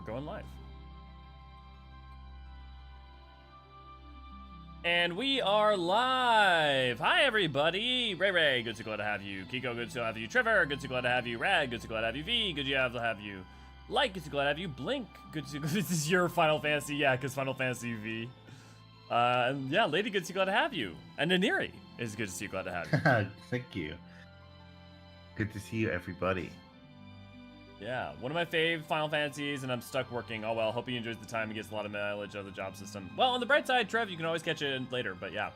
going live. And we are live! Hi everybody! Ray, good to glad to have you. Kiko, good to have you. Trevor, good to glad to have you. Rad, good to glad to have you. V, good to have you. Light, good to glad to have you. Blink, good to this is your Final Fantasy, yeah, because Final Fantasy V. And yeah, Lady, good to glad to have you. And Naniri is good to see you, glad to have you. Thank you. Good to see you, everybody. Yeah, one of my fave Final Fantasies, and I'm stuck working. Oh well, hope he enjoys the time and gets a lot of mileage out of the job system. Well, on the bright side, Trev, you can always catch it later, but yeah.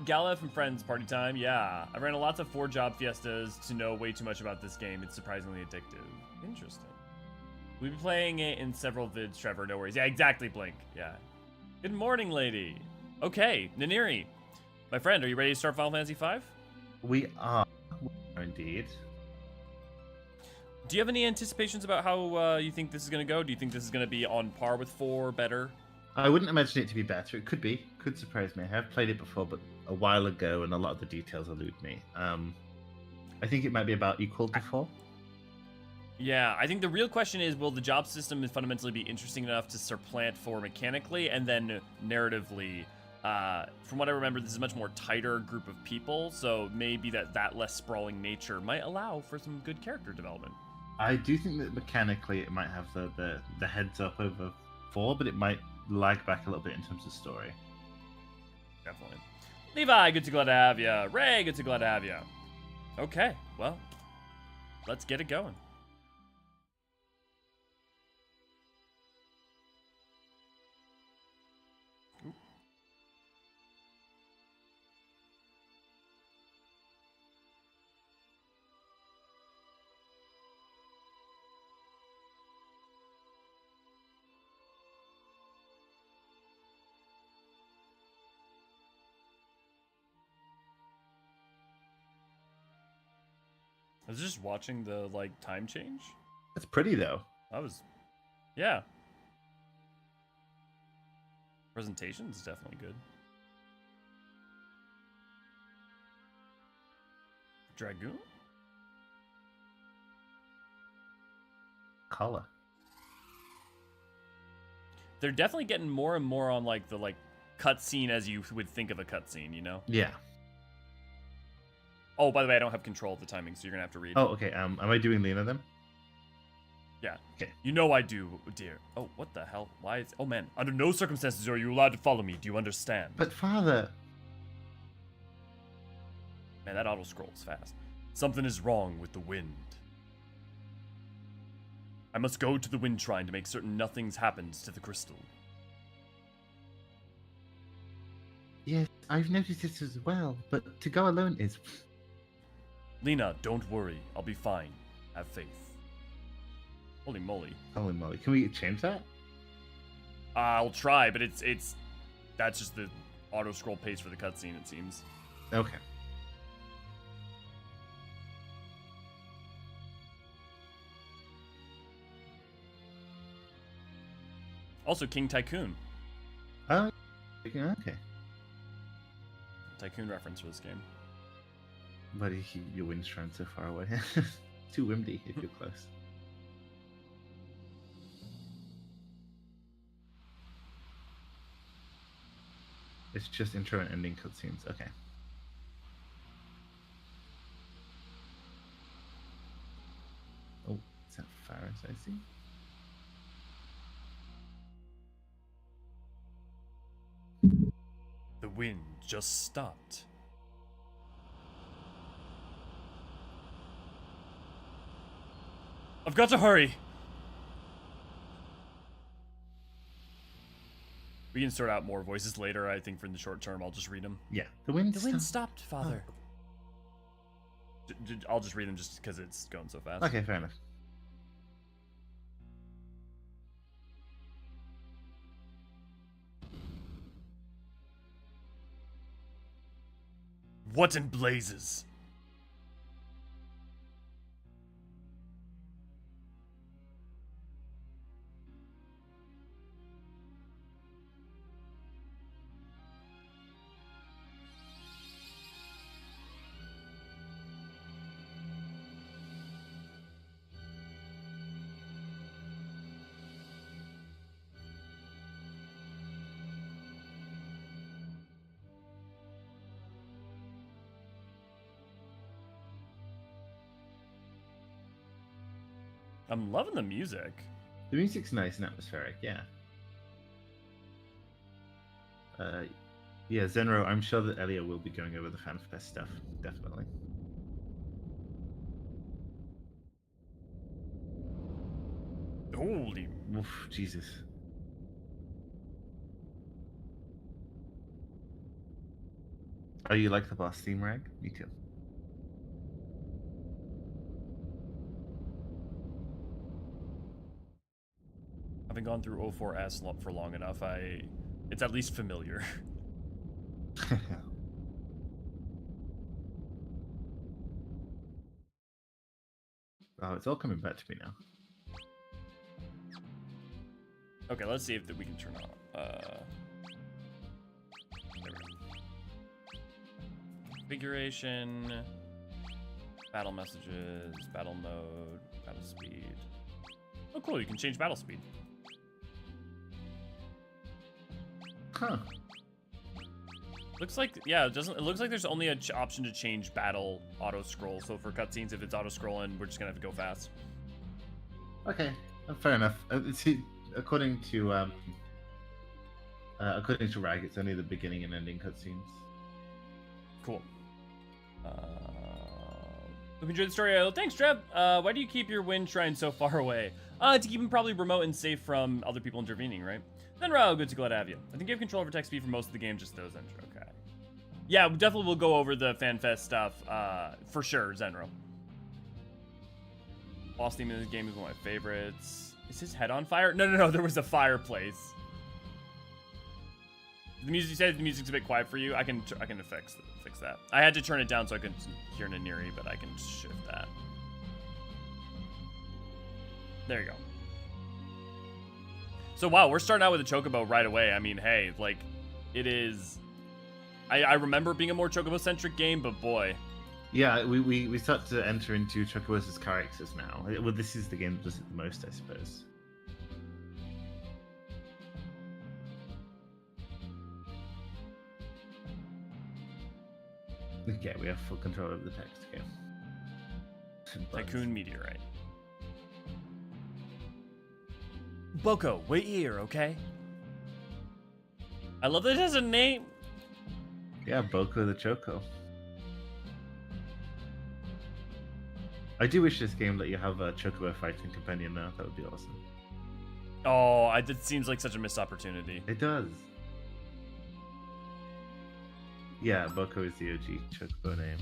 Gala from Friends Party Time, yeah. I ran lots of 4-job fiestas to know way too much about this game. It's surprisingly addictive. Interesting. We've been playing it in several vids, Trevor, no worries. Yeah, exactly, Blink, yeah. Good morning, lady. Okay, Naniri. My friend, are you ready to start Final Fantasy V? We are indeed. Do you have any anticipations about how you think this is going to go? Do you think this is going to be on par with 4, better? I wouldn't imagine it to be better. It could be. Could surprise me. I have played it before, but a while ago, and a lot of the details elude me. I think it might be about equal to 4. Yeah, I think the real question is, will the job system fundamentally be interesting enough to supplant 4 mechanically, and then narratively? From what I remember, this is a much more tighter group of people, so maybe that less sprawling nature might allow for some good character development. I do think that mechanically it might have the heads up over 4, but it might lag back a little bit in terms of story. Definitely. Levi, good to glad to have you. Ray, good to glad to have you. Okay, well, let's get it going. I was just watching the, time change. That's pretty, though. Yeah. Presentation's definitely good. Dragoon? Color. They're definitely getting more and more on, the cutscene as you would think of a cutscene, you know? Yeah. Oh, by the way, I don't have control of the timing, so you're gonna have to read. Oh, okay. Am I doing Lena then? Yeah. Okay. You know I do, dear. Oh, what the hell? Why is... Oh, man. Under no circumstances are you allowed to follow me. Do you understand? But, Father... Man, that auto-scroll is fast. Something is wrong with the wind. I must go to the wind shrine to make certain nothing happens to the crystal. Yes, I've noticed this as well, but to go alone is... Lena, don't worry. I'll be fine. Have faith. Holy moly. Holy moly. Can we change that? I'll try, but it's that's just the auto-scroll pace for the cutscene, it seems. Okay. Also, King Tycoon. Oh, okay. Tycoon reference for this game. Buddy, your wind's trying so far away. Too windy if you're close. It's just intro and ending cutscenes. Okay. Oh, is that Faris I see? The wind just stopped. I've got to hurry. We can sort out more voices later, I think, for in the short term. I'll just read them. Yeah. The wind stopped, Father. Oh. I'll just read them just because it's going so fast. Okay, fair enough. What in blazes? I'm loving the music. The music's nice and atmospheric, yeah. Yeah, Zenro, I'm sure that Elliot will be going over the FanFest stuff, definitely. Holy. Oof, Jesus. Oh, you like the boss theme, Rag? Me too. Having gone through 04S for long enough, it's at least familiar. Oh, it's all coming back to me now. Okay, let's see if we can turn on. There we go. Configuration, battle messages, battle mode, battle speed. Oh, cool! You can change battle speed. Huh. Looks like, yeah, it doesn't. It looks like there's only an option to change battle auto scroll. So for cutscenes, if it's auto scrolling, we're just gonna have to go fast. Okay, fair enough. See, according to Rag, it's only the beginning and ending cutscenes. Cool. Hope you enjoyed the story. Thanks, Treb. Why do you keep your wind shrine so far away? To keep him probably remote and safe from other people intervening, right? Then Ro, glad to have you. I think you have control over text speed for most of the game, just those enter. Okay. Yeah, we definitely will go over the FanFest stuff, for sure, Zenro. Boss theme in this game is one of my favorites. Is his head on fire? No, there was a fireplace. The music, you said the music's a bit quiet for you. I can fix that. I had to turn it down so I couldn't hear Naniri, but I can shift that. There you go. So wow, we're starting out with a chocobo right away. I mean, hey, like, it is. I remember being a more chocobo-centric game, but boy. Yeah, we start to enter into chocobos as characters now. Well, this is the game that does it the most, I suppose. Okay, we have full control over the text. Okay. Tycoon Meteorite. Boko, wait here, okay? I love that it has a name. Yeah, Boko the Choco. I do wish this game let you have a chocobo fighting companion now. That would be awesome. Oh, it seems like such a missed opportunity. It does. Yeah, Boko is the OG chocobo name.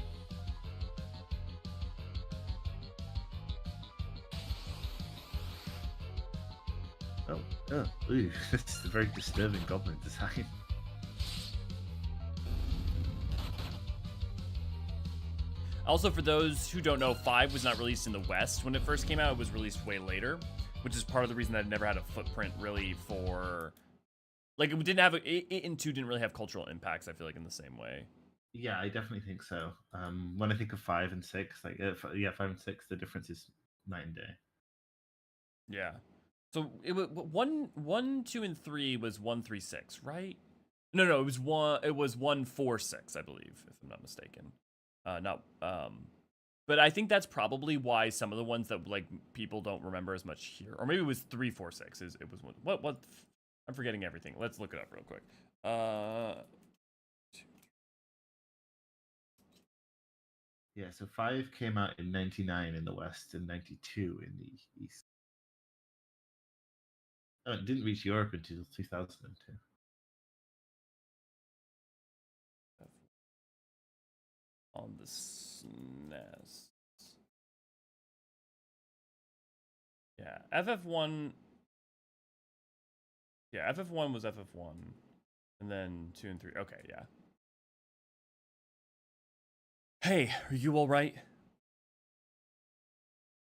Ooh, this is a very disturbing goblin design. Also, for those who don't know, 5 was not released in the West when it first came out. It was released way later, which is part of the reason that it never had a footprint really for... Like, it didn't have... It and 2 didn't really have cultural impacts, I feel like, in the same way. Yeah, I definitely think so. When I think of 5 and 6, like, 5 and 6, the difference is night and day. Yeah. So it was 1, 2, and 3 was 136, right? No, it was 146, I believe, if I'm not mistaken. But I think that's probably why some of the ones that like people don't remember as much here, or maybe it was 346. It was what? I'm forgetting everything. Let's look it up real quick. Yeah, so 5 came out in 99 in the West and 92 in the East. Oh, it didn't reach Europe until 2002. On the SNES. Yeah, FF1. Yeah, FF1 was FF1. And then 2 and 3. Okay, yeah. Hey, are you alright?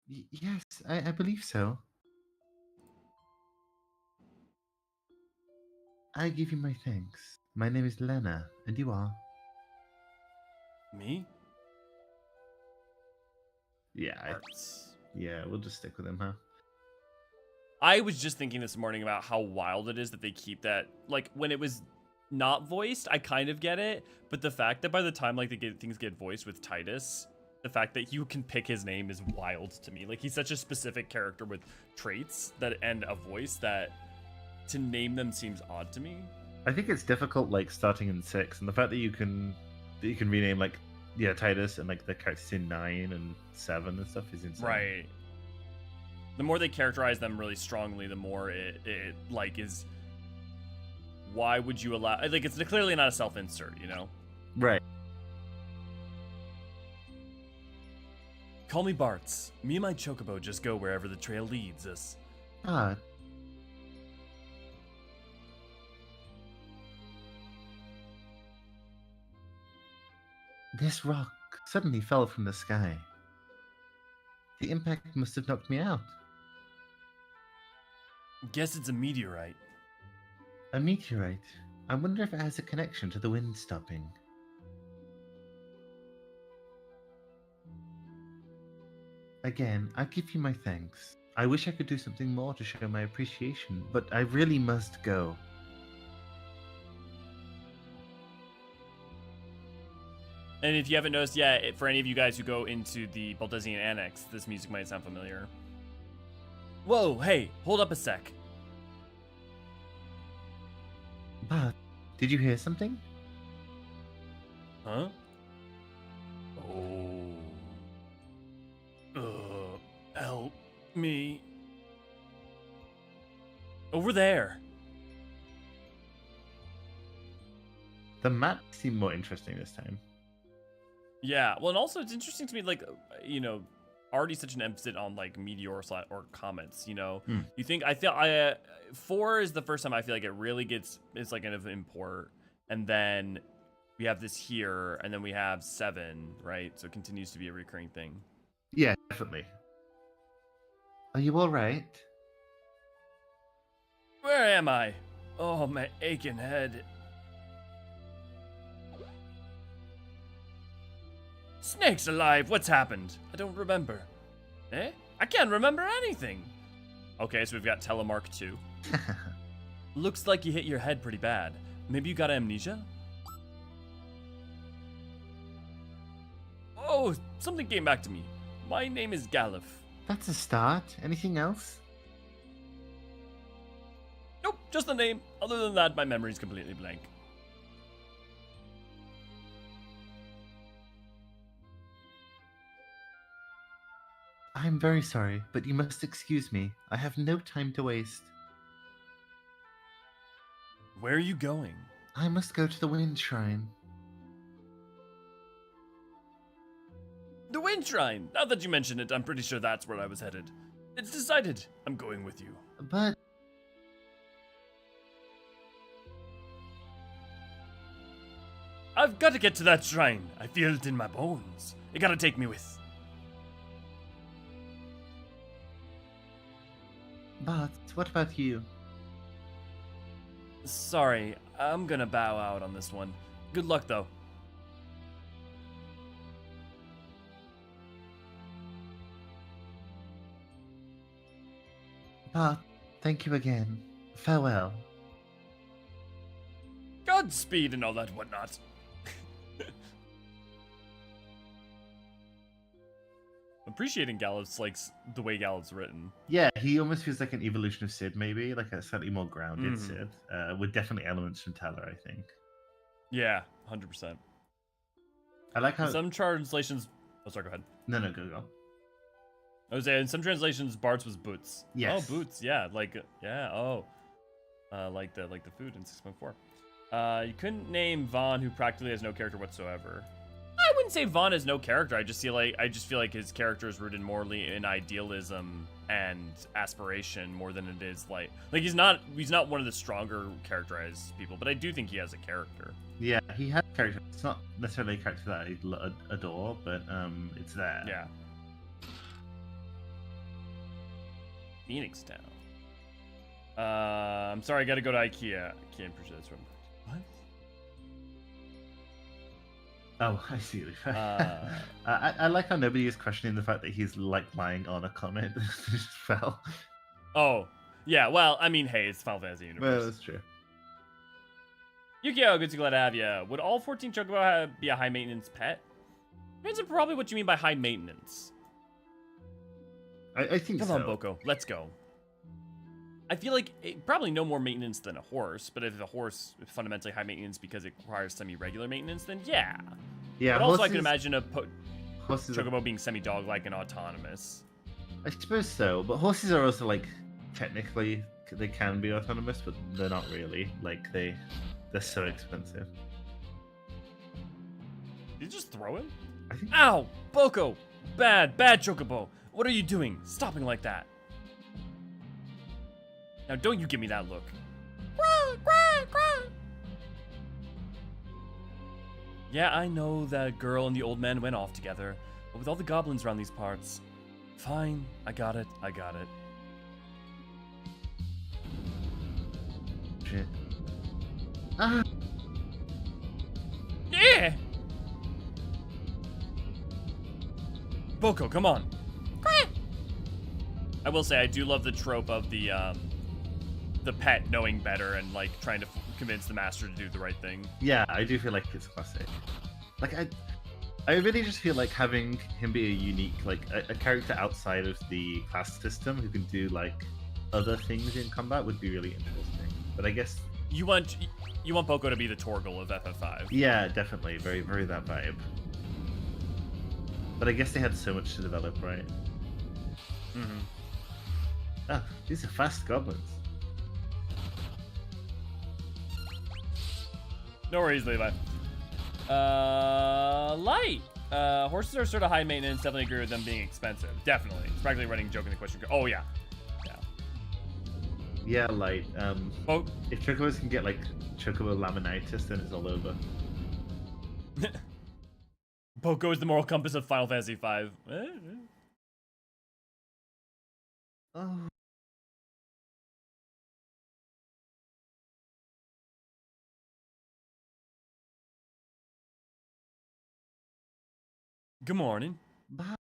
Yes, I believe so. I give you my thanks. My name is Lena, and you are? Me? Yeah, we'll just stick with him, huh? I was just thinking this morning about how wild it is that they keep that, like, when it was not voiced, I kind of get it, but the fact that by the time, like, things get voiced with Titus, the fact that you can pick his name is wild to me. Like, he's such a specific character with traits that and a voice that to name them seems odd to me. I think it's difficult, like starting in 6, and the fact that you can rename like Titus and like the characters in 9 and 7 and stuff is insane. Right. The more they characterize them really strongly, the more it like is. Why would you allow? Like, it's clearly not a self-insert, you know? Right. Call me Bartz. Me and my chocobo just go wherever the trail leads us. Ah. This rock suddenly fell from the sky. The impact must have knocked me out. Guess it's a meteorite. A meteorite. I wonder if it has a connection to the wind stopping. Again, I give you my thanks. I wish I could do something more to show my appreciation, but I really must go. And if you haven't noticed yet, for any of you guys who go into the Baldezian Annex, this music might sound familiar. Whoa, hey, hold up a sec. But, did you hear something? Huh? Help me. Over there. The map seemed more interesting this time. Yeah, well, and also it's interesting to me, like, you know, already such an emphasis on like meteors or comets. You know, you think I feel 4 is the first time I feel like it really gets it's like an import, and then we have this here, and then we have 7, right? So it continues to be a recurring thing. Yeah, definitely. Are you all right? Where am I? Oh, my aching head. Snakes alive, what's happened? I don't remember. Eh? I can't remember anything. Okay, so we've got Telemark 2. Looks like you hit your head pretty bad. Maybe you got amnesia? Oh, something came back to me. My name is Galif. That's a start. Anything else? Nope, just the name. Other than that, my memory's completely blank. I'm very sorry, but you must excuse me. I have no time to waste. Where are you going? I must go to the Wind Shrine. The Wind Shrine! Now that you mention it, I'm pretty sure that's where I was headed. It's decided. I'm going with you. But... I've got to get to that shrine. I feel it in my bones. You gotta take me with. But, what about you? Sorry, I'm gonna bow out on this one. Good luck, though. But, thank you again. Farewell. Godspeed and all that whatnot. Appreciating Gallows, like, the way Gallows written. Yeah, he almost feels like an evolution of Sid, maybe, like a slightly more grounded Sid, with definitely elements from Teller, I think. Yeah, 100%. I like how... Some translations... Oh, sorry, go ahead. No, go. I was saying, in some translations, Bart's was Boots. Yes. Oh, Boots, yeah, like the food in 6.4. You couldn't name Vaughn, who practically has no character whatsoever. I wouldn't say Vaughn has no character. I just feel like his character is rooted more in idealism and aspiration more than it is like he's not one of the stronger characterized people, but I do think he has a character. Yeah, he has a character. It's not necessarily a character that I adore, but it's there. Yeah. Phoenix Town. I'm sorry, I gotta go to IKEA. I can't appreciate this room. What? Oh, I see. I like how nobody is questioning the fact that he's like lying on a comet that just fell. Oh, yeah. Well, I mean, hey, it's Final Fantasy Universe. Well, that's true. Yukio, good to glad to have you. Would all 14 Chocobo be a high maintenance pet? That's probably what you mean by high maintenance. I think Come so. on, Boko, let's go. I feel like probably no more maintenance than a horse, but if a horse is fundamentally high maintenance because it requires semi-regular maintenance, then yeah. Yeah, But also horses, I can imagine a horses chocobo being semi-dog-like and autonomous. I suppose so, but horses are also like technically they can be autonomous, but they're not really. Like they're so expensive. Did you just throw him? I think. Ow! Boko! Bad chocobo! What are you doing? Stopping like that. Now don't you give me that look. Yeah, I know that girl and the old man went off together, but with all the goblins around these parts. Fine, I got it. Shit. Ah! Yeah! Boko, come on. I will say I do love the trope of the pet knowing better and like trying to convince the master to do the right thing. Yeah, I do feel like it's classic. Like I really just feel like having him be a unique, like a character outside of the class system who can do like other things in combat would be really interesting. But I guess You want Boko to be the Torgal of FF5. yeah, definitely, very very that vibe. But I guess they had so much to develop, right? Mm-hmm. Ah, these are fast goblins. No worries, Levi. Light. Horses are sort of high maintenance. Definitely agree with them being expensive. Definitely. It's practically running joke in the question. Oh yeah. Yeah, like Oh. if chocobos can get like chocobo laminitis, then it's all over. Boko is the moral compass of Final Fantasy V. Oh. Good morning. Bye.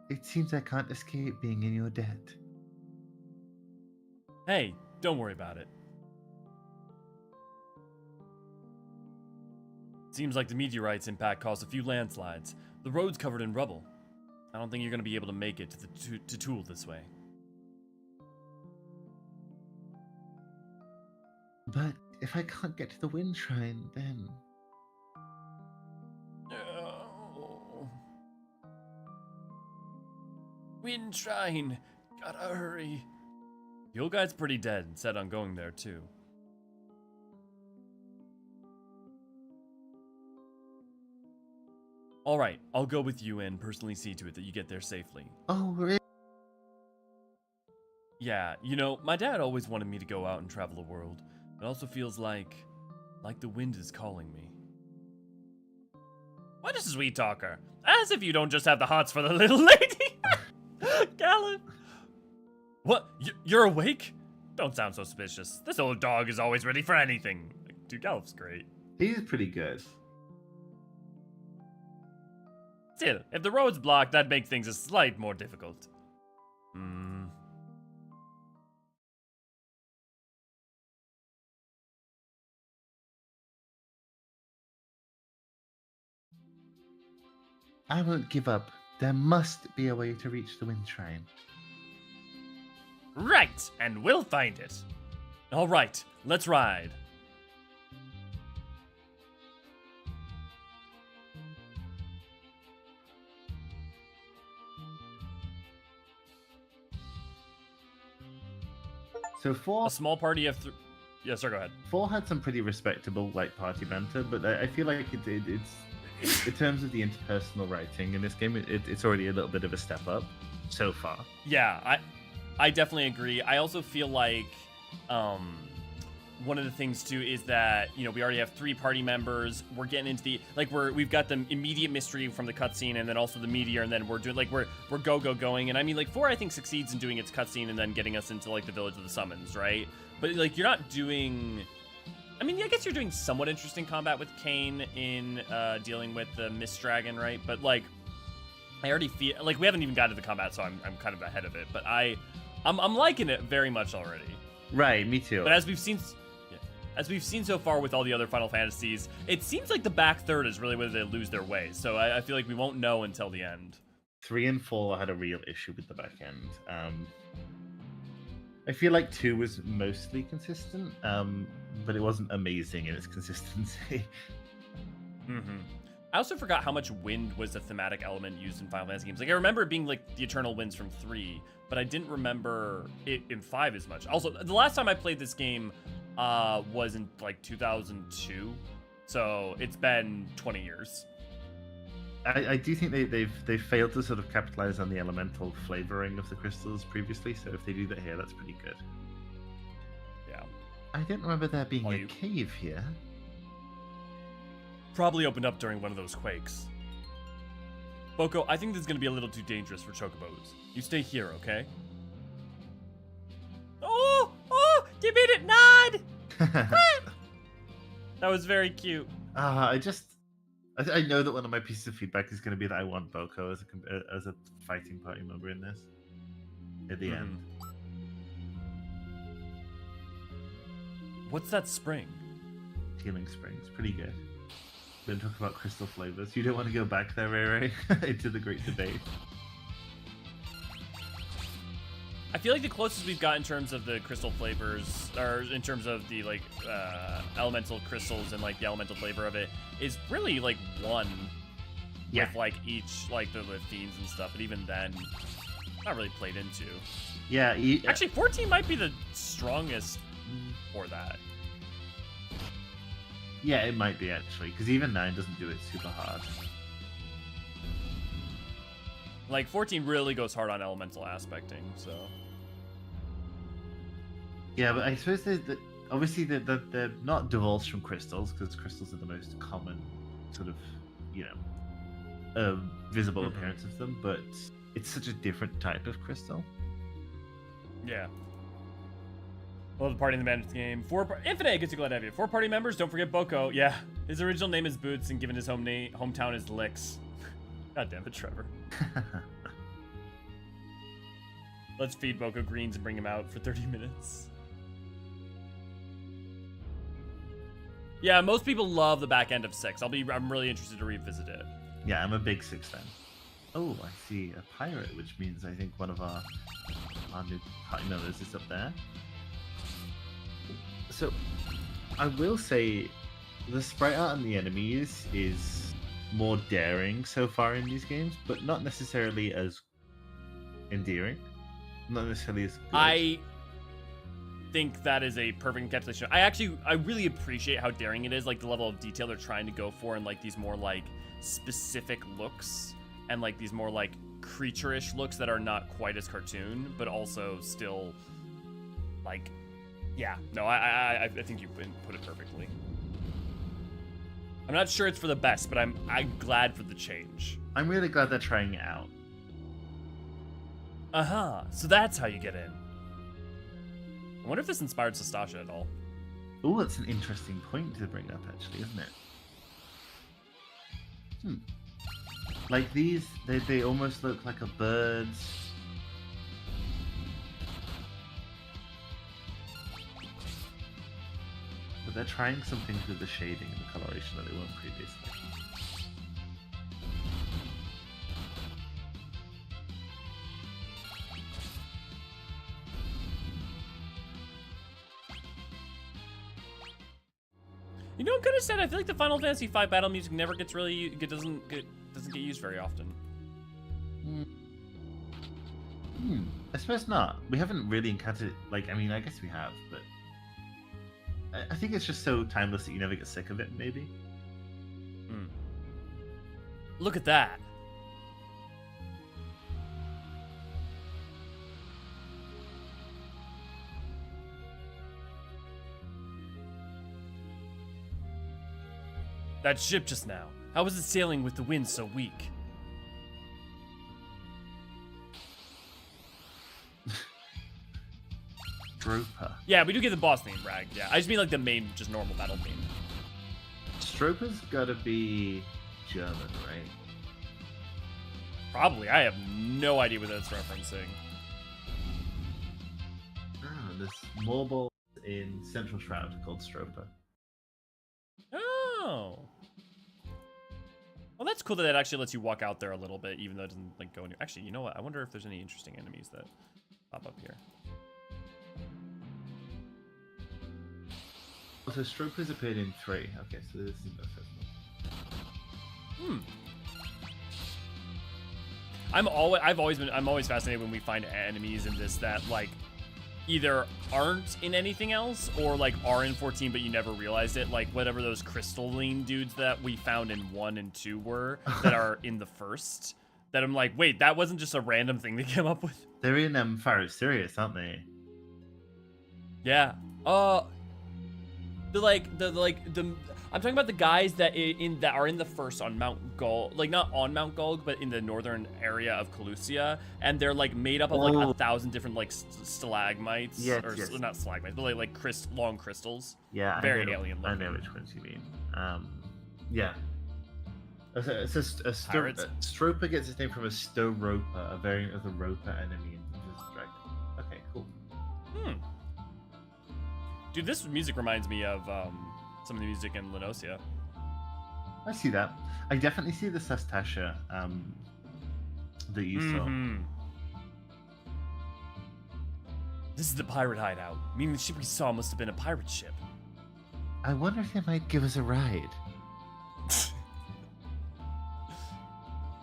It seems I can't escape being in your debt. Hey, don't worry about it. Seems like the meteorite's impact caused a few landslides. The road's covered in rubble. I don't think you're gonna be able to make it to Tool this way. But if I can't get to the wind shrine, then No. Wind Shrine. Gotta hurry. The old guy's pretty dead and set on going there too. Alright, I'll go with you and personally see to it that you get there safely. oh, really? Yeah, you know, my dad always wanted me to go out and travel the world. It also feels like the wind is calling me. What a sweet talker. As if you don't just have the hots for the little lady. Gallop. What? You're awake? Don't sound so suspicious. This old dog is always ready for anything. Dude, Gallop's great. He's pretty good. Still, if the road's blocked, that makes things a slight more difficult. I won't give up. There must be a way to reach the wind shrine. Right, and we'll find it. All right, let's ride. So A small party of yeah, sir, go ahead. 4 had some pretty respectable like party banter, but I feel like it's in terms of the interpersonal writing in this game, it's already a little bit of a step up so far. Yeah, I definitely agree. I also feel like one of the things too is that, you know, we already have 3 party members. We're getting into the we've got the immediate mystery from the cutscene, and then also the meteor, and then we're doing we're going. And I mean, like 4 I think succeeds in doing its cutscene and then getting us into like the village of the summons, right? But like you're not doing. I mean, I guess you're doing somewhat interesting combat with Kain in dealing with the Mist Dragon, right? But like, I already feel like we haven't even gotten to the combat, so I'm kind of ahead of it. But I'm liking it very much already. Right, me too. But as we've seen, as we've seen so far with all the other Final Fantasies, it seems like the back third is really where they lose their way. So I feel like we won't know until the end. 3 and 4 had a real issue with the back end. I feel like 2 was mostly consistent, but it wasn't amazing in its consistency. I also forgot how much wind was a thematic element used in Final Fantasy games. Like, I remember it being like the Eternal Winds from 3, but I didn't remember it in 5 as much. Also, the last time I played this game was in like 2002, so it's been 20 years. I do think they've failed to sort of capitalize on the elemental flavoring of the crystals previously, so if they do that here, that's pretty good. Yeah. I didn't remember there being a cave here. Probably opened up during one of those quakes. Boko, I think this is going to be a little too dangerous for chocobos. You stay here, okay? Oh, you made it nod! That was very cute. I know that one of my pieces of feedback is going to be that I want Boko as a fighting party member in this. At the end. What's that spring? Healing Springs, pretty good. Don't talk about crystal flavors. You don't want to go back there, Ray, into the great debate. I feel like the closest we've got in terms of the crystal flavors, or in terms of the like elemental crystals and like the elemental flavor of it, is really like one. Yeah. With like each like the fiends and stuff, but even then, not really played into. Yeah. Actually, 14 might be the strongest for that. Yeah, it might be actually, because even 9 doesn't do it super hard. Like 14 really goes hard on elemental aspecting, so. Yeah, but I suppose obviously they're not divulged from crystals, because crystals are the most common sort of, visible appearance of them, but it's such a different type of crystal. Yeah. Love the party in the managed game. Infinite gets you glad to have you. 4 party members, don't forget Boko. Yeah, his original name is Boots, and given his hometown is Licks. God damn it, Trevor. Let's feed Boko greens and bring him out for 30 minutes. Yeah, most people love the back end of 6. I'm really interested to revisit it. Yeah, I'm a big 6 fan. Oh, I see a pirate, which means I think one of our new party members is up there. So, I will say, the sprite art on the enemies is more daring so far in these games, but not necessarily as endearing. Not necessarily as good. I think that is a perfect encapsulation. I really appreciate how daring it is, like the level of detail they're trying to go for, and like these more like specific looks, and like these more like creature-ish looks that are not quite as cartoon, but also still like, yeah. No, I think you put it perfectly. I'm not sure it's for the best, but I'm glad for the change. I'm really glad they're trying it out. So that's how you get in. I wonder if this inspired Sastasha at all. Oh, that's an interesting point to bring up, actually, isn't it? Like these, they almost look like a bird's. But they're trying some things with the shading and the coloration that they weren't previously. You know, I'm kind of sad. I feel like the Final Fantasy V battle music never gets doesn't get used very often. I suppose not. We haven't really encountered it. Like, I mean, I guess we have, but I think it's just so timeless that you never get sick of it. Maybe. Look at that. That ship just now. How was it sailing with the wind so weak? Stroper. Yeah, we do get the boss theme, Rag. Yeah, I just mean like the main, just normal battle theme. Stroper's gotta be German, right? Probably. I have no idea what that's referencing. This mobile in Central Shroud called Stropa. Oh. Well, that's cool that it actually lets you walk out there a little bit, even though it doesn't like go in your... Actually, you know what? I wonder if there's any interesting enemies that pop up here. So Stropa's appeared in 3. Okay, so this is the first one. I'm always fascinated when we find enemies in this that like either aren't in anything else or like are in 14 but you never realized it, like whatever those crystalline dudes that we found in 1 and 2 were that are in the first, that I'm like, wait, that wasn't just a random thing they came up with. They're in Fire Sirius, aren't they? Yeah. I'm talking about the guys that are in the first on Mount Gulg, like not on Mount Gulg, but in the northern area of Calusia, and they're like made up of like 1,000 different like stalagmites, yes. Not stalagmites, but like long crystals. Yeah, very alien looking. I know which ones you mean. Yeah. It's a Stropa gets its name from a Storopa, a variant of the Ropa enemy in Dungeons & Dragons. Okay, cool. Dude, this music reminds me of some of the music in Lenosia. I see that. I definitely see the Sastasha that you saw. This is the pirate hideout. Meaning the ship we saw must have been a pirate ship. I wonder if they might give us a ride.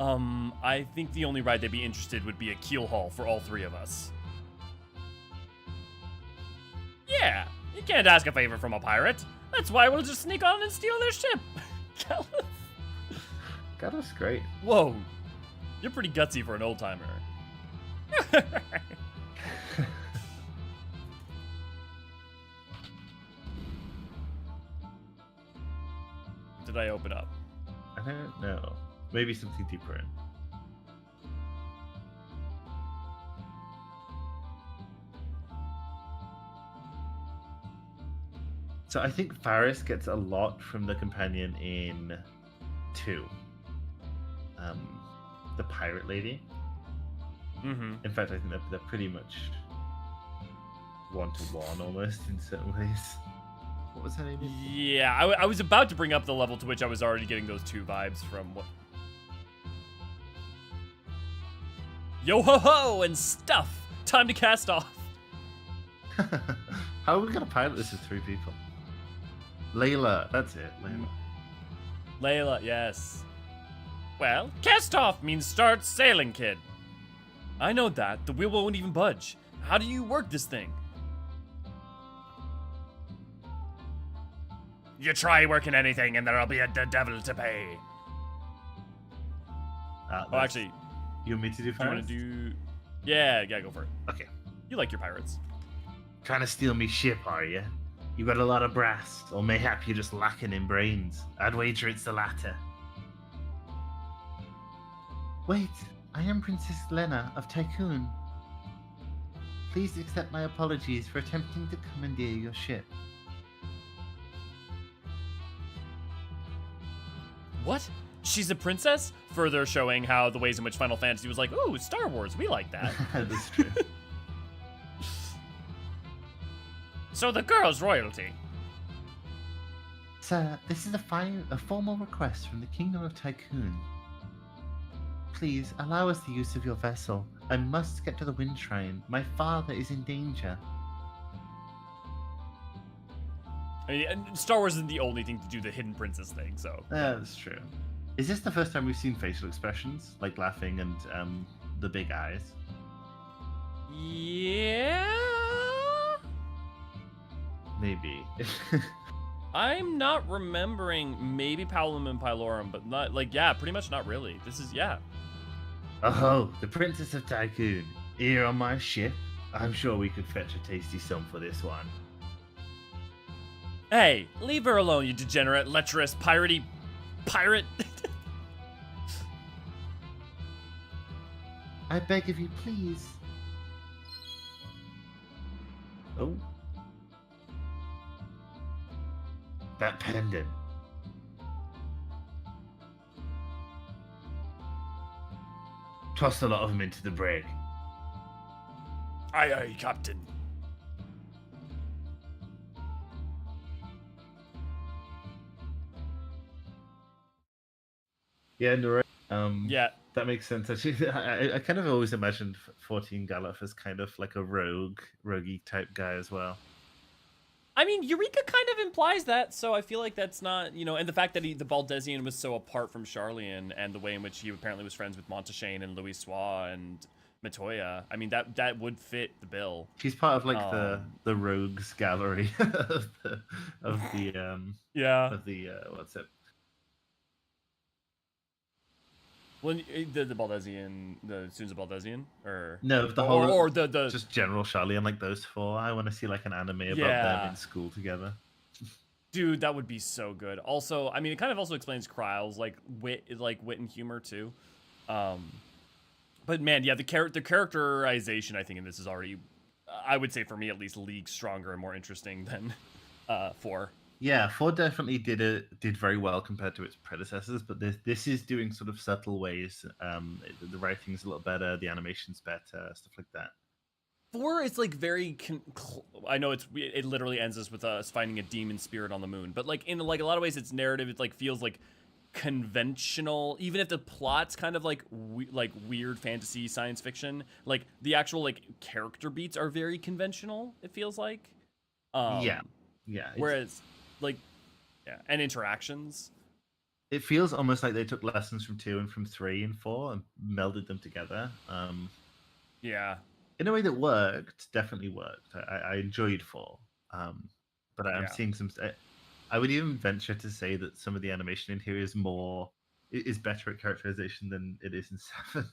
I think the only ride they'd be interested would be a keel haul for all 3 of us. Yeah, you can't ask a favor from a pirate. That's why we'll just sneak on and steal their ship. God, that's great. Whoa, you're pretty gutsy for an old timer. Did I open up? I don't know. Maybe something deeper in. So I think Faris gets a lot from the companion in 2. The pirate lady. In fact, I think they're pretty much one-to-one almost in certain ways. What was her name? Yeah, I was about to bring up the level to which I was already getting those 2 vibes from what... Yo ho ho and stuff! Time to cast off! How are we gonna pilot this with 3 people? Layla, that's it, Layla. Layla, yes. Well, cast off means start sailing, kid. I know that. The wheel won't even budge. How do you work this thing? You try working anything and there'll be the devil to pay. Oh, actually... You want me to do first? I want to do... Yeah, go for it. Okay. You like your pirates. Trying to steal me ship, are you? You got a lot of brass, or mayhap you're just lacking in brains. I'd wager it's the latter. Wait, I am Princess Lena of Tycoon. Please accept my apologies for attempting to commandeer your ship. What? She's a princess? Further showing how the ways in which Final Fantasy was like, ooh, Star Wars, we like that. That's true. So the girl's royalty. Sir, this is a formal request from the Kingdom of Tycoon. Please, allow us the use of your vessel. I must get to the Wind Shrine. My father is in danger. I mean, Star Wars isn't the only thing to do the hidden princess thing, so... That's true. Is this the first time we've seen facial expressions? Like laughing and the big eyes? Yeah? Maybe. I'm not remembering maybe Paolum and Pylorum, but not, like, yeah, pretty much not really. This is, yeah. Oh, the Princess of Tycoon. Here on my ship. I'm sure we could fetch a tasty sum for this one. Hey, leave her alone, you degenerate, lecherous, pirate. I beg of you, please. Oh. That pendant. Toss a lot of them into the brig. Aye, aye, Captain. Yeah, no, right. Yeah. That makes sense. Actually, I kind of always imagined 14 Galuf as kind of like a roguey type guy as well. I mean, Eureka kind of implies that, so I feel like that's not, and the fact that the Baldesian was so apart from Charlian, and the way in which he apparently was friends with Montaigne and Louis Soir and Matoya, I mean, that would fit the bill. She's part of like Um, the rogues gallery yeah. of the what's it? Well, the Baldesian, the students of Baldesian, or No, the or whole or the just general Charlie and like those four. I want to see like an anime about them yeah. in school together. Dude, that would be so good. Also, I mean, it kind of also explains Kryle's like wit and humor too. Um, but man, yeah, the characterization I think in this is already, I would say for me at least, league stronger and more interesting than 4. Yeah, four definitely did very well compared to its predecessors, but this is doing sort of subtle ways. The writing's a little better, the animation's better, stuff like that. 4 is like very I know it literally ends us with us finding a demon spirit on the moon, but like in like a lot of ways its narrative, it like feels like conventional, even if the plot's kind of like weird fantasy science fiction. Like the actual like character beats are very conventional, it feels like. Yeah, yeah. Whereas like, yeah, and interactions. It feels almost like they took lessons from two and from three and four and melded them together. Yeah. In a way that worked, definitely worked. I enjoyed four, but I'm Yeah. seeing some. I would even venture to say that some of the animation in here is better at characterization than it is in 7.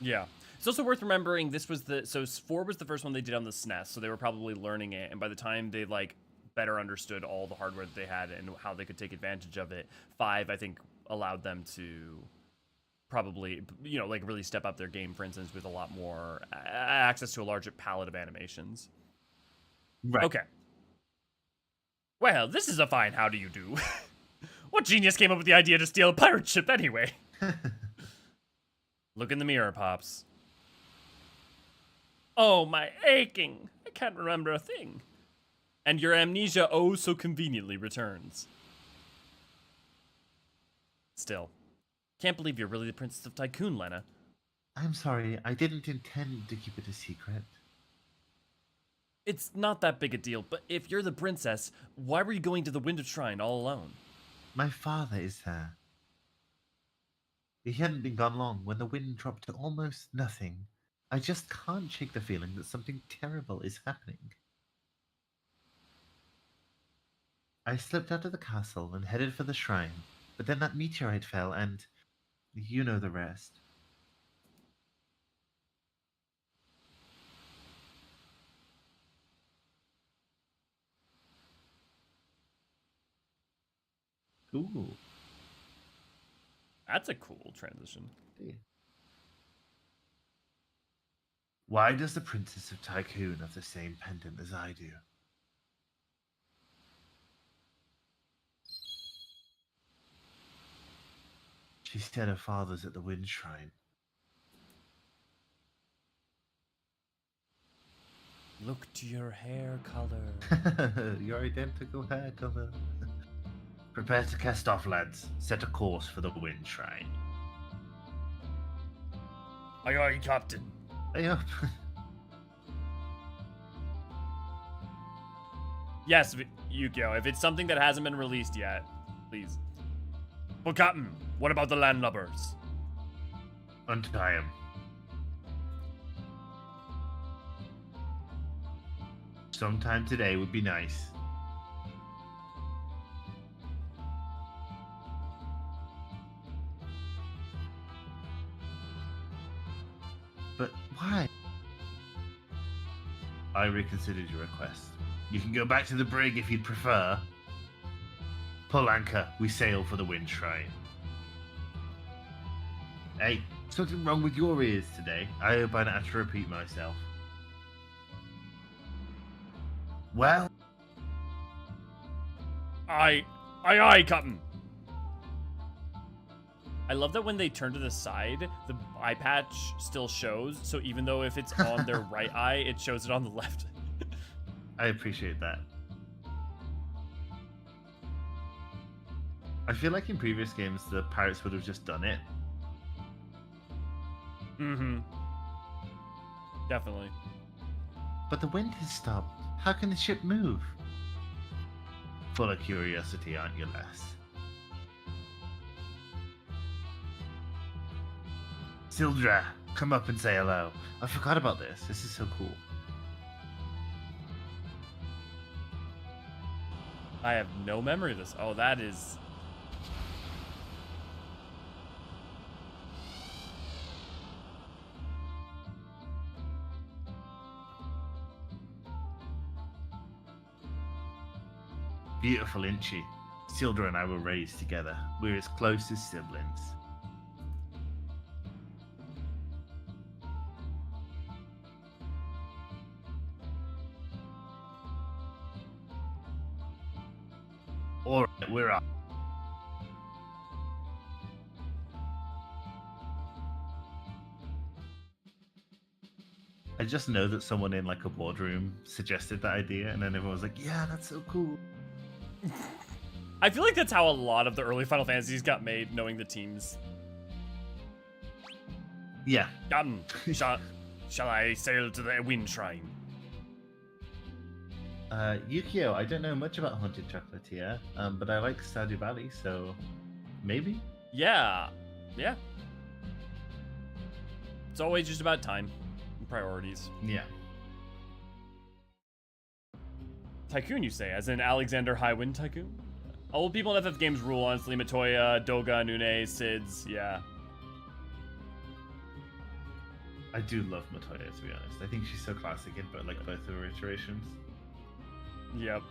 Yeah. It's also worth remembering this was 4 was the first one they did on the SNES, so they were probably learning it, and by the time they like better understood all the hardware that they had and how they could take advantage of it, 5 I think allowed them to probably like really step up their game, for instance, with a lot more access to a larger palette of animations. Right. Okay. Well, this is a fine how do you do. What genius came up with the idea to steal a pirate ship anyway? Look in the mirror, Pops. Oh, my aching. I can't remember a thing. And your amnesia oh so conveniently returns. Still, can't believe you're really the Princess of Tycoon, Lena. I'm sorry, I didn't intend to keep it a secret. It's not that big a deal, but if you're the princess, why were you going to the Winter Shrine all alone? My father is there. He hadn't been gone long when the wind dropped to almost nothing. I just can't shake the feeling that something terrible is happening. I slipped out of the castle and headed for the shrine, but then that meteorite fell and you know the rest. Ooh. That's a cool transition. Why does the Princess of Tycoon have the same pendant as I do? She said her father's at the Wind Shrine. Look to your hair color. Your identical hair color. Prepare to cast off, lads. Set a course for the Wind Shrine. Aye, aye, Captain. Hey up. Yes, Yukio, if it's something that hasn't been released yet, please. Well, Captain, what about the landlubbers? Untie him. Sometime today would be nice. But why? I reconsidered your request. You can go back to the brig if you'd prefer. Pull anchor, we sail for the Wind Shrine. Hey, something wrong with your ears today. I hope I don't have to repeat myself. Well, Aye, Captain. I love that when they turn to the side, the eye patch still shows, so even though if it's on their right eye, it shows it on the left. I appreciate that. I feel like in previous games the pirates would have just done it. Mm-hmm. Definitely. But the wind has stopped. How can the ship move? Full of curiosity, aren't you, lass? Sildra, come up and say hello. I forgot about this. This is so cool. I have no memory of this. Oh, that is... Beautiful, isn't she? Sildra and I were raised together. We're as close as siblings. Alright, we're up. I just know that someone in like a boardroom suggested that idea, and then everyone was like, yeah, that's so cool. I feel like that's how a lot of the early Final Fantasies got made, knowing the teams. Yeah. Shall I sail to the Wind Shrine? Yukio, I don't know much about Haunted Chocolatier, but I like Stardew Valley, so maybe? Yeah. Yeah. It's always just about time and priorities. Yeah. Tycoon, you say, as in Alexander Highwind Tycoon? Old people in FF games rule, honestly. Matoya, Doga, Nune, Sids, yeah. I do love Matoya, to be honest. I think she's so classic in both of her iterations. Yep.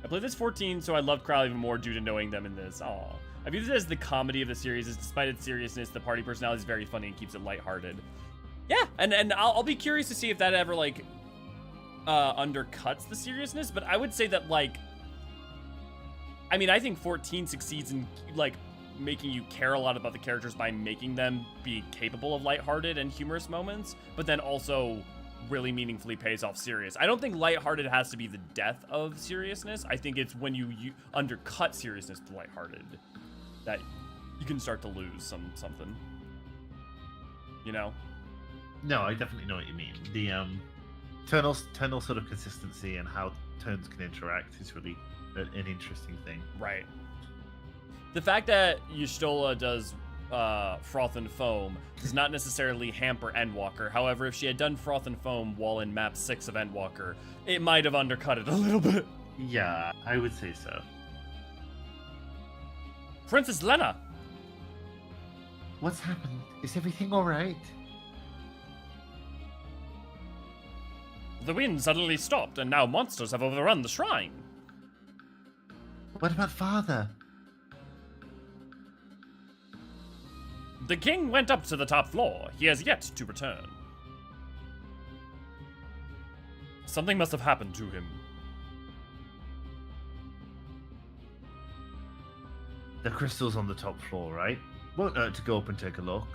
I played this 14, so I loved Crowley even more due to knowing them in this. Aw. I view this as the comedy of the series, as despite its seriousness, the party personality is very funny and keeps it lighthearted. Yeah, and I'll be curious to see if that ever, like, undercuts the seriousness, but I would say that, like, I mean, I think 14 succeeds in, like, making you care a lot about the characters by making them be capable of lighthearted and humorous moments, but then also really meaningfully pays off serious. I don't think lighthearted has to be the death of seriousness. I think it's when you undercut seriousness to lighthearted that you can start to lose something. You know? No, I definitely know what you mean. The tonal sort of consistency and how tones can interact is really an interesting thing. Right. The fact that Y'shtola does Froth and Foam does not necessarily hamper Endwalker. However, if she had done Froth and Foam while in map 6 of Endwalker, it might have undercut it a little bit. Yeah, I would say so. Princess Lena! What's happened? Is everything alright? The wind suddenly stopped, and now monsters have overrun the shrine. What about father? The king went up to the top floor. He has yet to return. Something must have happened to him. The crystal's on the top floor, right? Won't hurt to go up and take a look.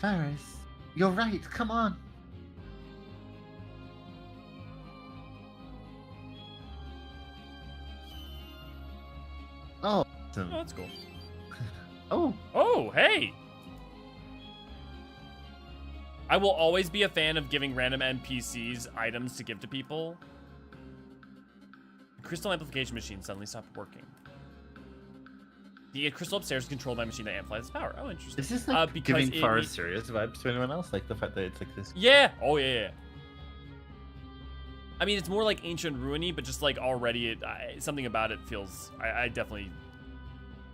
Varys, you're right, come on. Oh, awesome. Oh, that's cool. Oh. Oh, hey! I will always be a fan of giving random NPCs items to give to people. The crystal amplification machine suddenly stopped working. The crystal upstairs is controlled by a machine that amplifies its power. Oh, interesting. Is this like giving it, Forest serious vibes to anyone else? Like the fact that it's like this? Yeah. Oh, yeah. I mean, it's more like ancient ruiny, but just like already, something about it feels. I definitely,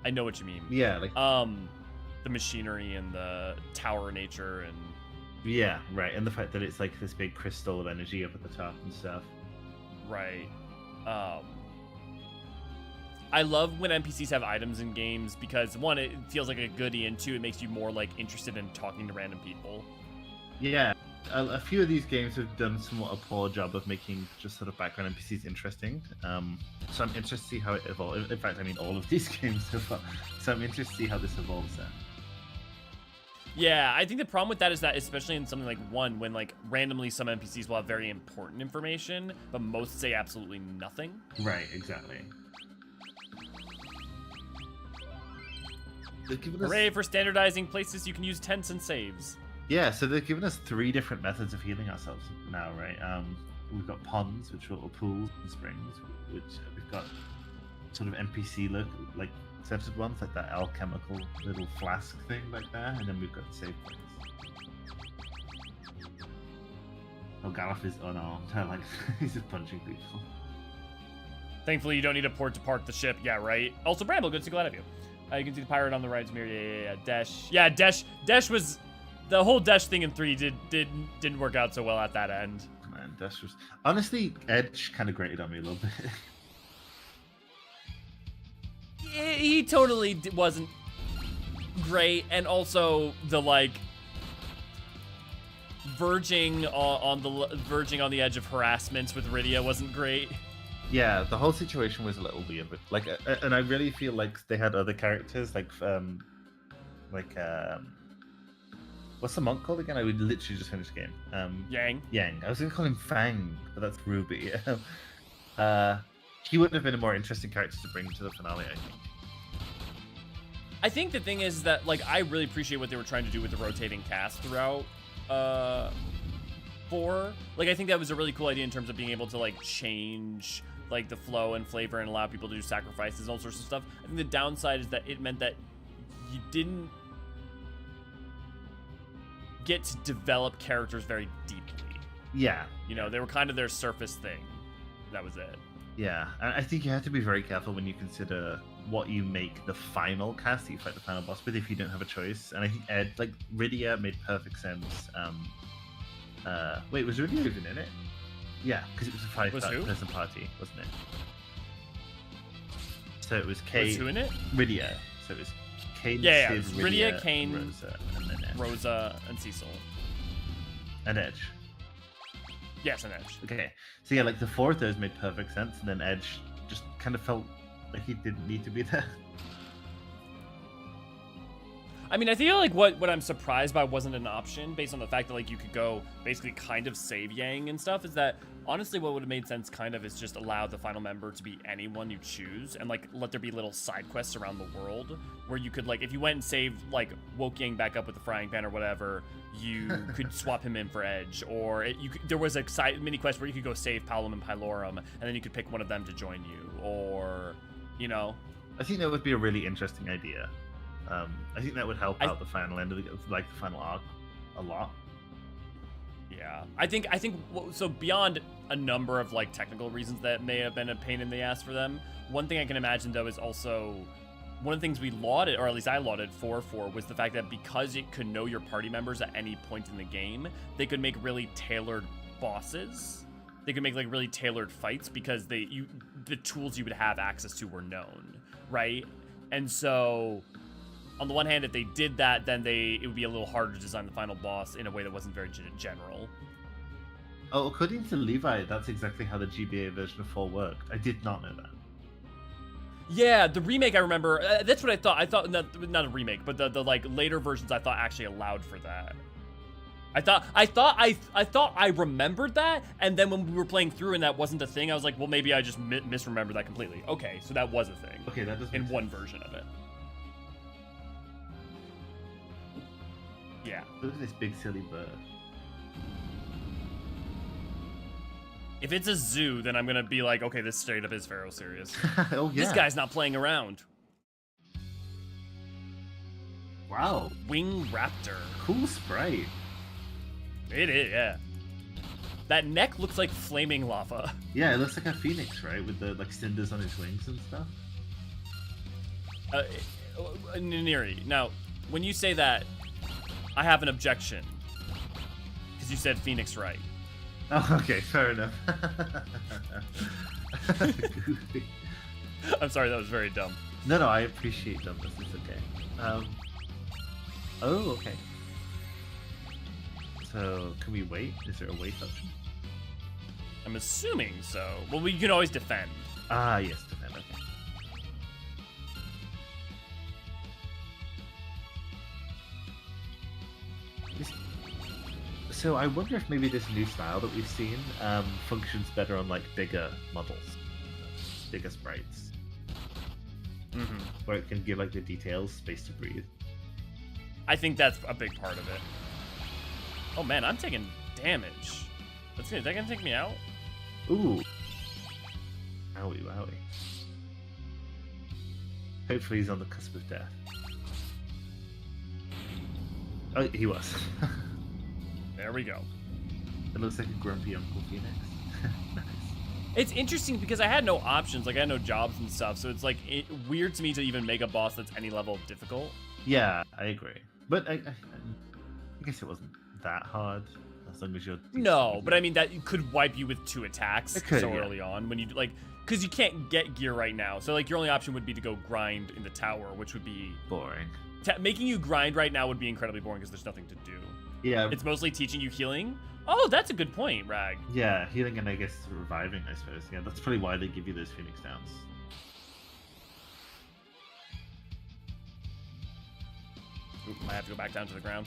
I know what you mean. Yeah, like the machinery and the tower nature and. Yeah, right, and the fact that it's like this big crystal of energy up at the top and stuff. Right. I love when NPCs have items in games because one, it feels like a goodie, and two, it makes you more like interested in talking to random people. Yeah, a few of these games have done somewhat a poor job of making just sort of background NPCs interesting. So I'm interested to see how it evolves. In fact, I mean all of these games so far. So I'm interested to see how this evolves then. Yeah, I think the problem with that is that, especially in something like 1, when like randomly some NPCs will have very important information, but most say absolutely nothing. Right, exactly. Hooray for standardizing places you can use tents and saves. Yeah, so they've given us 3 different methods of healing ourselves now, right? We've got ponds, which are little pools and springs, which we've got sort of NPC look like centered ones, like that alchemical little flask thing back there, and then we've got save points. Oh, Galuf is unarmed. Like he's just punching people. Thankfully, you don't need a port to park the ship. Yeah, right. Also, Bramble, good to glad of you. You can see the pirate on the right mirror. Yeah. Dash. Yeah, Dash was the whole Dash thing in 3 didn't work out so well at that end. Man, Dash was honestly Edge kind of grated on me a little bit. He totally wasn't great, and also the like verging on the edge of harassment with Rydia wasn't great. Yeah, the whole situation was a little weird, but like, and I really feel like they had other characters, like what's the monk called again? I would literally just finish the game. Yang. I was gonna call him Fang, but that's Ruby. He wouldn't have been a more interesting character to bring to the finale, I think. I think the thing is that, like, I really appreciate what they were trying to do with the rotating cast throughout 4. Like, I think that was a really cool idea in terms of being able to, like, change, like, the flow and flavor and allow people to do sacrifices and all sorts of stuff. I think the downside is that it meant that you didn't get to develop characters very deeply. Yeah. You know, they were kind of their surface thing. That was it. Yeah, and I think you have to be very careful when you consider what you make the final cast that you fight the final boss with if you don't have a choice. And I think Rydia made perfect sense. Wait, was Rydia even in it? Yeah, because it was a 5-person party, wasn't it? So it was Kane. Was who in it? Rydia. So it was Kane, yeah, Sid, it was Rydia, Kane, Rosa, and then Edge. Rosa, and Cecil. And Edge. Yes, and Edge. Okay, so yeah, like the 4 of those made perfect sense, and then Edge just kind of felt like he didn't need to be there. I mean, I feel like what I'm surprised by wasn't an option based on the fact that like you could go basically kind of save Yang and stuff is that honestly what would have made sense kind of is just allow the final member to be anyone you choose and like let there be little side quests around the world where you could like if you went and saved like woke Yang back up with the frying pan or whatever, you could swap him in for Edge, or there was a side mini quest where you could go save Palom and Pylorum and then you could pick one of them to join you, or you know. I think that would be a really interesting idea. I think that would help out the final end of the final arc a lot. Yeah, I think so. Beyond a number of like technical reasons that may have been a pain in the ass for them, one thing I can imagine though is also one of the things we lauded, or at least I lauded 4 for, was the fact that because it could know your party members at any point in the game, they could make really tailored bosses. They could make like really tailored fights because the tools you would have access to were known, right? And so on the one hand, if they did that, then it would be a little harder to design the final boss in a way that wasn't very general. Oh, according to Levi, that's exactly how the GBA version of 4 worked. I did not know that. Yeah, the remake I remember. That's what I thought. I thought not a remake, but the like later versions I thought actually allowed for that. I thought I remembered that, and then when we were playing through and that wasn't a thing, I was like, well, maybe I just misremembered that completely. Okay, so that was a thing. Okay, that does in one version of it. Yeah. Look at this big silly bird. If it's a zoo, then I'm gonna be like, okay, this straight up is Pharaoh serious. Oh yeah. This guy's not playing around. Wow. Wing Raptor. Cool sprite. It is, yeah. That neck looks like flaming lava. Yeah, it looks like a phoenix, right? With the like cinders on its wings and stuff. Neri. Now, when you say that, I have an objection. Because you said phoenix right. Oh, okay, fair enough. I'm sorry, that was very dumb. No, I appreciate dumbness. It's okay. Oh, okay. So, can we wait? Is there a wait option? I'm assuming so. Well, we can always defend. Ah, yes, defend. Okay. So I wonder if maybe this new style that we've seen functions better on like bigger models, bigger sprites, where it can give like the details space to breathe. I think that's a big part of it. Oh man, I'm taking damage. Is that gonna take me out? Ooh. Owie, wowie. Hopefully he's on the cusp of death. Oh, he was. There we go. It looks like a grumpy Uncle Phoenix. Nice. It's interesting because I had no options, like I had no jobs and stuff, so it's like weird to me to even make a boss that's any level of difficult. Yeah, I agree. But I guess it wasn't that hard, as long as you're... No, but I mean, that could wipe you with 2 attacks could, early on, when you, like, because you can't get gear right now, so like your only option would be to go grind in the tower, which would be... boring. Making you grind right now would be incredibly boring because there's nothing to do. Yeah. It's mostly teaching you healing. Oh, that's a good point, Rag. Yeah, healing and I guess reviving, I suppose. Yeah, that's probably why they give you those Phoenix Downs. Oop, I have to go back down to the ground.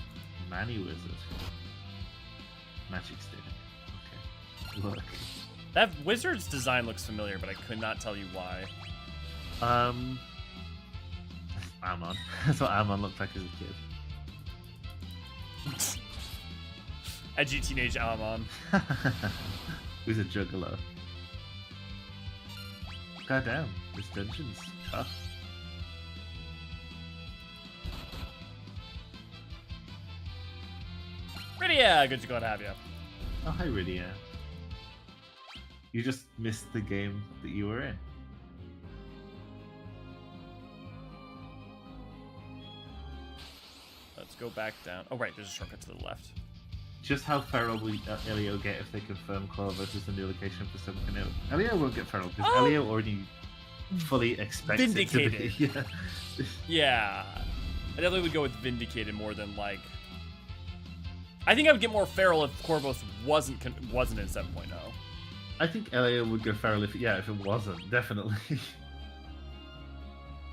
Manny Wizard. Magic stick. Okay. Look. That wizard's design looks familiar, but I could not tell you why. Amon. That's what Amon looked like as a kid. Edgy teenage Amon. Who's a juggalo. Goddamn, this dungeon's tough. Rydia, good to go to have you. Oh, hi, Rydia. You just missed the game that you were in. Let's go back down. Oh, right, there's a shortcut to the left. Just how feral will Elio get if they confirm Corvus is the new location for some canoe? Elio won't get feral because Elio already fully expects Vindicated. it to be. Yeah. Yeah. I definitely would go with Vindicated more than, like... I think I would get more feral if Corvus wasn't in 7.0. I think Elio would go feral if it wasn't, definitely.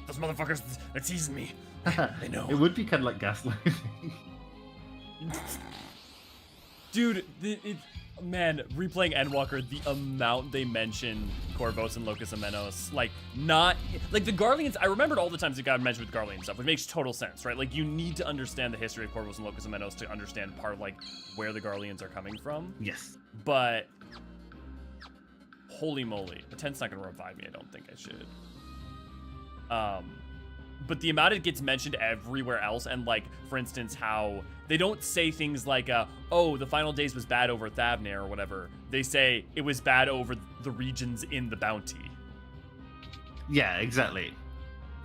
Those motherfuckers, they're teasing me. I know. It would be kind of like gaslighting. Dude, man, replaying Endwalker, the amount they mention Corvus and Locus Amenos, like, not... Like, the Garleans, I remembered all the times it got mentioned with Garlean stuff, which makes total sense, right? Like, you need to understand the history of Corvus and Locus Amenos to understand part of, like, where the Garleans are coming from. Yes. But... Holy moly. The tent's not going to revive me, I don't think I should. But the amount it gets mentioned everywhere else, and like, for instance, how they don't say things like, oh, the final days was bad over Thavnir or whatever. They say it was bad over the regions in the bounty. Yeah, exactly.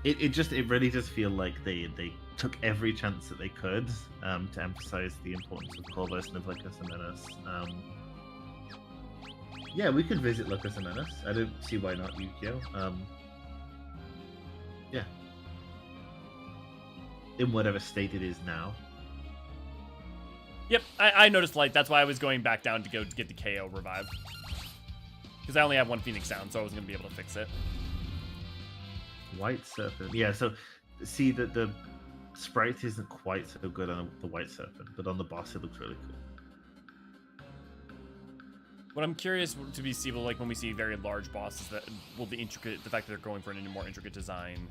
It really does feel like they took every chance that they could to emphasize the importance of Corvus and of Locus Amenos. Yeah, we could visit Locus Amenos. I don't see why not, Yukio. Yeah. In whatever state it is now. Yep, I noticed light. That's why I was going back down to go get the KO revive. Because I only have 1 Phoenix down, so I wasn't going to be able to fix it. White Serpent. Yeah, so see that the sprite isn't quite so good on the White Serpent, but on the boss it looks really cool. What I'm curious to be see, like when we see very large bosses, that will the fact that they're going for a more intricate design.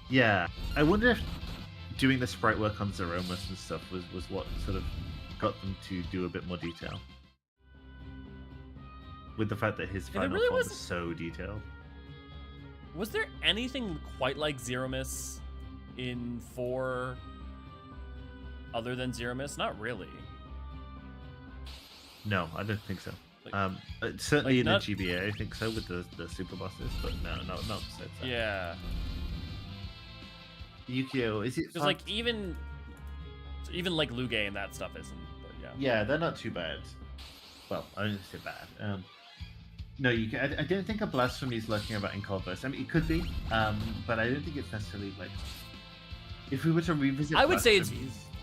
Yeah, I wonder if doing the sprite work on Zeromus and stuff was what sort of got them to do a bit more detail. With the fact that his final really form was so detailed. Was there anything quite like Zeromus in 4 other than Zeromus? Not really. No, I don't think so. Like, certainly like in the GBA, I think so, with the super bosses, but no, not besides that. Yeah. Yukio, is it? Because like even like Lugae and that stuff isn't. But yeah. Yeah, they're not too bad. Well, I don't say bad. No, I don't think a blasphemy is lurking about in Corvus. I mean, it could be, but I don't think it's necessarily like. If we were to revisit, I would say it's.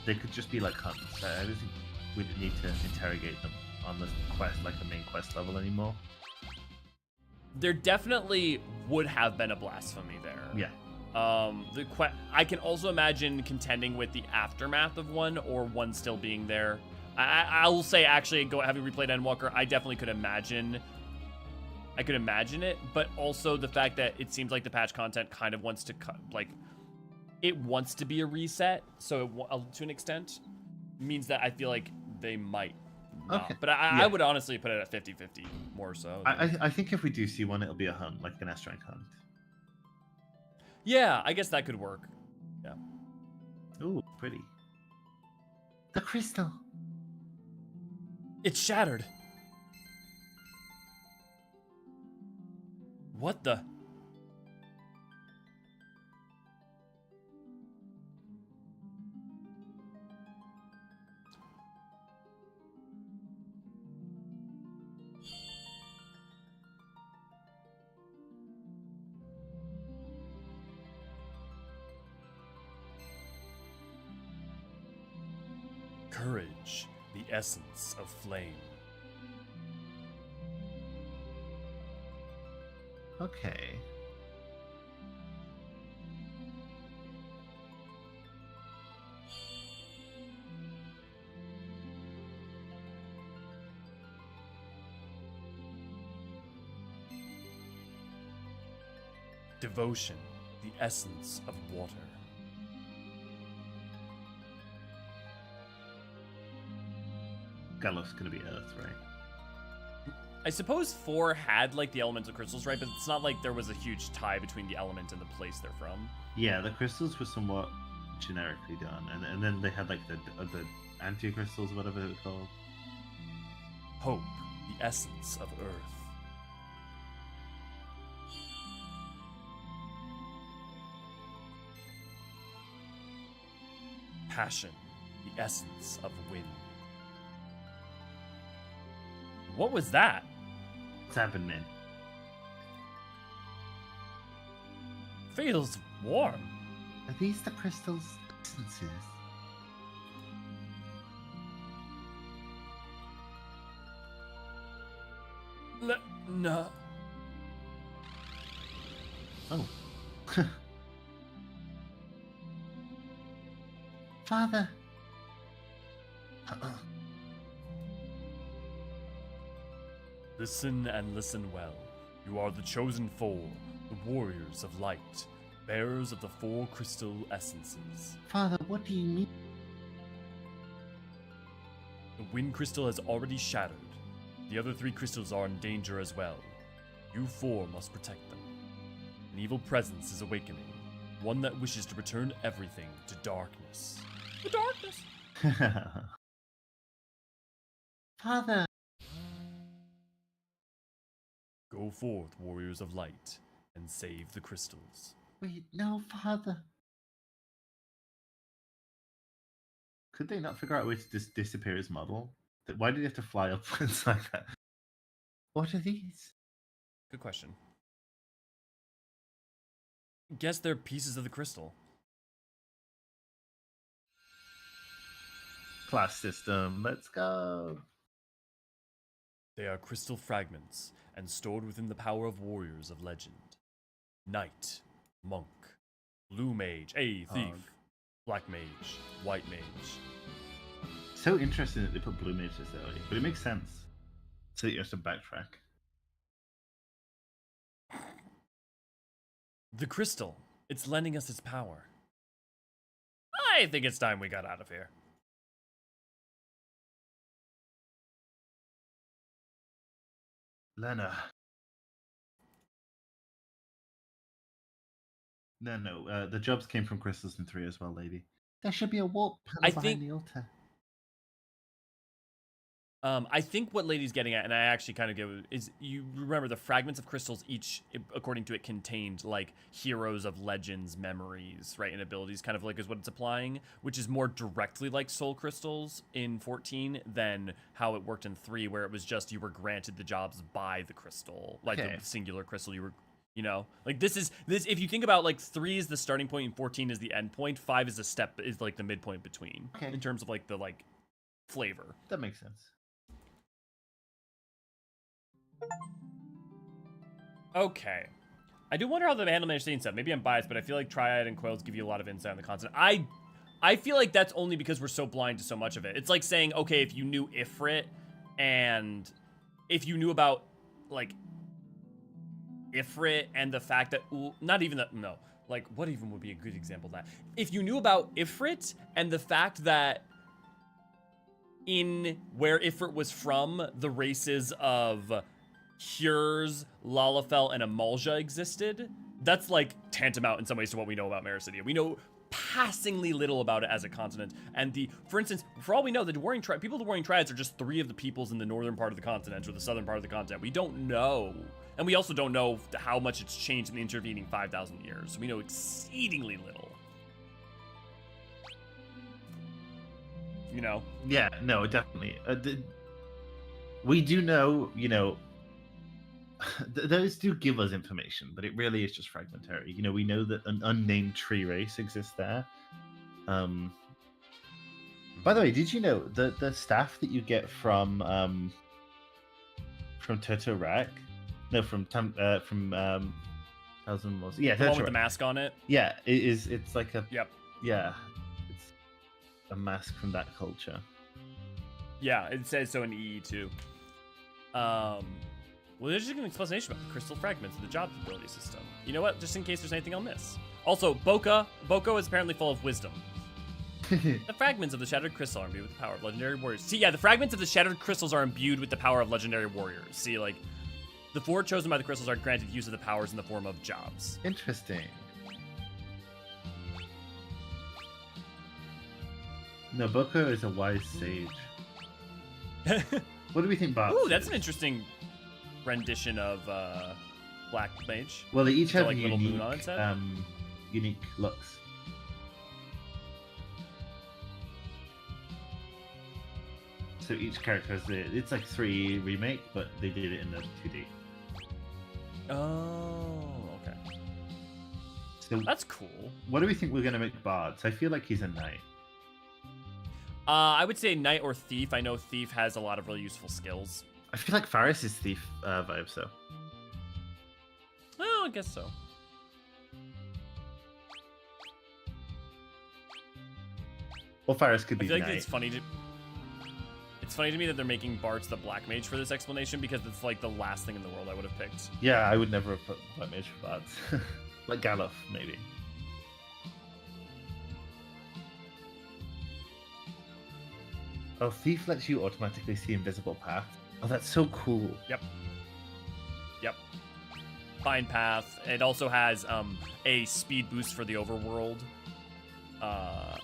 They could just be like hunts. I don't think we need to interrogate them on the quest, like the main quest level anymore. There definitely would have been a blasphemy there. Yeah. I can also imagine contending with the aftermath of one, or one still being there. I will say, actually, having replayed Endwalker, I definitely could imagine. I could imagine it, but also the fact that it seems like the patch content kind of wants to it wants to be a reset. So to an extent, means that I feel like they might not. Okay. But I would honestly put it at 50-50 more so. I think if we do see one, it'll be a hunt, like an S rank hunt. Yeah, I guess that could work. Yeah. Ooh, pretty. The crystal. It's shattered. What the? Courage, the essence of flame. Okay. Devotion, the essence of water. Gallo's gonna be Earth, right? I suppose 4 had like the elemental crystals, right? But it's not like there was a huge tie between the element and the place they're from. Yeah, the crystals were somewhat generically done, and then they had like the anti-crystals, whatever they were called. Hope, the essence of earth. Passion, the essence of wind. What was that? What's happening? Feels warm. Are these the crystals' essences? No. Oh. Father. Listen and listen well. You are the chosen 4, the warriors of light, bearers of the 4 crystal essences. Father, what do you mean? The wind crystal has already shattered. The other 3 crystals are in danger as well. You 4 must protect them. An evil presence is awakening, one that wishes to return everything to darkness. The darkness! Father. Go forth, warriors of light, and save the crystals. Wait, no, Father. Could they not figure out a way to just disappear his model? Why did he have to fly upwards like that? What are these? Good question. Guess they're pieces of the crystal. Class system, let's go. They are crystal fragments, and stored within the power of warriors of legend. Knight, monk, blue mage, thief, black mage, white mage. So interesting that they put blue mages there, but it makes sense. So you have to backtrack. The crystal, it's lending us its power. I think it's time we got out of here. Lena. No. The jobs came from crystals in 3 as well, lady. There should be a warp panel behind the altar. I think what Lady's getting at, and I actually kind of get it, is you remember the fragments of crystals each, according to it, contained like heroes of legends, memories, right, and abilities, kind of like is what it's applying, which is more directly like soul crystals in 14 than how it worked in 3, where it was just you were granted the jobs by the crystal, like the singular crystal you were. You know, like this. If you think about like 3 is the starting point and 14 is the end point, 5 is is like the midpoint between in terms of like the flavor. That makes sense. Okay. I do wonder how the handle managed to stuff. Maybe I'm biased, but I feel like Triad and Coils give you a lot of insight on the content. I I feel like that's only because we're so blind to so much of it. It's like saying, okay, if you knew Ifrit and if you knew about like Ifrit and the fact that, not even that, no, like what even would be a good example of that? If you knew about Ifrit and the fact that in where Ifrit was from, the races of Hurs, Lalafell, and Amalja existed, that's like tantamount in some ways to what we know about Mericidia. We know passingly little about it as a continent. And for instance, for all we know, the Warring people of the Warring Triads are just 3 of the peoples in the northern part of the continent or the southern part of the continent. We don't know. And we also don't know how much it's changed in the intervening 5,000 years. So we know exceedingly little. You know? Yeah, no, definitely. We do know, you know, those do give us information, but it really is just fragmentary. You know, we know that an unnamed tree race exists there. By the way, did you know the staff that you get from Totorak? No, from Thousand Walls. Yeah, the one with the mask on it. Yeah, it is. It's like a. Yep. Yeah, it's a mask from that culture. Yeah, it says so in EE too. Well, there's just an explanation about the crystal fragments of the job ability system. You know what? Just in case there's anything I'll miss. Also, Boko is apparently full of wisdom. The fragments of the shattered crystal are imbued with the power of legendary warriors. See, yeah, the fragments of the shattered crystals are imbued with the power of legendary warriors. See, like, the 4 chosen by the crystals are granted use of the powers in the form of jobs. Interesting. No, Boko is a wise sage. What do we think, Bob? Ooh, that's an interesting rendition of Black Mage. Well, they each have like unique, little moon on its head. Unique looks. So each character has it's like 3 remake, but they did it in the 2D. Oh, okay. So that's cool. What do we think we're gonna make Bards? I feel like he's a knight. I would say knight or thief. I know thief has a lot of really useful skills. I feel like Faris is thief vibe, so. Well, I guess so. Well, Faris could be I feel knight. like it's funny to me that they're making Bart's the Black Mage for this explanation because it's like the last thing in the world I would have picked. Yeah, I would never have put Black Mage for Bards. Like Galuf, maybe. Oh, Thief lets you automatically see invisible paths. Oh, that's so cool. Yep. Find path. It also has a speed boost for the overworld.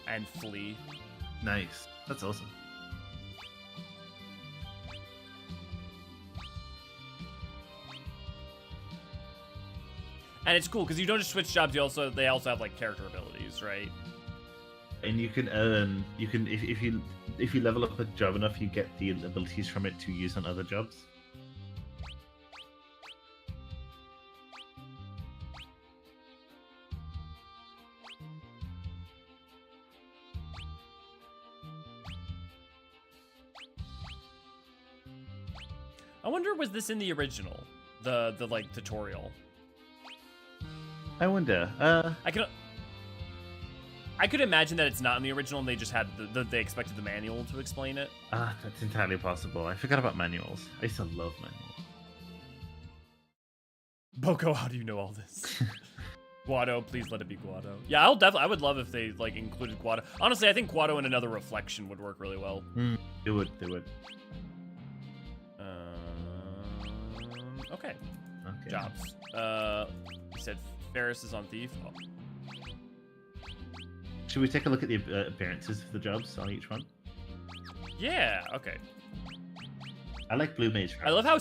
And flee. Nice. That's awesome. And it's cool because you don't just switch jobs. They also have like character abilities, right? And you can earn. You can if you level up a job enough, you get the abilities from it to use on other jobs. I wonder, was this in the original, the like tutorial? I wonder. I could imagine that it's not in the original, and they just had they expected the manual to explain it. That's entirely possible. I forgot about manuals. I used to love manuals. Boko, how do you know all this? Guado, please let it be Guado. Yeah, I would love if they like included Guado. Honestly, I think Guado and another reflection would work really well. They would. Okay. Jobs. You said Ferris is on Thief. Oh. Should we take a look at the appearances of the jobs on each one? Yeah. Okay. I like Blue Mage. I love how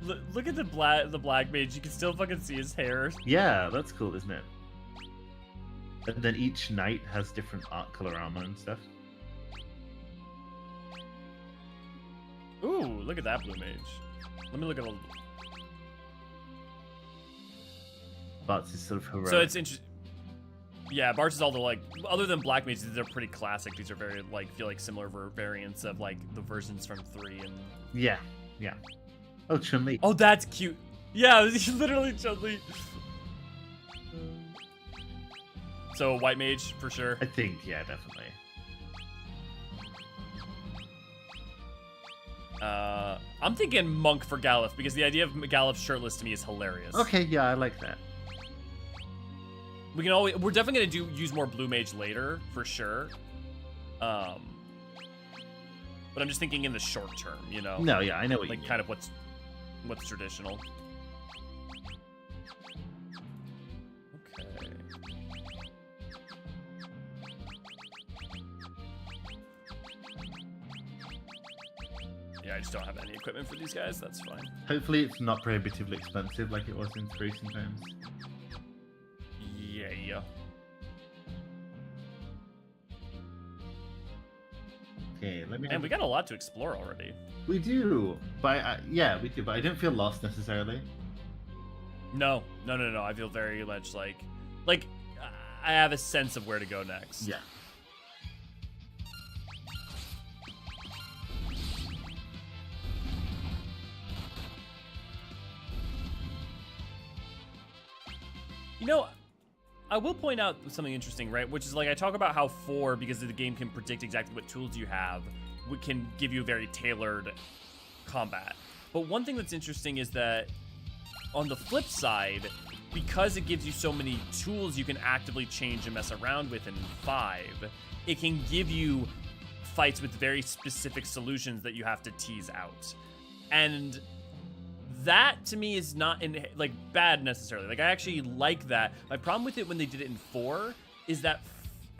look at the black mage. You can still fucking see his hair. Yeah, that's cool, isn't it? And then each knight has different art color armor and stuff. Ooh, look at that blue mage. Let me look at all. Bart's is sort of heroic. So it's interesting. Yeah, Bart's is all the like, other than Black Mage, these are pretty classic. These are very like feel like similar variants of like the versions from 3 and. Yeah. Oh, Chun-Li. Oh, that's cute. Yeah, literally Chun-Li. So white mage for sure. I think, yeah, definitely. I'm thinking monk for Galuf because the idea of Galuf shirtless to me is hilarious. Okay, yeah, I like that. We're definitely gonna use more blue mage later for sure. But I'm just thinking in the short term, you know. No, yeah, I know what like you mean. kind of what's traditional. Okay. Yeah, I just don't have any equipment for these guys. That's fine. Hopefully it's not prohibitively expensive like it was in recent times. Yeah. Okay, let me. And we got a lot to explore already. We do, but yeah, we do. But I don't feel lost necessarily. No. I feel very much like I have a sense of where to go next. Yeah. You know, I will point out something interesting, right? Which is like I talk about how 4, because the game can predict exactly what tools you have, can give you very tailored combat. But one thing that's interesting is that on the flip side, because it gives you so many tools you can actively change and mess around with in 5, it can give you fights with very specific solutions that you have to tease out. And that to me is not like bad necessarily. Like I actually like that. My problem with it when they did it in 4 is that,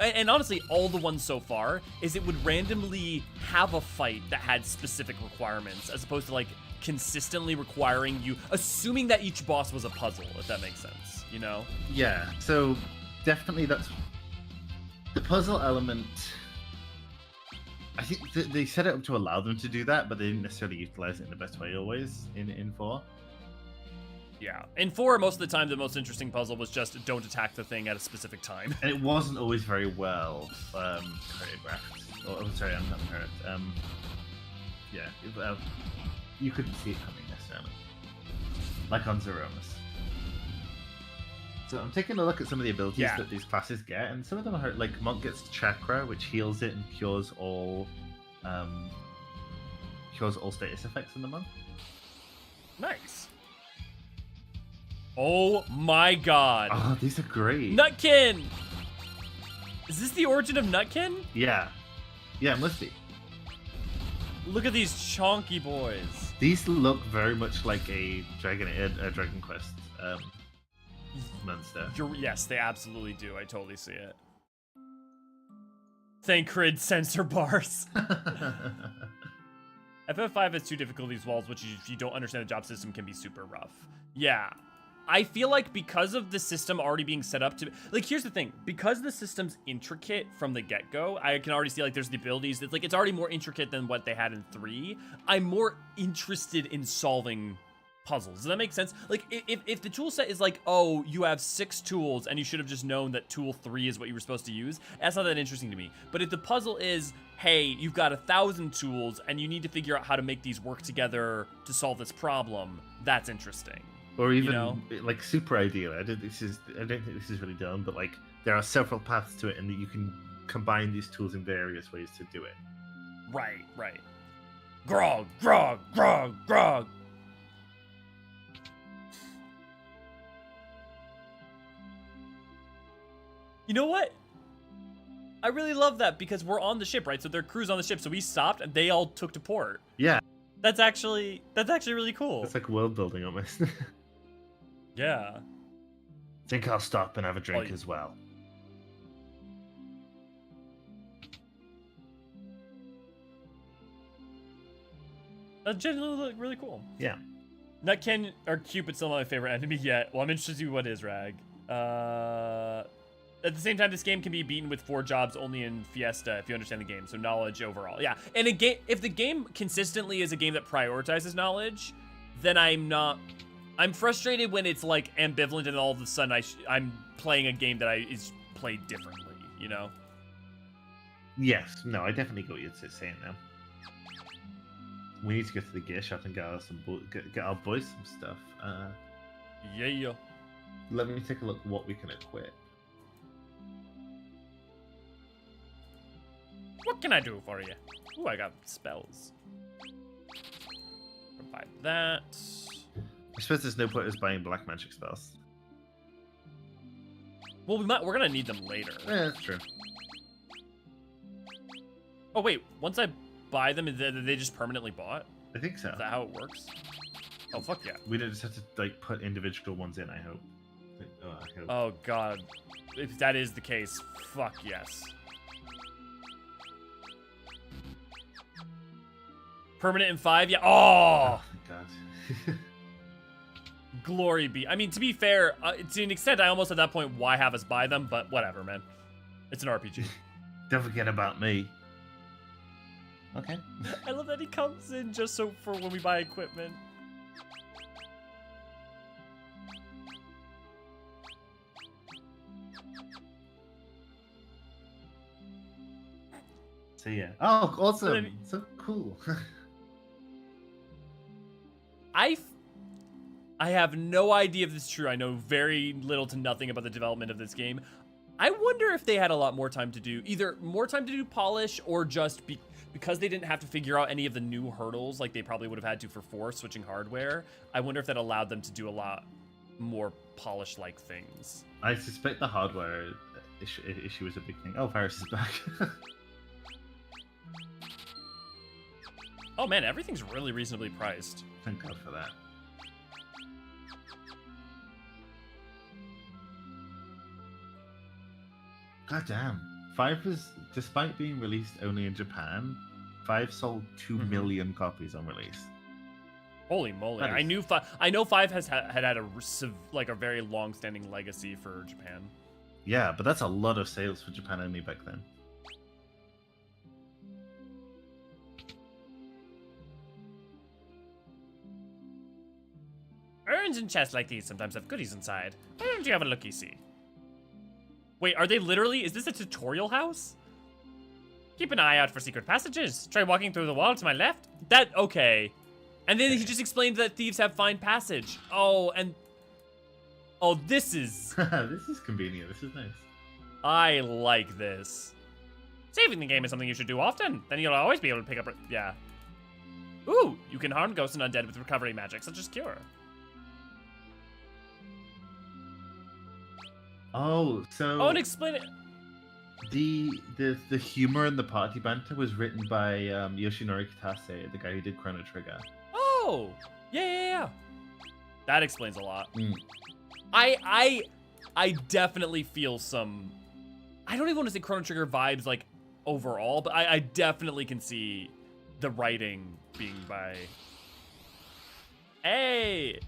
and honestly all the ones so far, is it would randomly have a fight that had specific requirements as opposed to like consistently requiring you, assuming that each boss was a puzzle, if that makes sense, you know? Yeah, so definitely that's the puzzle element. I think they set it up to allow them to do that, but they didn't necessarily utilize it in the best way always in 4. Yeah. In 4, most of the time, the most interesting puzzle was just don't attack the thing at a specific time. And it wasn't always very well choreographed. Oh, sorry, I'm not correct. Yeah, you couldn't see it coming necessarily. Like on Zeromus. So I'm taking a look at some of the abilities that these classes get, and some of them are like Monk gets Chakra, which heals it and cures all status effects in the Monk. Nice. Oh my god. Oh, these are great. Nutkin! Is this the origin of Nutkin? Yeah. Yeah, it must be. Look at these chonky boys. These look very much like a Dragon Quest monster. Yes, they absolutely do. I totally see it. Thancred sensor bars. FF5 has 2 difficulties walls, which if you don't understand the job system can be super rough. Yeah. I feel like because of the system already being set up to, like, here's the thing, because the system's intricate from the get-go, I can already see, like, there's the abilities, it's like, it's already more intricate than what they had in 3. I'm more interested in solving puzzles. Does that make sense? Like, if the tool set is like, oh, you have 6 tools and you should have just known that tool 3 is what you were supposed to use, that's not that interesting to me. But if the puzzle is, hey, you've got 1,000 tools and you need to figure out how to make these work together to solve this problem, that's interesting. Or even, you know? like, super ideal. I don't think this is really done, but, like, there are several paths to it, and that you can combine these tools in various ways to do it. Right. Grog, grog, grog, grog. You know what? I really love that because we're on the ship, right? So their crew's on the ship, so we stopped and they all took to port. Yeah. That's actually really cool. It's like world building almost. Yeah. Think I'll stop and have a drink as well. That genuinely look really cool. Yeah. Nutkin or Cupid's still not my favorite enemy yet. Well, I'm interested to see what is, Rag. At the same time, this game can be beaten with 4 jobs only in Fiesta if you understand the game, so knowledge overall. Yeah, and if the game consistently is a game that prioritizes knowledge, then I'm frustrated when it's like ambivalent and all of a sudden I'm playing a game that is played differently, you know? Yes, no, I definitely got what you're saying now. We need to go to the gear shop and get our boys some stuff. Yeah. Let me take a look what we can equip. What can I do for you? Ooh, I got spells. Provide that. I suppose there's no point us buying black magic spells. Well, we're gonna need them later. Yeah, that's true. Oh wait, once I buy them, they just permanently bought? I think so. Is that how it works? Oh fuck yeah. We don't just have to like put individual ones in, I hope. Oh, I hope. Oh god. If that is the case, fuck yes. Permanent in 5? Yeah. Oh! Thank God. Glory be. I mean, to be fair, to an extent, I almost at that point, why have us buy them? But whatever, man. It's an RPG. Don't forget about me. Okay. I love that he comes in just so for when we buy equipment. So yeah. Oh, awesome. So cool. I have no idea if this is true. I know very little to nothing about the development of this game. I wonder if they had a lot more time to do, either more time to do polish or just because they didn't have to figure out any of the new hurdles like they probably would have had to for 4 switching hardware. I wonder if that allowed them to do a lot more polish-like things. I suspect the hardware issue is a big thing. Oh, Varys is back. Oh man, everything's really reasonably priced. Thank God for that. God damn. 5 was, despite being released only in Japan, 5 sold 2 million copies on release. Holy moly! I knew 5. I know 5 has had a very long-standing legacy for Japan. Yeah, but that's a lot of sales for Japan only back then. Urns and chests like these sometimes have goodies inside. Why don't you have a looky-see? Wait, are they literally? Is this a tutorial house? Keep an eye out for secret passages. Try walking through the wall to my left. Okay. And then he just explained that thieves have find passage. Oh, this is... This is convenient. This is nice. I like this. Saving the game is something you should do often. Then you'll always be able to pick up... Yeah. Ooh, you can harm ghosts and undead with recovery magic, such as cure. Oh, so... Oh, and explain it. The humor in the party banter was written by Yoshinori Kitase, the guy who did Chrono Trigger. Oh, yeah. That explains a lot. Mm. I definitely feel some... I don't even want to say Chrono Trigger vibes, like, overall, but I definitely can see the writing being by... Hey!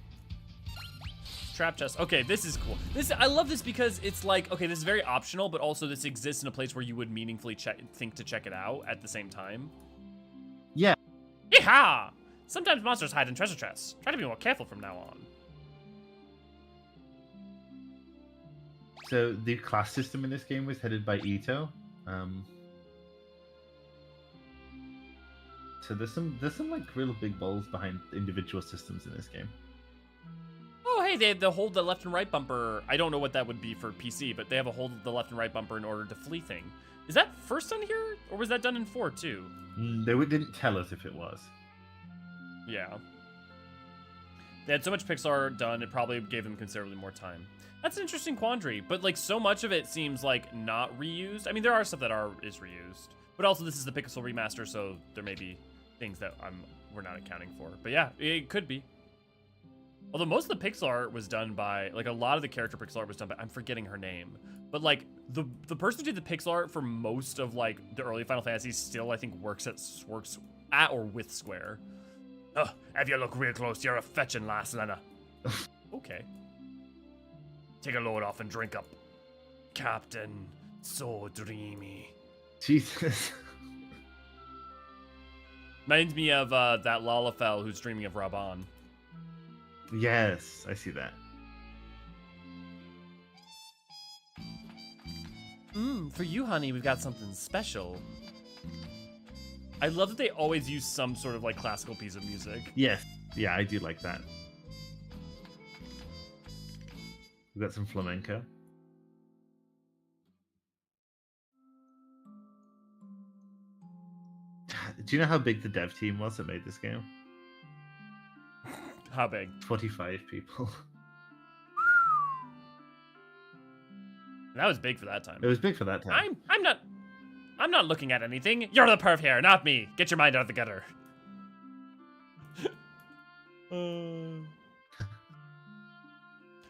Trap chest. Okay, this is cool. I love this because it's like, okay, this is very optional, but also this exists in a place where you would meaningfully think to check it out at the same time. Yeah. Yeehaw! Sometimes monsters hide in treasure chests. Try to be more careful from now on. So the class system in this game was headed by Ito. So there's some like real big balls behind individual systems in this game. Oh, hey, they have the hold the left and right bumper. I don't know what that would be for PC, but they have a hold the left and right bumper in order to flee thing. Is that first done here, or was that done in 4 too? They didn't tell us if it was. Yeah. They had so much pixel art done, it probably gave them considerably more time. That's an interesting quandary, but like so much of it seems like not reused. I mean, there are stuff that is reused, but also this is the pixel remaster, so there may be things that we're not accounting for. But yeah, it could be. Although most of the pixel art was done by, like a lot of the character pixel art was done by, I'm forgetting her name, but like the person who did the pixel art for most of like the early Final Fantasies still I think works at or with Square. If you look real close, you're a fetching lass, Lena. Okay. Take a load off and drink up. Captain, so dreamy. Jesus. Reminds me of that Lalafell who's dreaming of Raban. Yes, I see that. For you, honey, we've got something special. I love that they always use some sort of like classical piece of music. Yes. Yeah, I do like that. We've got some flamenco. Do you know how big the dev team was that made this game? How big? 45 people. That was big for that time. It was big for that time. I'm not looking at anything. You're the perv here, not me. Get your mind out of the gutter.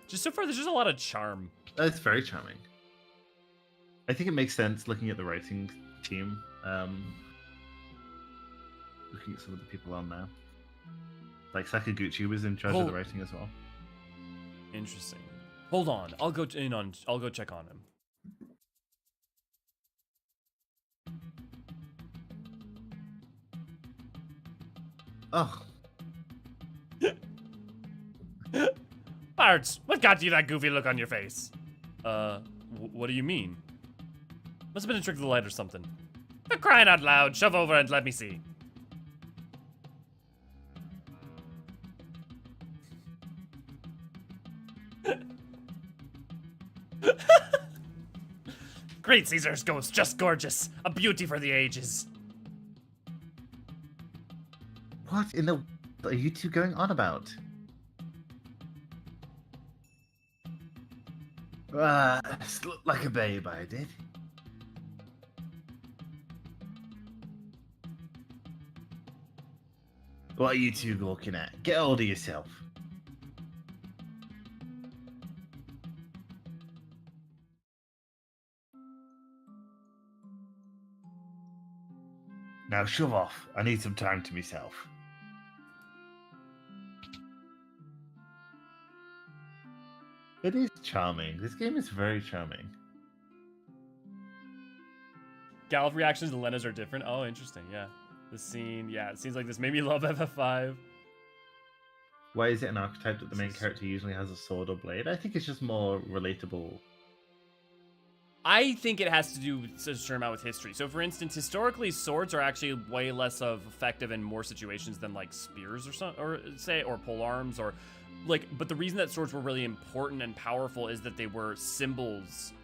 Just so far, there's just a lot of charm. It's very charming. I think it makes sense looking at the writing team. Looking at some of the people on there. Like Sakaguchi was in charge of the writing as well. Interesting. Hold on, I'll go check on him. Oh. Bards, what got you that goofy look on your face? What do you mean? Must have been a trick of the light or something. For crying out loud, shove over and let me see. Great Caesar's ghost, just gorgeous. A beauty for the ages. What in the are you two going on about? This looked like a babe, I did. What are you two looking at? Get hold of yourself. Now shove off. I need some time to myself. It is charming. This game is very charming. Gallup reactions to Lena's are different. Oh, interesting. Yeah. The scene. Yeah, it seems like this made me love FF5. Why is it an archetype that the main character usually has a sword or blade? I think it's just more relatable. I think it has to do with a certain amount with history. So, for instance, historically, swords are actually way less of effective in more situations than like spears or pole arms or like. But the reason that swords were really important and powerful is that they were symbols.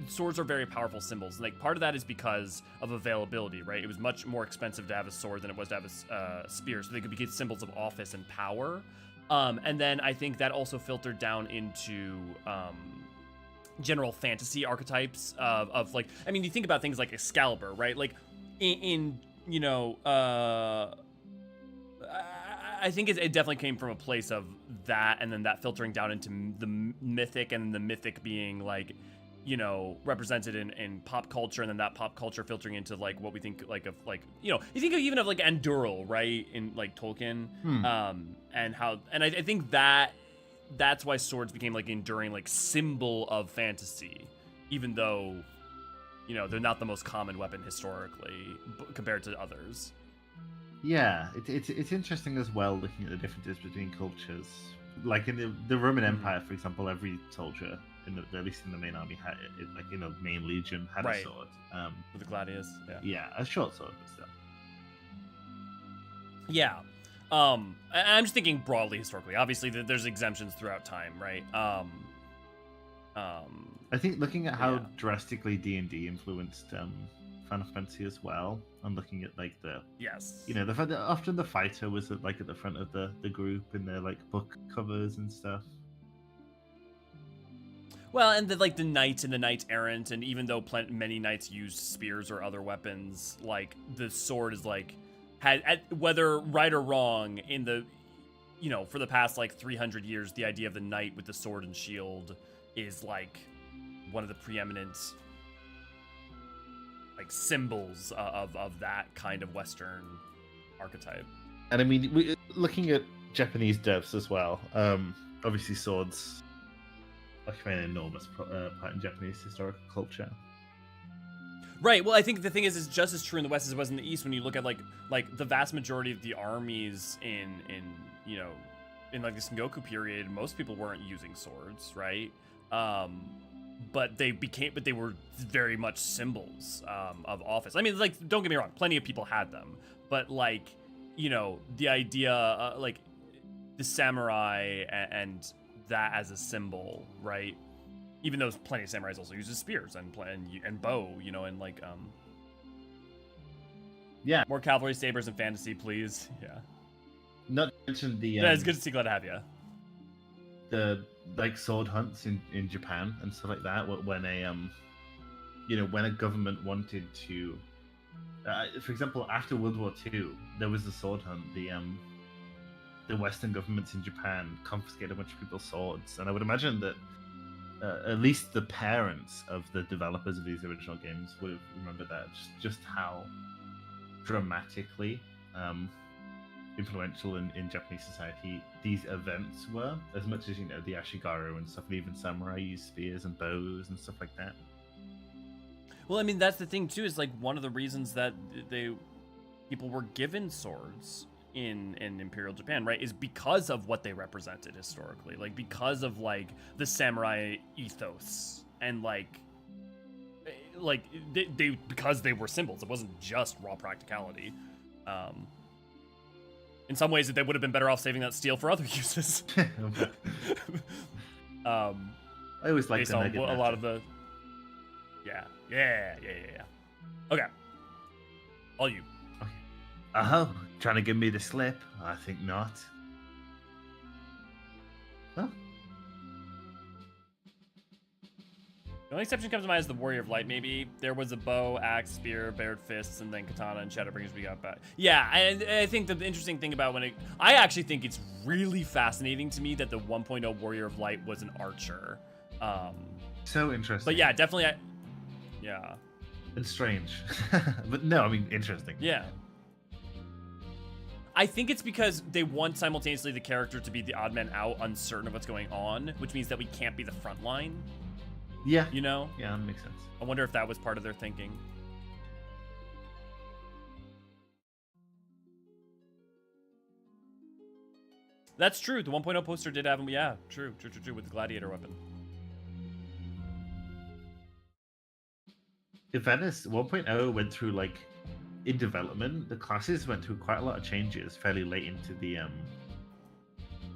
Swords are very powerful symbols, and like part of that is because of availability, right? It was much more expensive to have a sword than it was to have a spear, so they could be symbols of office and power. And then I think that also filtered down into general fantasy archetypes of like, I mean, you think about things like Excalibur, right? Like in you know, I think it definitely came from a place of that, and then that filtering down into the mythic, and the mythic being like, you know, represented in pop culture, and then that pop culture filtering into like what we think like of like, you know, you think of even of like Anduril, right, in like Tolkien, and how, and I think that's why swords became like enduring like symbol of fantasy, even though, you know, they're not the most common weapon historically compared to others. Yeah, it's interesting as well looking at the differences between cultures. Like in the Roman Empire, for example, every soldier, at least in the main army, had like in the main legion had a sword. With the gladius, yeah, a short sword, but still. Yeah. I'm just thinking broadly historically. Obviously, there's exemptions throughout time, right? I think looking at how drastically D&D influenced Final Fantasy as well, and looking at like you know, the fact that often the fighter was at the front of the group in their like book covers and stuff. Well, and the knights and the knights errant, and even though many knights used spears or other weapons, like the sword is like whether right or wrong in the, you know, for the past like 300 years, the idea of the knight with the sword and shield is like one of the preeminent like symbols of that kind of Western archetype. And I mean, looking at Japanese devs as well, obviously swords occupy an enormous part in Japanese historical culture. Right. Well, I think the thing is just as true in the West as it was in the East. When you look at like the vast majority of the armies in you know, in like the Sengoku period, most people weren't using swords, right? But they were very much symbols of office. I mean, like, don't get me wrong, plenty of people had them, but like, you know, the idea like the samurai and that as a symbol, right? Even though plenty of samurais also uses spears and bow, you know, and like Yeah. More cavalry sabers and fantasy, please. Yeah. Not to mention the Yeah, it's good to see. Glad to have you. the like sword hunts in Japan and stuff like that. When a when a government wanted to, for example, after World War II, there was a sword hunt. The Western governments in Japan confiscated a bunch of people's swords, and I would imagine that at least the parents of the developers of these original games would have remembered that. Just how dramatically influential in Japanese society these events were, as much as the Ashigaru and stuff, and even samurai use spears and bows and stuff like that. Well, I mean, that's the thing too. Is like one of the reasons that people were given swords in Imperial Japan, right? Is because of what they represented historically, like because of like the samurai ethos and like they because they were symbols. It wasn't just raw practicality. In some ways, they would have been better off saving that steel for other uses. I always like based on a lot of the. Yeah. Okay. All you. Oh, trying to give me the slip? I think not. Huh? The only exception comes to mind is the Warrior of Light, maybe. There was a bow, axe, spear, bared fists, and then katana and Shadowbringers we got back. Yeah, I think the interesting thing about I actually think it's really fascinating to me that the 1.0 Warrior of Light was an archer. So interesting. But yeah, definitely, yeah. And strange. But no, I mean, interesting. Yeah. I think it's because they want simultaneously the character to be the odd man out, uncertain of what's going on, which means that we can't be the front line. Yeah. Yeah, that makes sense. I wonder if that was part of their thinking. That's true. The 1.0 poster did have him. Yeah, true, with the gladiator weapon. Venice 1.0 went through, like, in development, the classes went through quite a lot of changes fairly late into the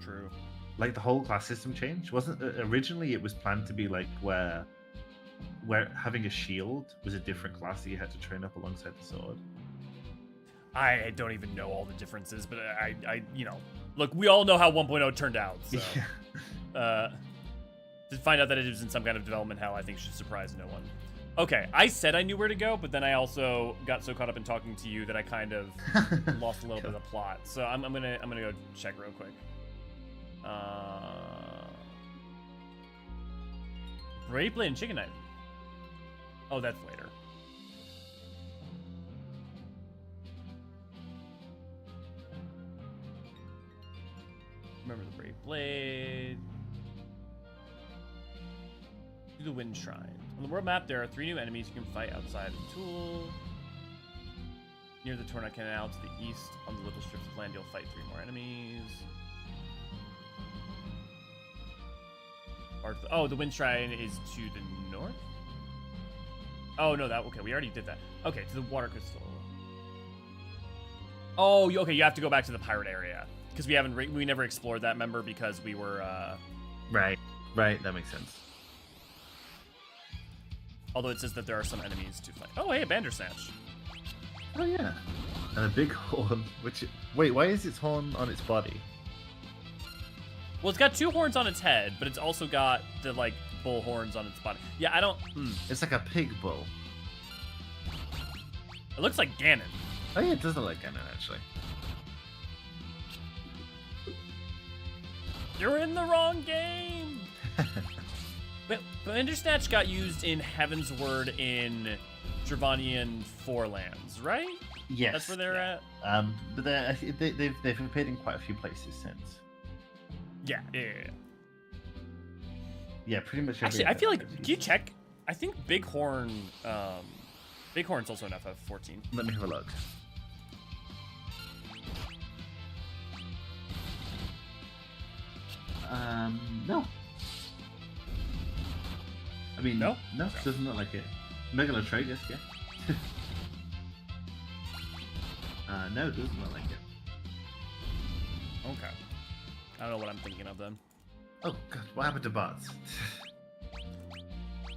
True. Like the whole class system changed. Wasn't originally it was planned to be like where having a shield was a different class that you had to train up alongside the sword. I don't even know all the differences, but I look, we all know how 1.0 turned out. So to find out that it was in some kind of development hell, I think should surprise no one. Okay, I said I knew where to go, but then I also got so caught up in talking to you that I kind of lost a little bit of the plot. So I'm gonna go check real quick. Brave Blade and Chicken Knight. Oh, that's later. Remember the Brave Blade. Do the Wind Shrine. On the world map, there are 3 new enemies you can fight outside of the tool. Near the Torna Canal to the east, on the little strips of land, you'll fight 3 more enemies. Oh, the Wind Shrine is to the north? Oh, no, okay, we already did that. Okay, to the Water Crystal. Oh, okay, you have to go back to the pirate area. Because we never explored that, remember, because we were, Right, that makes sense. Although it says that there are some enemies to fight. Oh, hey, a Bandersnatch. Oh, yeah. And a big horn, wait, why is its horn on its body? Well, it's got 2 horns on its head, but it's also got the, like, bull horns on its body. Yeah, I don't... It's like a pig bull. It looks like Ganon. Oh, yeah, it does look like Ganon, actually. You're in the wrong game! But Bandersnatch got used in Heaven's Word in Dravanian Forelands, right? Yes. That's where they're at? But they've appeared in quite a few places since. Yeah. Yeah, pretty much. Actually, I feel like, can you check? I think Bighorn's also an FF14. Let me have a look. No. I mean, no, doesn't look like it. Megalotragus, yeah. No, it doesn't look like it. Okay. I don't know what I'm thinking of then. Oh god, what happened to Bart's?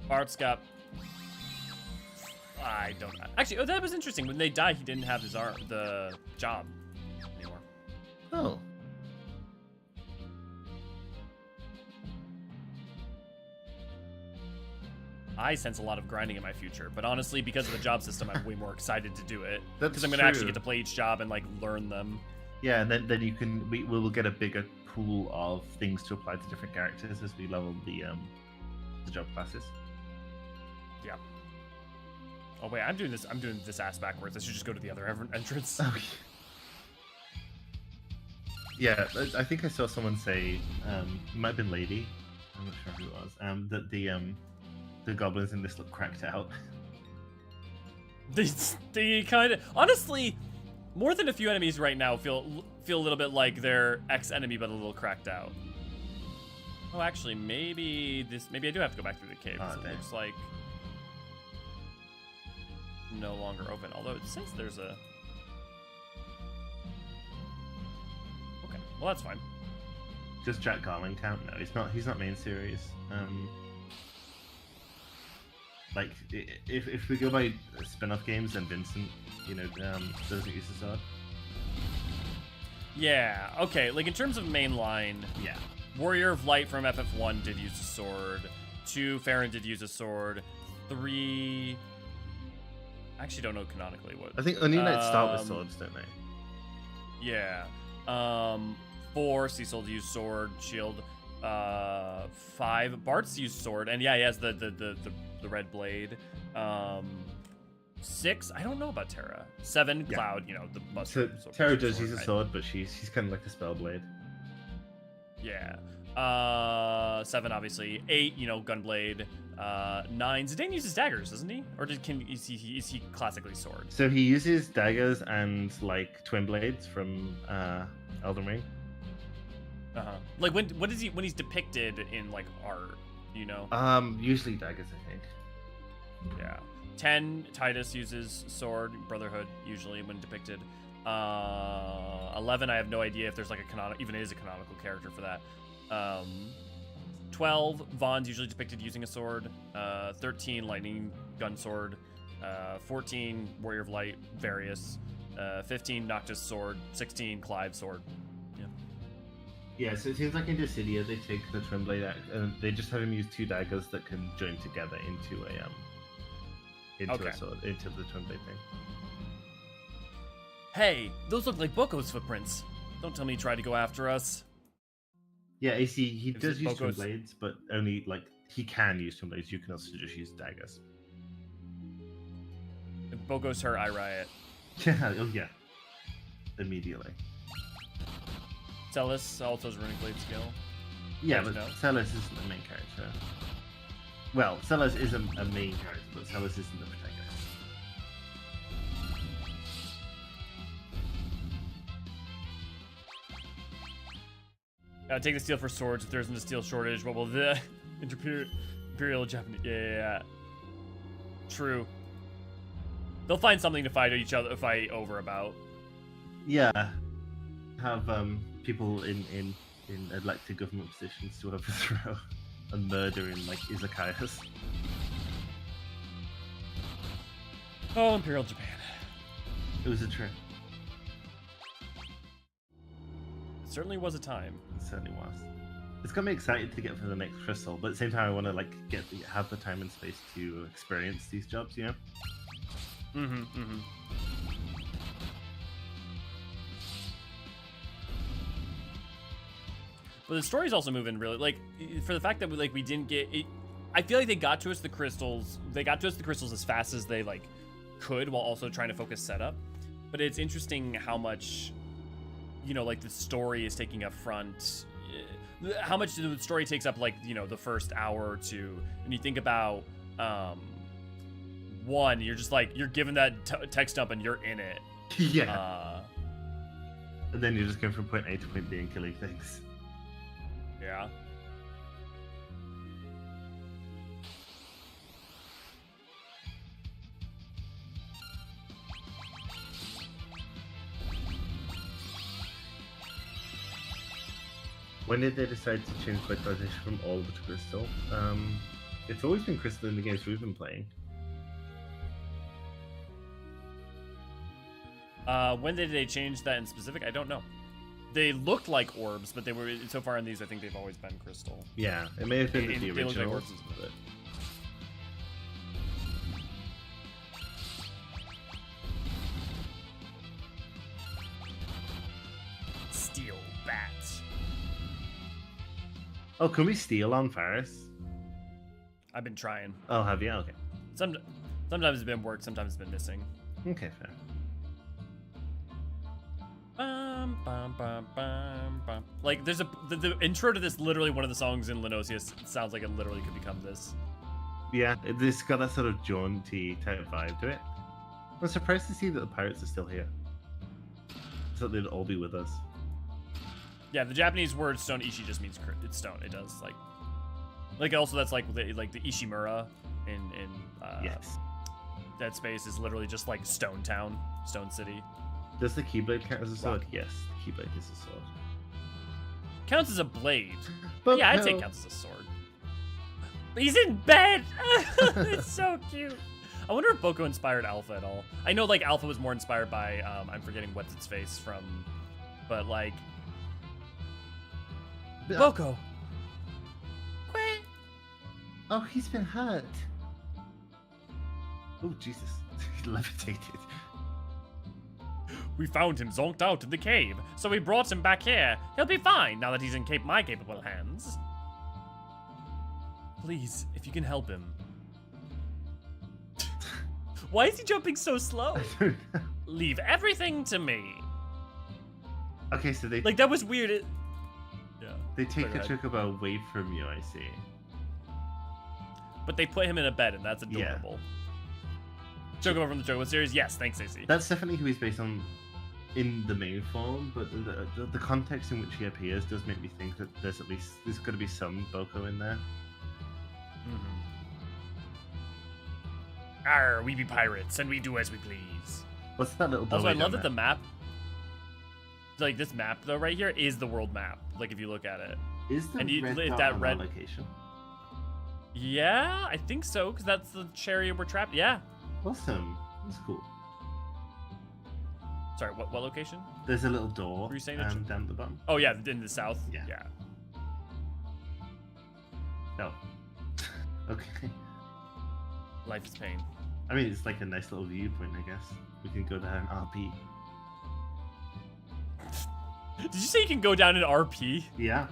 Bart's got I don't. Actually, oh, that was interesting. When they died, he didn't have his the job anymore. Oh. I sense a lot of grinding in my future, but honestly, because of the job system, I'm way more excited to do it. That's because I'm gonna actually get to play each job and like learn them. Yeah, and then you can we will get a bigger pool of things to apply to different characters as we level the job classes. Yeah. Oh wait, I'm doing this ass backwards. I should just go to the other entrance. Oh, yeah, I think I saw someone say, it might have been Lady, I'm not sure who it was, that the goblins in this look cracked out. They kind of, honestly, more than a few enemies right now feel a little bit like they're ex-enemy, but a little cracked out. Oh, actually, maybe I do have to go back through the cave. Oh, It looks like no longer open. Although it says there's a. Okay, well that's fine. Does Jack Garland count? No, he's not main series. Like if we go by spin-off games, then Vincent, doesn't use the sword. Yeah. Okay. Like in terms of mainline, Yeah. Warrior of Light from FF1 did use a sword. 2, Farron did use a sword. 3, I actually don't know canonically what. I think only Knights start with swords, don't they? Yeah. 4, Cecil used sword, shield. 5, Bart's used sword, and yeah, he has the red blade. 6, I don't know about Terra. 7, Yeah. Cloud, the mushroom. So Terra does use a sword, but she's kind of like a spell blade. Yeah. 7, obviously. 8, Gunblade. 9, Zidane uses daggers, doesn't he? Or is he classically sword? So he uses daggers and like twin blades from Elden Ring. Like when he's depicted in like art, Usually daggers, I think. Yeah. 10, Titus uses sword, Brotherhood usually when depicted. 11, I have no idea if there's like even is a canonical character for that. 12, Vaughn's usually depicted using a sword. 13, Lightning Gun Sword. 14, Warrior of Light, various. 15, Noctis Sword. 16, Clive Sword. Yeah. Yeah, so it seems like in Dissidia they take the twin blade and they just have him use 2 daggers that can join together into a sword, into the twin blade thing. Hey, those look like Boko's footprints. Don't tell me he tried to go after us. Yeah, AC, he does use twin Boko's... blades, but only like he can use twin blades. You can also just use daggers. If Boko's hurt, I riot. Yeah, oh yeah. Immediately. Celis also has runic blade skill. Yeah, but Celis isn't the main character. Well, Celis is a main character, but Celis isn't the protagonist. Take the steel for swords. If there isn't a steel shortage, what will the Imperial Japanese? Yeah. True. They'll find something to fight over about. Yeah. Have people in elected government positions to overthrow and murder in like izakayas. Oh, Imperial Japan. It was a trip. It certainly was a time. It certainly was. It's got me excited to get for the next crystal, but at the same time I want to like have the time and space to experience these jobs, But the story's also moving really, like, for the fact that we didn't get it. I feel like they got to us the crystals. They got to us the crystals as fast as they like could, while also trying to focus setup. But it's interesting how much, like the story is taking up front. How much the story takes up, like, the first hour or two. And you think about 1, you're just like, you're given that text dump and you're in it. Yeah. And then you're just going from point A to point B and killing things. Yeah. When did they decide to change vitalization from orb to crystal? It's always been crystal in the games we've been playing. When did they change that in specific? I don't know. They looked like orbs, but they were so far in these. I think they've always been crystal. Yeah, it may have been the They look like original. orbs. But... Steel bats. Oh, can we steal on Faris? I've been trying. Oh, have you? Okay. Sometimes it's been work, sometimes it's been missing. Okay, fair. Bum, bum, bum, bum, bum. Like, there's the intro to this, literally one of the songs in Lenosius sounds like it literally could become this. Yeah, it's got that sort of jaunty type vibe to it. I'm surprised to see that the pirates are still here. I thought they'd all be with us. Yeah, the Japanese word stone ishi just means it's stone. It does, like also that's like the Ishimura in Yes. Dead Space is literally just like Stone Town, Stone City. Does the Keyblade count as a sword? Yes, the Keyblade is a sword. Counts as a blade. But Yeah, I'd no. say counts as a sword. But he's in bed! It's so cute. I wonder if Boko inspired Alpha at all. I know, like, Alpha was more inspired by, I'm forgetting what's its face from, but, like... Boko! Quack. Oh, he's been hurt. Oh, Jesus. He levitated. We found him zonked out in the cave, so we brought him back here. He'll be fine now that he's in my capable hands. Please, if you can help him. Why is he jumping so slow? Leave everything to me. Okay, so they Like, that was weird. Yeah. they take Go the ahead. chocobo away from you, I see. But they put him in a bed, and that's adorable. Chocobo from the Chocobo series? Yes, thanks, AC. That's definitely who he's based on in the main form, but the context in which he appears does make me think that there's got to be some Boko in there. Arr, we be pirates, and we do as we please. What's that little Also, I doorway love down that the map, like this map though, right here is the world map. Like if you look at it, there? Is the and you- red that dot on red- that location? yeah, I think so, because that's the chariot we're trapped. Yeah. Awesome. That's cool. Sorry, what location? There's a little door Were you saying that down at the bottom. Oh yeah, in the south. Yeah. Yeah. No. Okay. Life is pain. I mean, it's like a nice little viewpoint, I guess. We can go down RP. Did you say you can go down in RP? Yeah.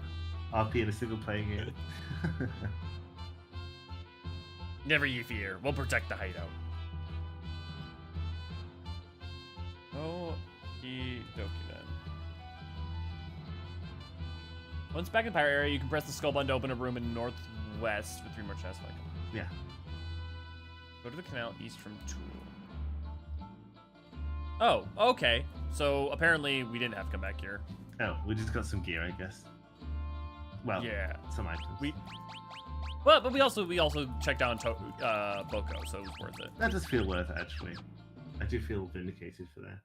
RP in a single player game. Never you fear. We'll protect the hideout. Oh, dokie then. Once back in the pirate area, you can press the skull button to open a room in northwest with 3 more chests. Yeah. Go to the canal east from Tool. Oh, okay. So apparently we didn't have to come back here. Oh, we just got some gear, I guess. Well, Yeah. some items. Well, but we also checked down Boko, so it was worth it. That does feel worth it, actually. I do feel vindicated for that.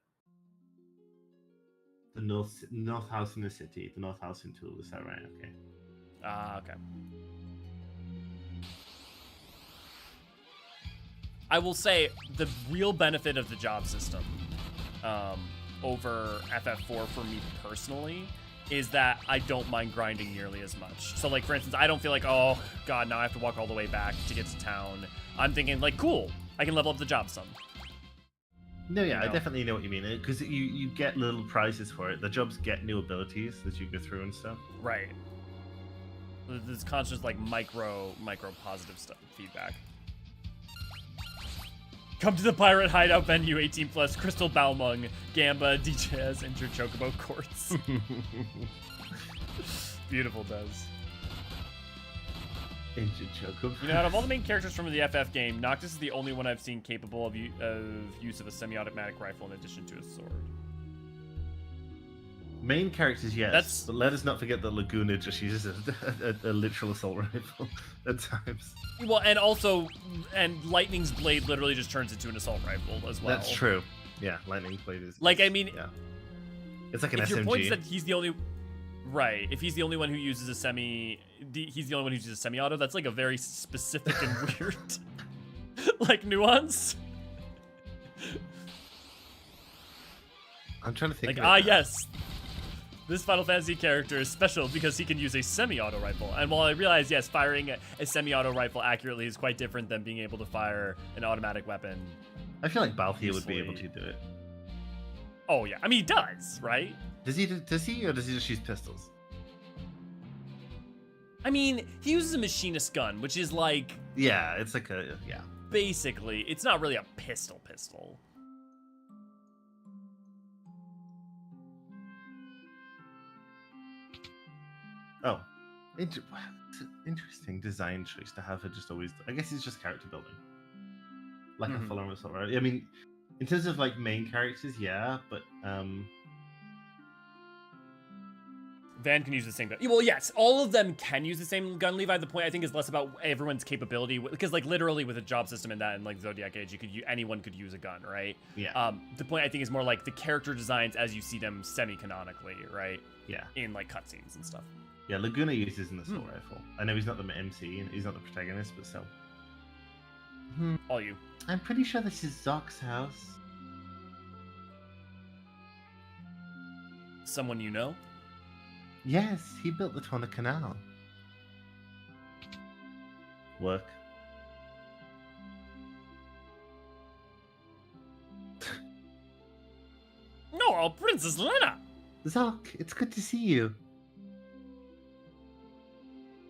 The north house in the city, the north house in Tool, is that right? Okay. Okay. I will say the real benefit of the job system over FF4 for me personally is that I don't mind grinding nearly as much. So like, for instance, I don't feel like, oh god, now I have to walk all the way back to get to town. I'm thinking like, cool, I can level up the job some. No, yeah, You know? I definitely know what you mean. Because you get little prizes for it. The jobs get new abilities as you go through and stuff. Right. There's constant like micro positive stuff feedback. Come to the pirate hideout venue, 18 plus, Crystal Balmung, Gamba, DJS, and your Chocobo Courts. Beautiful, Des. Injured Chocobo. You know, out of all the main characters from the FF game, Noctis is the only one I've seen capable of use of a semi-automatic rifle in addition to a sword. Main characters, yes. That's- But let us not forget that Laguna just uses a literal assault rifle at times. Well, and Lightning's blade literally just turns into an assault rifle as well. That's true. Yeah, Lightning Blade is... Like, I mean, Yeah. It's like an if your SMG. point's that he's the only... Right, if he's the only one who uses he's the only one who uses a semi-auto, that's like a very specific and weird, like, nuance. I'm trying to think. Like, yes, this Final Fantasy character is special because he can use a semi-auto rifle. And while I realize, yes, firing a semi-auto rifle accurately is quite different than being able to fire an automatic weapon. I feel like Balthier would be able to do it. Oh yeah, I mean he does, right? Does he, or does he just use pistols? I mean, he uses a machinist gun, which is like... Yeah, it's like a, yeah. Basically, it's not really a pistol. Oh, interesting design choice to have her just always. I guess it's just character building, like a full armor assault, right? I mean, in terms of like main characters, yeah, but Van can use the same gun. Well, yes, all of them can use the same gun, Levi. The point I think is less about everyone's capability, because like literally with a job system in that and like Zodiac Age, anyone could use a gun, right? Yeah. The point I think is more like the character designs as you see them semi-canonically, right? Yeah. In like cutscenes and stuff. Yeah, Laguna uses an assault rifle. I know he's not the MC and he's not the protagonist, but still. All you. I'm pretty sure this is Zock's house. Someone you know? Yes, he built the Torna Canal. Work. No, Princess Lena! Zock, it's good to see you.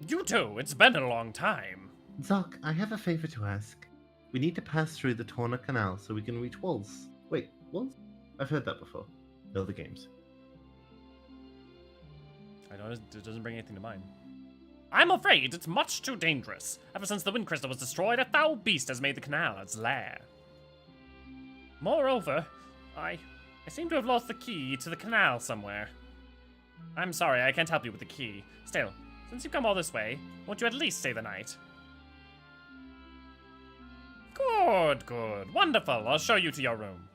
You too, it's been a long time. Zock, I have a favor to ask. We need to pass through the Torna Canal so we can reach Walls. Wait, Walls? I've heard that before. In other games. It doesn't bring anything to mind. I'm afraid it's much too dangerous. Ever since the Wind Crystal was destroyed, a foul beast has made the canal its lair. Moreover, I seem to have lost the key to the canal somewhere. I'm sorry, I can't help you with the key. Still, since you've come all this way, won't you at least stay the night? Good. Wonderful. I'll show you to your room.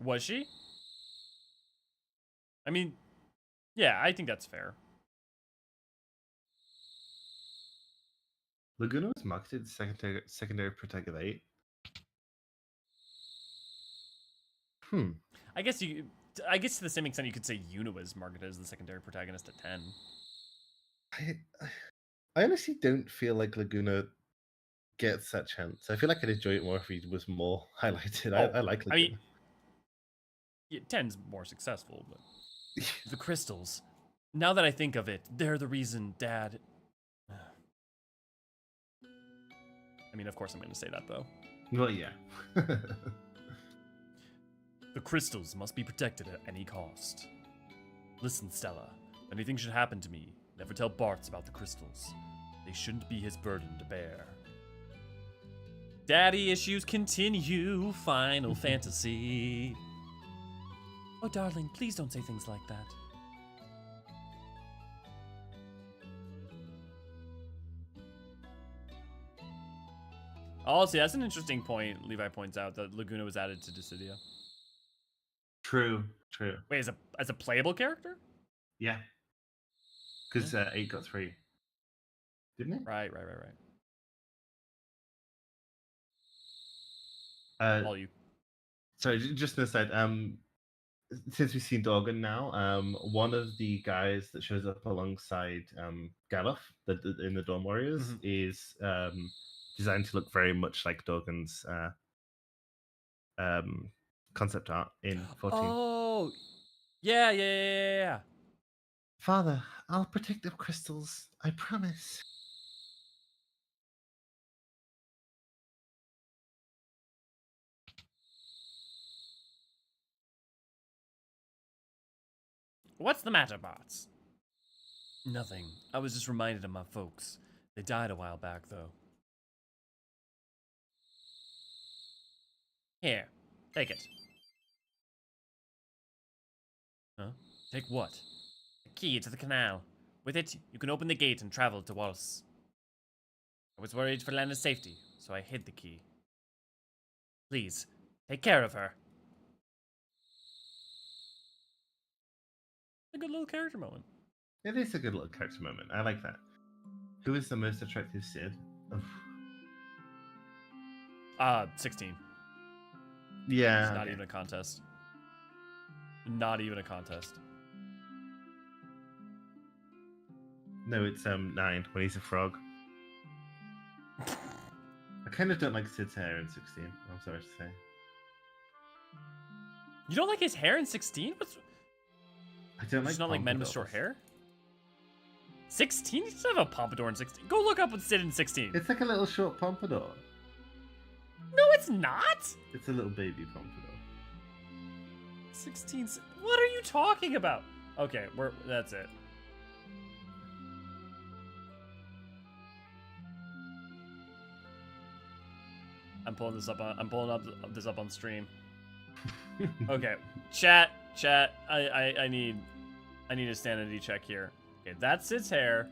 Was she? I mean, yeah, I think that's fair. Laguna was marketed secondary protagonist 8. I guess to the same extent you could say Yuna was marketed as the secondary protagonist at 10. I honestly don't feel like Laguna gets that chance. I feel like I'd enjoy it more if he was more highlighted. I like Laguna. I mean, yeah, 10's more successful, but the crystals. Now that I think of it, they're the reason Dad... I mean, of course I'm going to say that, though. Well, yeah. The crystals must be protected at any cost. Listen, Stella, if anything should happen to me, never tell Bartz about the crystals. They shouldn't be his burden to bear. Daddy issues continue, Final Fantasy. Oh, darling, please don't say things like that. Also, that's an interesting point Levi points out, that Laguna was added to Dissidia. True. Wait, as a playable character? Yeah. Because 8 got 3. Didn't it? Right. All you. Sorry, just an aside. Since we've seen Dorgan now, one of the guys that shows up alongside Galof in the Dawn Warriors is designed to look very much like Dorgan's concept art in 14. Oh, yeah. Father, I'll protect the crystals. I promise. What's the matter, Bots? Nothing. I was just reminded of my folks. They died a while back, though. Here, take it. Huh? Take what? The key to the canal. With it, you can open the gate and travel to Wallace. I was worried for Lena's safety, so I hid the key. Please, take care of her. A good little character moment. It is a good little character moment. I like that. Who is the most attractive Cid? 16. Yeah. It's not okay. even a contest. Not even a contest. No, it's 9 when he's a frog. I kind of don't like Sid's hair in 16. I'm sorry to say. You don't like his hair in 16? What's... I don't like. Just not like men with pompadours. short hair? 16? You still have a pompadour in 16. Go look up what's Sid in 16. It's like a little short pompadour. No, it's not. It's a little baby pompadour. 16. What are you talking about? Okay, that's it. I'm pulling this up on stream. Okay, chat. I need a sanity check here. Okay, that's Sid's hair.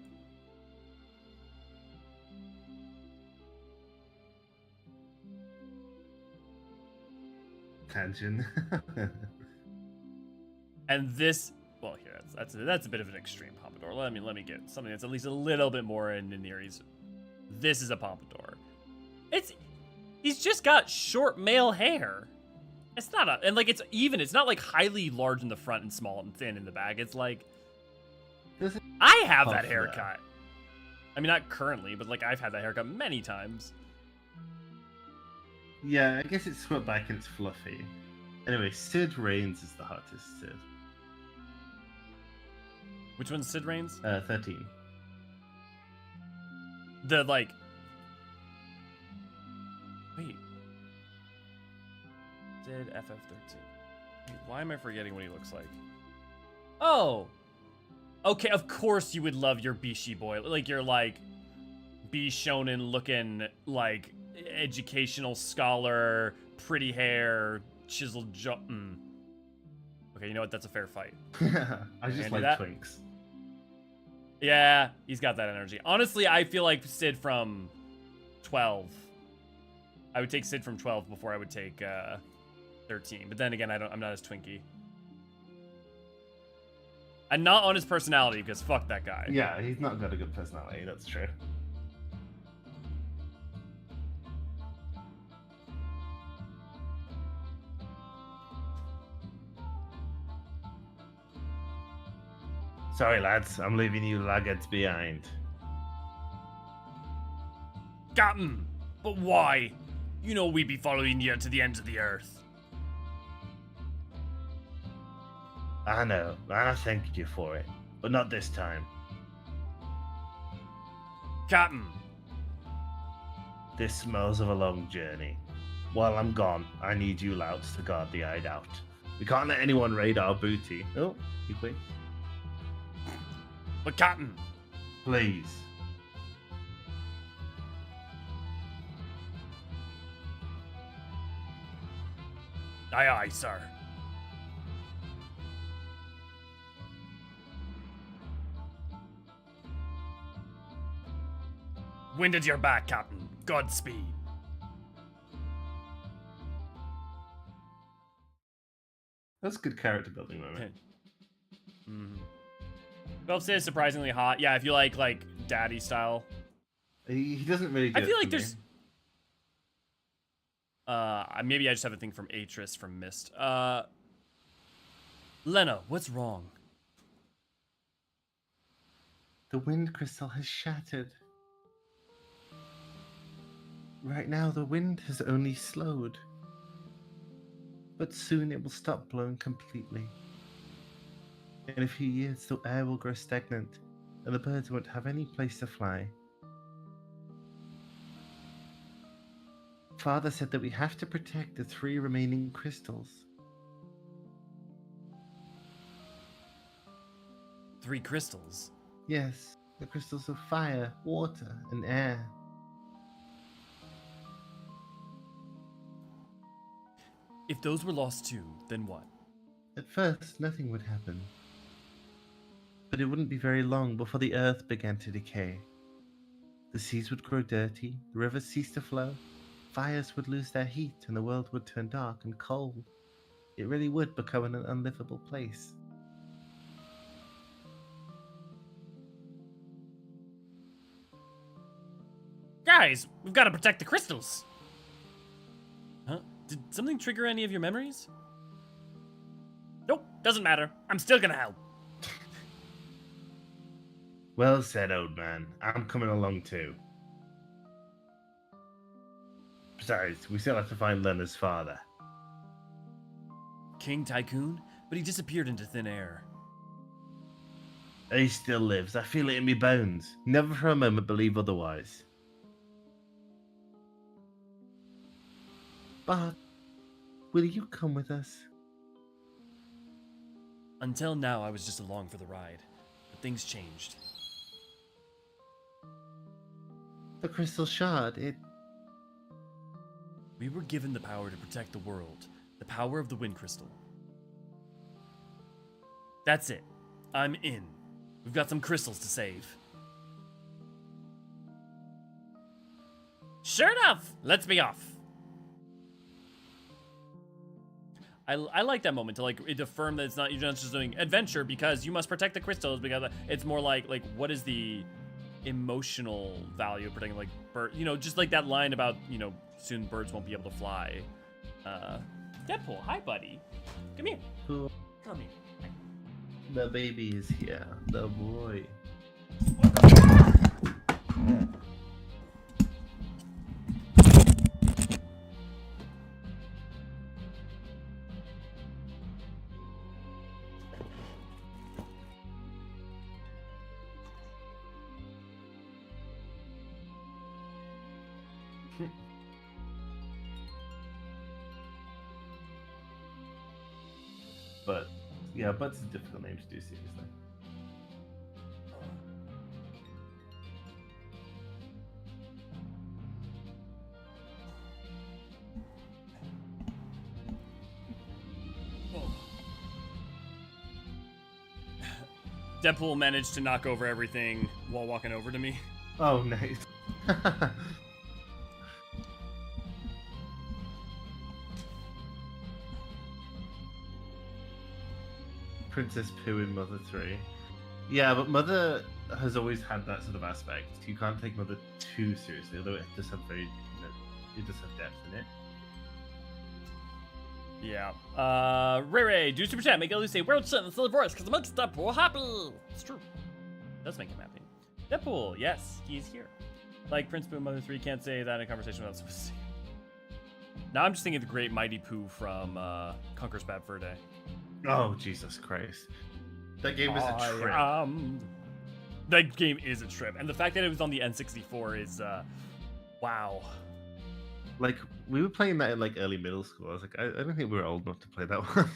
Tangent. And this, well, here that's a bit of an extreme pompadour. Let me get something that's at least a little bit more in Nini's. This is a pompadour. He's just got short male hair. It's not it's even. It's not like highly large in the front and small and thin in the back. It's like I have that haircut. I mean, not currently, but like I've had that haircut many times. Yeah, I guess it's swept back and it's fluffy. Anyway, Sid Reigns is the hottest Sid. Which one's Sid Reigns? 13. The like. Wait. Sid FF13. Wait, why am I forgetting what he looks like? Oh. Okay, of course you would love your Bishi boy. Like your like B shonen looking like educational scholar, pretty hair, chiseled jaw. Okay, you know what? That's a fair fight. I just like that? twinks. Yeah, he's got that energy. Honestly, I feel like Sid from 12. I would take Sid from 12 before I would take 13. But then again, I'm not as twinky. And not on his personality, because fuck that guy. Yeah, he's not got a good personality, that's true. Sorry, lads, I'm leaving you laggards behind. Captain, but why? You know we'd be following you to the ends of the earth. I know, and I thanked you for it, but not this time. Captain. This smells of a long journey. While I'm gone, I need you louts to guard the hideout. We can't let anyone raid our booty. Oh, you quick. But Captain. Please. Aye, aye, sir. Wind at your back, Captain. Godspeed. That's a good character building moment. Mm-hmm. Sid is surprisingly hot. Yeah, if you like daddy style. He doesn't really do I feel it like for there's me. maybe I just have a thing from Atris from Mist. Lena, what's wrong? The wind crystal has shattered. Right now, the wind has only slowed. But soon it will stop blowing completely. In a few years, the air will grow stagnant, and the birds won't have any place to fly. Father said that we have to protect the 3 remaining crystals. 3 crystals? Yes, the crystals of fire, water, and air. If those were lost too, then what? At first, nothing would happen. But it wouldn't be very long before the earth began to decay. The seas would grow dirty, the rivers cease to flow, fires would lose their heat, and the world would turn dark and cold. It really would become an unlivable place. Guys, we've got to protect the crystals. Huh? Did something trigger any of your memories? Nope, doesn't matter. I'm still gonna help. Well said, old man. I'm coming along too. Besides, we still have to find Lena's father. King Tycoon? But he disappeared into thin air. He still lives. I feel it in me bones. Never for a moment believe otherwise. But will you come with us? Until now, I was just along for the ride. But things changed. The crystal shard, it... We were given the power to protect the world. The power of the wind crystal. That's it. I'm in. We've got some crystals to save. Sure enough! Let's be off. I like that moment to like it affirm that it's not you're not just doing adventure because you must protect the crystals, because it's more like what is the emotional value of protecting like bird, you know, just like that line about, you know, soon birds won't be able to fly. Deadpool, hi buddy. Come here. Cool. Come here. The baby is here. The boy. But yeah, Bud's a difficult name to do seriously. Deadpool managed to knock over everything while walking over to me. Oh, nice. Princess Pooh in Mother 3. Yeah, but Mother has always had that sort of aspect. You can't take Mother too seriously, although it does have very, you know, it does have depth in it. Yeah. Ray, do super chat. Make elucidate world shit in the silly voice because it makes Deadpool happy. It's true. It does make him happy. Deadpool, yes, he's here. Like Prince Pooh in Mother 3, can't say that in a conversation without supposed to. Now I'm just thinking of the great Mighty Pooh from Conquer's Bad Fur Day. Oh, Jesus Christ. That game is a trip. That game is a trip. And the fact that it was on the N64 is, wow. Like, we were playing that in, like, early middle school. I was like, I don't think we were old enough to play that one.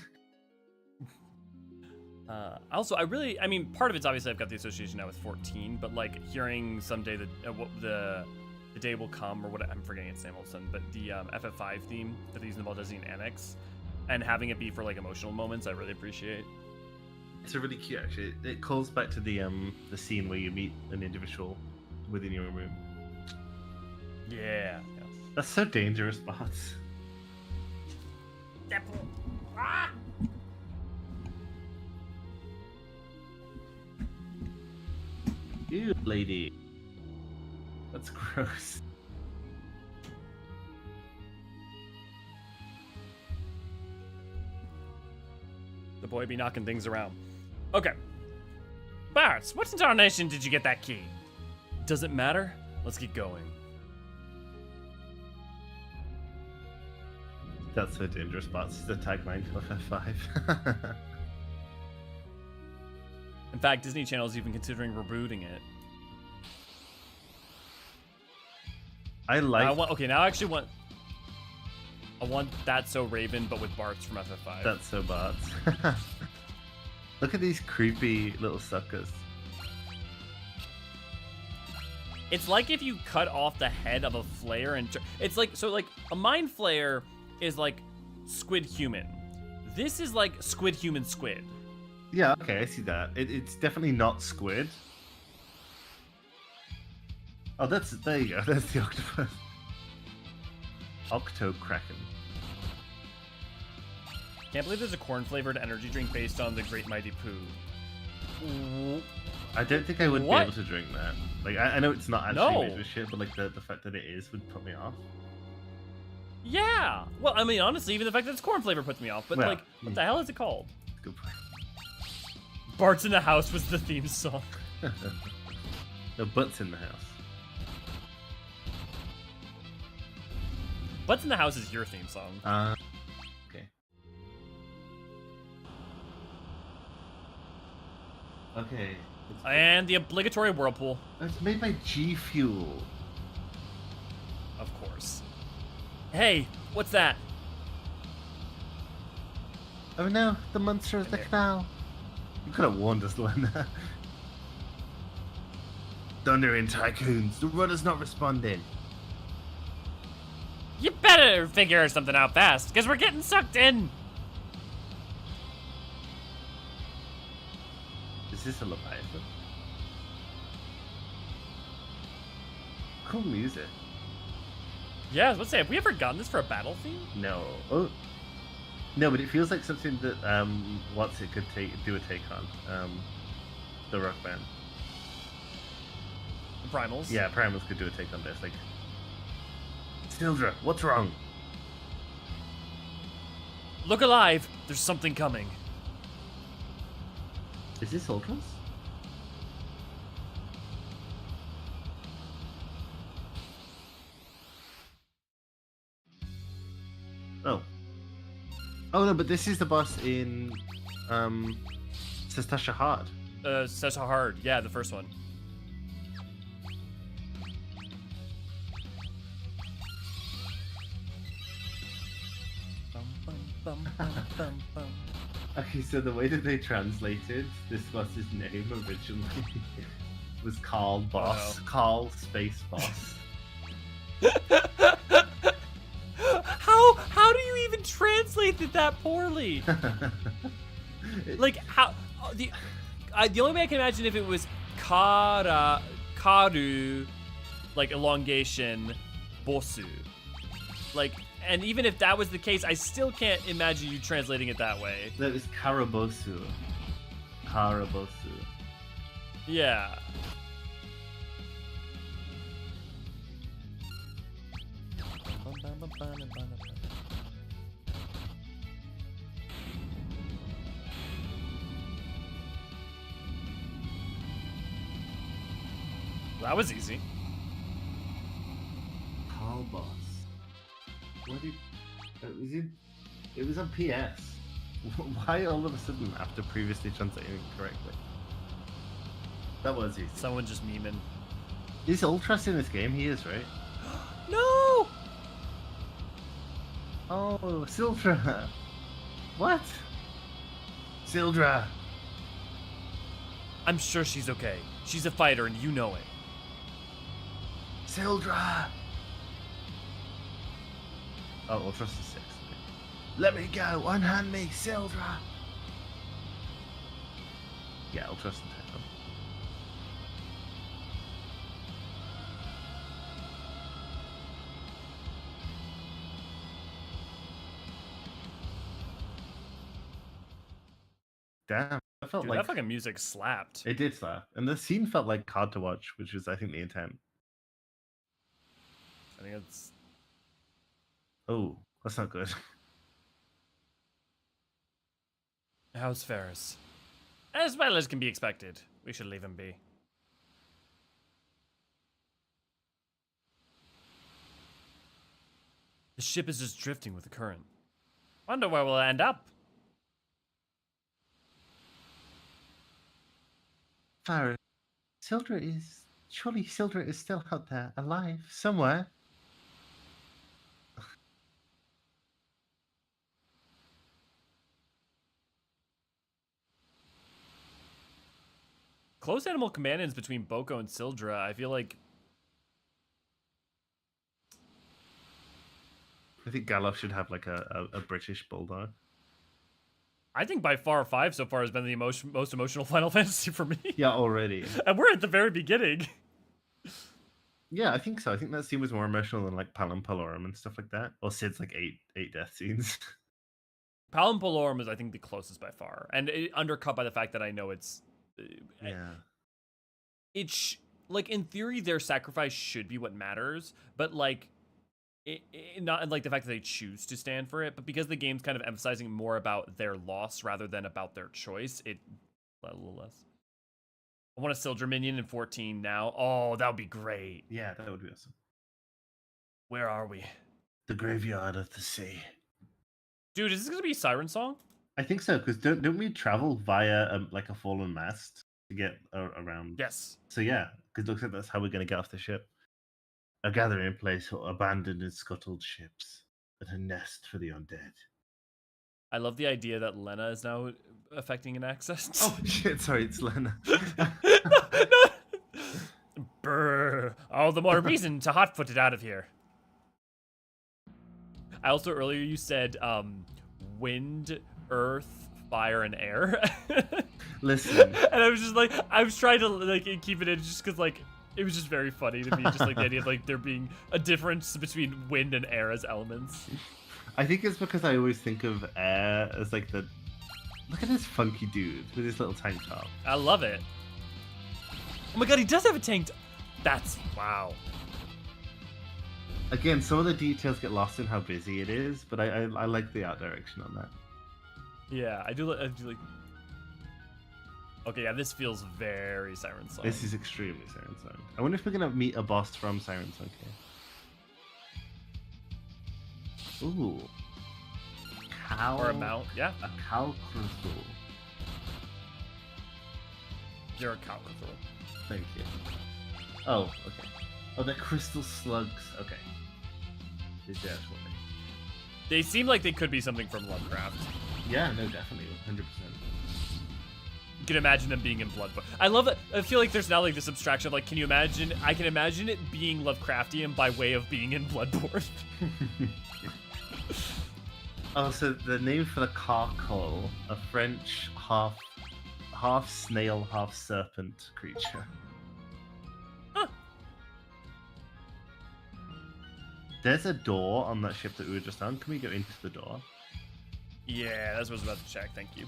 Also, I mean, part of it's obviously I've got the association now with 14, but, like, hearing someday that the day will come, or what, I'm forgetting its name all of a sudden, but the FF5 theme that they use in the Ball Destiny Annex, and having it be for like emotional moments, I really appreciate. It's a really cute, actually. It calls back to the scene where you meet an individual within your room. Yeah. That's so dangerous, bots. Deadpool. Ah! Ew, lady. That's gross. The boy be knocking things around. Okay. Barts, what in tarnation did you get that key? Does it matter? Let's get going. That's so dangerous, bots. It's the tagline of F5. In fact, Disney Channel is even considering rebooting it. I like... Okay, now I actually want... I want That's So Raven, but with Barts from FF5. That's so bots. Look at these creepy little suckers. It's like if you cut off the head of a flare and... It's like... So, like, a mind flare is like squid human. This is like squid human squid. Yeah, okay, I see that. It's definitely not squid. Oh, there you go. That's the octopus. Octo-Kraken. Can't believe there's a corn-flavored energy drink based on the Great Mighty Pooh. I don't think I would be able to drink that. Like, I know it's not actually made with shit, but like the fact that it is would put me off. Yeah. Well, I mean, honestly, even the fact that it's corn flavor puts me off. But Well, like, what the hell is it called? Good point. Bart's in the House was the theme song. No, Butts in the House. Butts in the House is your theme song. Okay. Okay. And the obligatory whirlpool. It's made by G Fuel. Of course. Hey, what's that? Oh no, the monster of the canal. You could have warned us, Lena. Thundering tycoons, the rudder's not responding. You better figure something out fast, because we're getting sucked in. Is this a Leviathan? Cool music. Yeah, I was about to say, have we ever gotten this for a battle theme? No. Oh. No, but it feels like something that what's it could do a take on. The rock band. The Primals? Yeah, Primals could do a take on this. Like, Sildra, what's wrong? Look alive, there's something coming. Is this Ultras? Oh. Oh no, but this is the boss in Sestasha Hard. Such a hard. Yeah, the first one. Okay, so the way that they translated this boss's name originally was Carl Boss. Uh-oh. Carl Space Boss. How do you even translate it that poorly? Like how the only way I can imagine if it was karu, like elongation, bosu, like, and even if that was the case, I still can't imagine you translating it that way. That was Karabosu. Karabosu. Yeah. That was easy. Carl Boss. What did it was on PS. Why all of a sudden after previously translating it correctly? That was easy. Someone just memeing. Is Ultras in this game? He is, right? No! Oh, Sildra. What? Sildra. I'm sure she's okay. She's a fighter and you know it. Sildra. Oh, Ultras is 6. Let me go. Unhand me, Sildra. Yeah, Ultras and Titan. Damn, I felt Dude, like that fucking music slapped. it did slap, and the scene felt like hard to watch, which was, I think, the intent. I think it's... Oh, that's not good. How's Ferris? As well as can be expected. We should leave him be. The ship is just drifting with the current. Wonder where we'll end up. Farah, surely Sildra is still out there, alive, somewhere. Close animal companions between Boko and Sildra, I feel like... I think Galof should have like a British bulldog. I think by far 5 so far has been the most emotional Final Fantasy for me. Yeah, already. And we're at the very beginning. Yeah, I think so. I think that scene was more emotional than like Palom Palorum and stuff like that. Or Sid's like eight death scenes. Palom Palorum is, I think, the closest by far. And it, undercut by the fact that I know it's... Yeah. Like, in theory, their sacrifice should be what matters. But, like, not like the fact that they choose to stand for it, but because the game's kind of emphasizing more about their loss rather than about their choice, it a little less. I want a Sildra minion in 14 now. Oh, that would be great. Yeah, that would be awesome. Where are we? The graveyard of the sea. Dude, is this gonna be Siren Song? I think so, because don't we travel via like a fallen mast to get around? Yes. So yeah, because it looks like that's how we're going to get off the ship. A gathering place for abandoned and scuttled ships, and a nest for the undead. I love the idea that Lena is now affecting an access. Oh shit! Sorry, it's Lena. Brr. All the more reason to hot-foot it out of here. I also earlier you said wind, earth, fire, and air. Listen. And I was just like, I was trying to like keep it in just because like it was just very funny to me, just like the idea of like there being a difference between wind and air as elements. I think it's because I always think of air as like the. Look at this funky dude with his little tank top. I love it. Oh my god, he does have a tank top. That's wow. Again, some of the details get lost in how busy it is, but I like the art direction on that. Yeah, I do like. Okay, yeah, this feels very Siren Song. This is extremely Siren Song. I wonder if we're gonna meet a boss from Siren Song here. Ooh. Cow. Or a mount, yeah. A cow crystal. You're a cow crystal. Thank you. Oh, okay. Oh, they're crystal slugs. Okay. Is that what They seem like they could be something from Lovecraft. Yeah, no, definitely, 100%. You can imagine them being in Bloodborne. I love that. I feel like there's now like this abstraction of like, can you imagine? I can imagine it being Lovecraftian by way of being in Bloodborne. Oh, so the name for the carcole, a French half snail, half serpent creature. Huh. There's a door on that ship that we were just on. Can we go into the door? Yeah, that's what I was about to check. Thank you.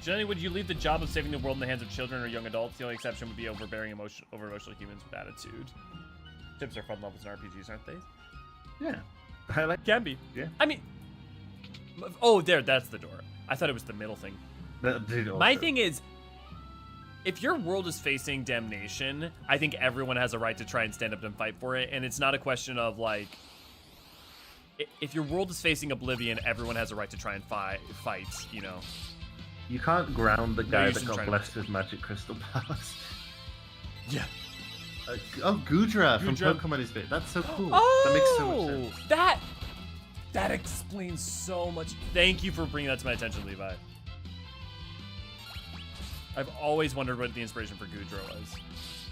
Generally, would you leave the job of saving the world in the hands of children or young adults? The only exception would be over emotional humans with attitude. Ships are fun levels in RPGs, aren't they? Yeah. I like. Can be. Yeah. I mean, oh, that's the door. I thought it was the middle thing. My thing is, if your world is facing damnation, I think everyone has a right to try and stand up and fight for it, and it's not a question of like, if your world is facing oblivion, everyone has a right to try and fight. You know. You can't ground the guy that got blessed with magic crystal powers. Yeah. Gudra from Pokemon is bit. That's so cool. Oh, that makes so much sense. That explains so much. Thank you for bringing that to my attention, Levi. I've always wondered what the inspiration for Gudra was.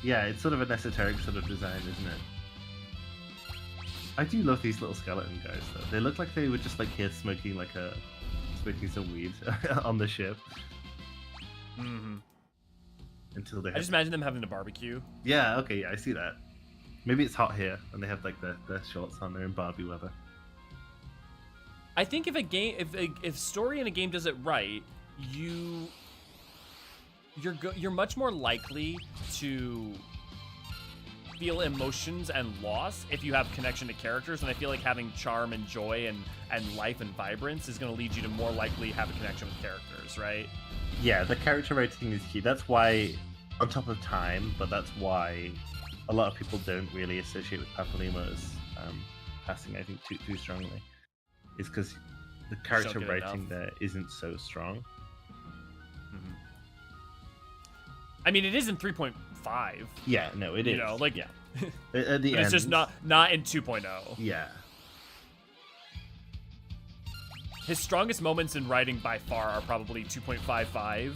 Yeah, it's sort of an esoteric sort of design, isn't it? I do love these little skeleton guys, though. They look like they were just like here smoking some weed on the ship. Mm-hmm. Until they. I just imagine them having a barbecue. Yeah. Okay. Yeah, I see that. Maybe it's hot here, and they have like their shorts on. They're in Barbie weather. I think if story in a game does it right, you're much more likely to feel emotions and loss if you have connection to characters, and I feel like having charm and joy and life and vibrance is going to lead you to more likely have a connection with characters, right? Yeah, the character rating is key. That's why, on top of time, but that's why a lot of people don't really associate with Papalima's passing, I think, too strongly. Is because the character rating there isn't so strong. Mm-hmm. I mean, it is in 3.5. Yeah, no, it is. You know, like, yeah. At the end. It's just not in 2.0. Yeah. His strongest moments in writing by far are probably 2.55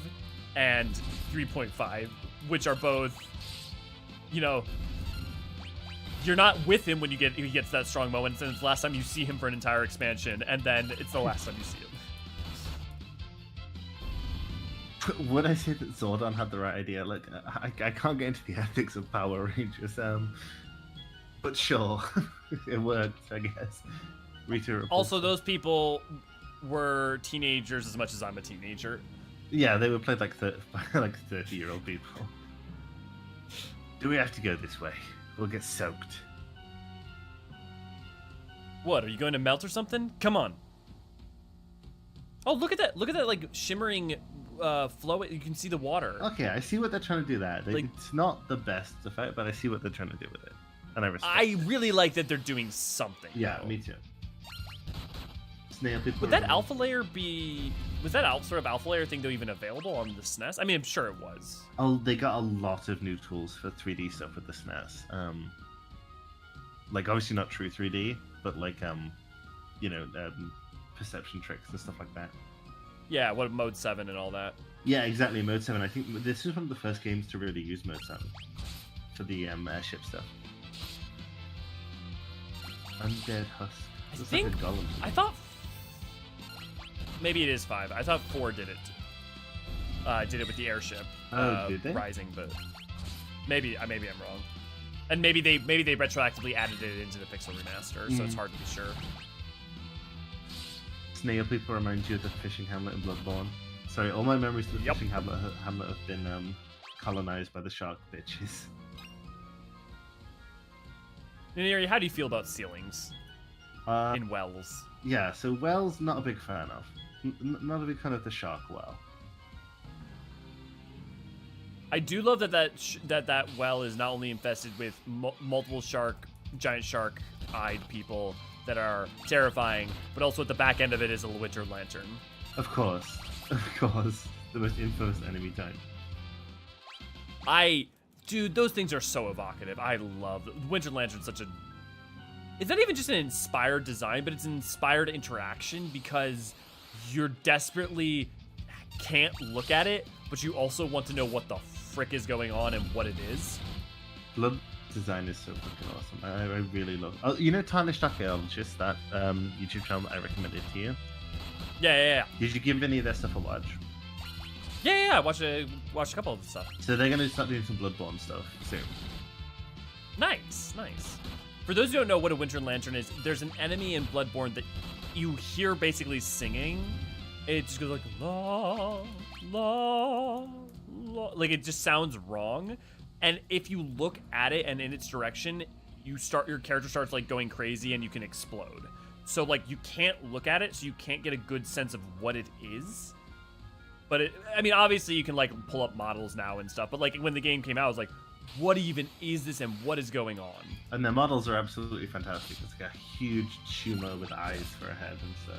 and 3.5, which are both, you know, you're not with him when he gets that strong moment, and it's the last time you see him for an entire expansion, and then it's the last time you see him. Would I say that Zordon had the right idea? Like, I can't get into the ethics of Power Rangers, but sure, it worked, I guess. Rita also, those people were teenagers as much as I'm a teenager. Yeah, they were played like 30-year-old people. Do we have to go this way? We'll get soaked. What, are you going to melt or something? Come on. Oh, look at that. Look at that, like, shimmering flow. You can see the water. Okay, I see what they're trying to do there. Like, it's not the best effect, but I see what they're trying to do with it. And I respect I really like that they're doing something. Yeah, though. me too. Snail people. Would that alpha layer be... Was that sort of alpha layer thing, though, even available on the SNES? I mean, I'm sure it was. Oh, they got a lot of new tools for 3D stuff with the SNES. Like, obviously not true 3D, but like, you know, perception tricks and stuff like that. Yeah, what Mode 7 and all that. Yeah, exactly. Mode 7. I think this is one of the first games to really use Mode 7 for the airship stuff. Undead Husk. I Looks think... like a golem. I thought... Maybe it is 5. I thought 4 did it. Did it with the airship. Did they? Rising, but... Maybe I'm wrong. And maybe they retroactively added it into the Pixel remaster, so it's hard to be sure. Snail people remind you of the fishing hamlet in Bloodborne. Sorry, all my memories of the fishing hamlet have been colonized by the shark bitches. Neri, how do you feel about ceilings in wells? Yeah, so wells, not a big fan of. Not a big fan of the shark well. I do love that well is not only infested with multiple giant shark-eyed people that are terrifying, but also at the back end of it is a winter lantern. Of course, the most infamous enemy type. Dude, those things are so evocative. I love winter lantern. It's not even just an inspired design, but it's an inspired interaction because you're desperately can't look at it, but you also want to know what the frick is going on and what it is. Blood design is so fucking awesome. I really love. Oh, you know Tarnished Archaeologist, that YouTube channel that I recommended to you. Yeah. Did you give any of their stuff a watch? Yeah. I watched a couple of the stuff. So they're gonna start doing some Bloodborne stuff soon. Nice. For those who don't know what a winter lantern is, there's an enemy in Bloodborne that you hear basically singing. It just goes like la la la, like it just sounds wrong. And if you look at it and in its direction, your character starts like going crazy and you can explode. So like you can't look at it, so you can't get a good sense of what it is. But I mean, obviously you can like pull up models now and stuff. But like when the game came out, I was like, what even is this and what is going on? And the models are absolutely fantastic. It's like a huge tumor with eyes for a head, and so.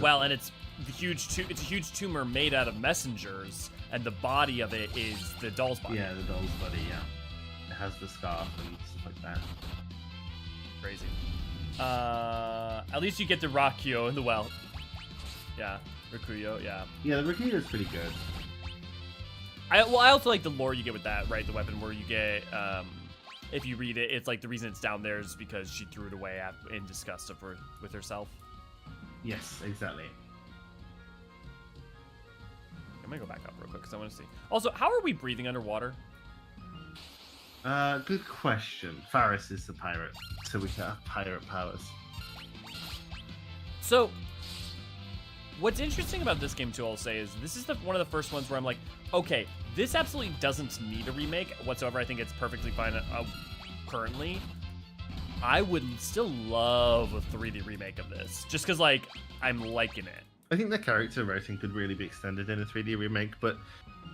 Well, and it's a huge tumor made out of messengers, and the body of it is the doll's body. Yeah, the doll's body. Yeah, it has the scarf and stuff like that. Crazy. At least you get the Rakuyo in the well. Yeah, Rakuyo. Yeah. Yeah, the Rakuyo is pretty good. I also like the lore you get with that, right? The weapon where you get, if you read it, it's like the reason it's down there is because she threw it away in disgust with herself. Yes, exactly. I'm gonna go back up real quick because I want to see. Also, how are we breathing underwater? Good question. Faris is the pirate, so we can have pirate powers. So, what's interesting about this game too, I'll say, is this is one of the first ones where I'm like, okay, this absolutely doesn't need a remake whatsoever. I think it's perfectly fine currently. I would still love a 3D remake of this, just because like I'm liking it. I think the character writing could really be extended in a 3D remake, but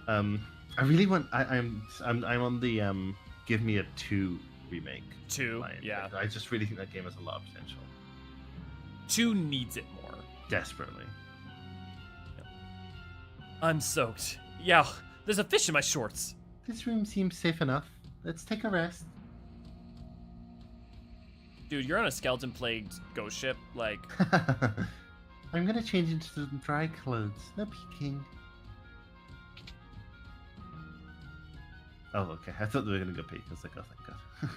I really want. I'm on the give me a 2 remake. 2, line. yeah. I just really think that game has a lot of potential. 2 needs it more. Desperately. Yep. I'm soaked. Yeah, there's a fish in my shorts. This room seems safe enough. Let's take a rest. Dude, you're on a skeleton-plagued ghost ship. Like, I'm gonna change into some dry clothes. No peeking. Oh, okay. I thought they were gonna go peek. I was like, oh, thank God.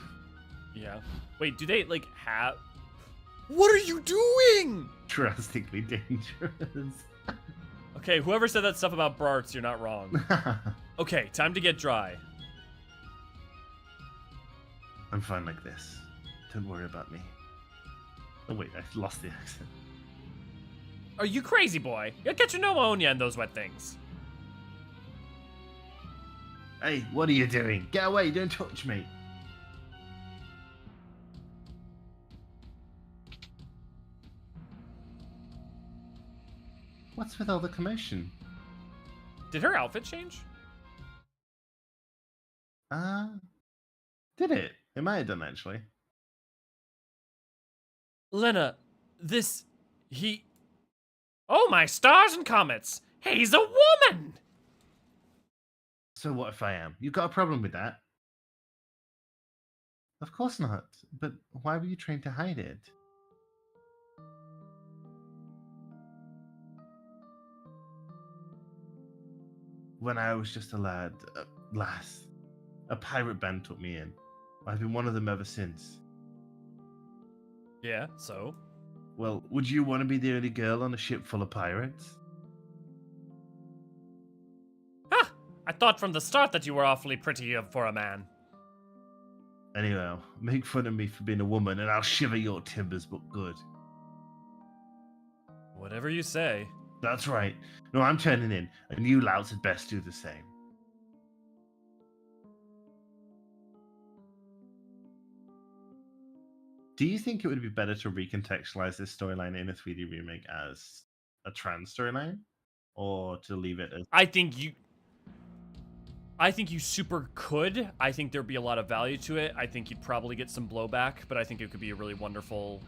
yeah. Wait, do they like have? What are you doing? Drastically dangerous. Okay, whoever said that stuff about Barts, you're not wrong. Okay, time to get dry. I'm fine like this. Don't worry about me. Oh wait, I lost the accent. Are you crazy, boy? You'll catch a pneumonia in those wet things. Hey, what are you doing? Get away, don't touch me. What's with all the commotion? Did her outfit change? Did it? It might have done, actually. Lena, Oh, my stars and comets! He's a woman! So what if I am? You got a problem with that? Of course not. But why were you trying to hide it? When I was just a lad, lass, a pirate band took me in. I've been one of them ever since. Yeah, so? Well, would you want to be the only girl on a ship full of pirates? Ha! I thought from the start that you were awfully pretty for a man. Anyhow, make fun of me for being a woman and I'll shiver your timbers, but good. Whatever you say. That's right. No, I'm turning in, and you louts had best do the same. Do you think it would be better to recontextualize this storyline in a 3D remake as a trans storyline? Or to leave it as... I think you super could. I think there'd be a lot of value to it. I think you'd probably get some blowback, but I think it could be a really wonderful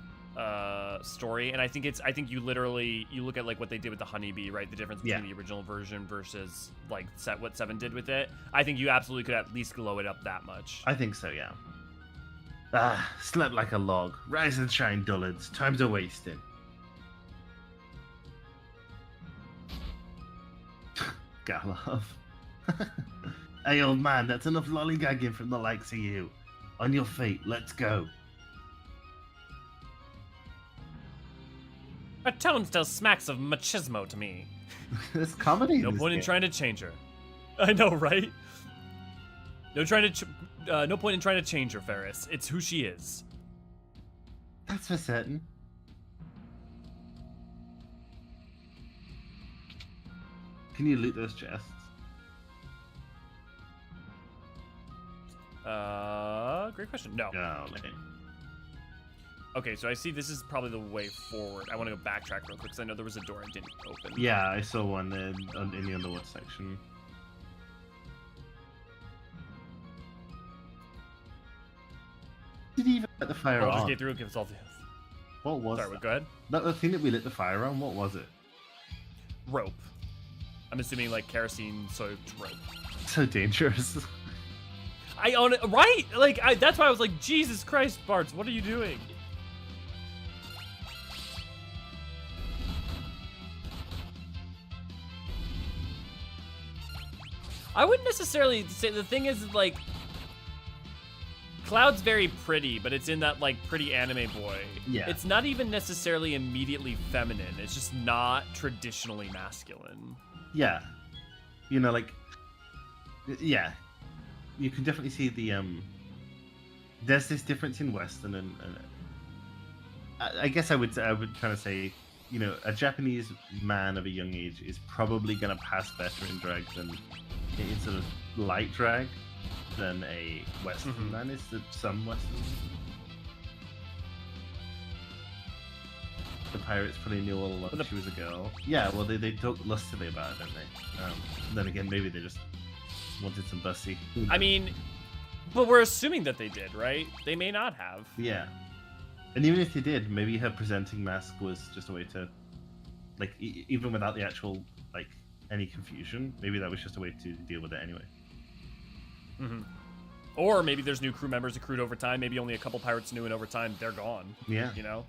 story. And I think you look at like what they did with the honeybee, right? The difference between the original version versus like what 7 did with it. I think you absolutely could at least glow it up that much. I think so, yeah. Slept like a log. Rise and shine, dullards. Time's a wasting. Galov. Hey, old man, that's enough lollygagging from the likes of you. On your feet, let's go. Her tone still smacks of machismo to me. There's comedy. No point in trying to change her. I know, right? No point in trying to change her, Ferris. It's who she is. That's for certain. Can you loot those chests? Great question. No. Oh, man. Okay, so I see this is probably the way forward. I want to go backtrack real quick because I know there was a door I didn't open. Yeah, I saw one in the underwater section. Did he even let the fire on? Just get through and give us all the... What was Sorry, go ahead. The thing that we lit the fire on, what was it? Rope. I'm assuming like kerosene-soaked rope. So dangerous. I own it, right? Like, that's why I was like, Jesus Christ, Bartz, what are you doing? I wouldn't necessarily say, the thing is, like, Cloud's very pretty, but it's in that, like, pretty anime boy. Yeah. It's not even necessarily immediately feminine. It's just not traditionally masculine. Yeah. You know, like, yeah. You can definitely see the, there's this difference in Western and I guess I would kind of say, you know, a Japanese man of a young age is probably going to pass better in drag than in sort of light drag than a Western man is to some Westerns. The pirates probably knew all along she was a girl. Yeah, well, they talk lustily about it, don't they? Then again, maybe they just wanted some bussy. I mean, but we're assuming that they did, right? They may not have. Yeah. And even if they did, maybe her presenting mask was just a way to, like, even without the actual, like, any confusion, maybe that was just a way to deal with it anyway. Or maybe there's new crew members accrued over time. Maybe only a couple pirates knew, and over time they're gone. Yeah. You know?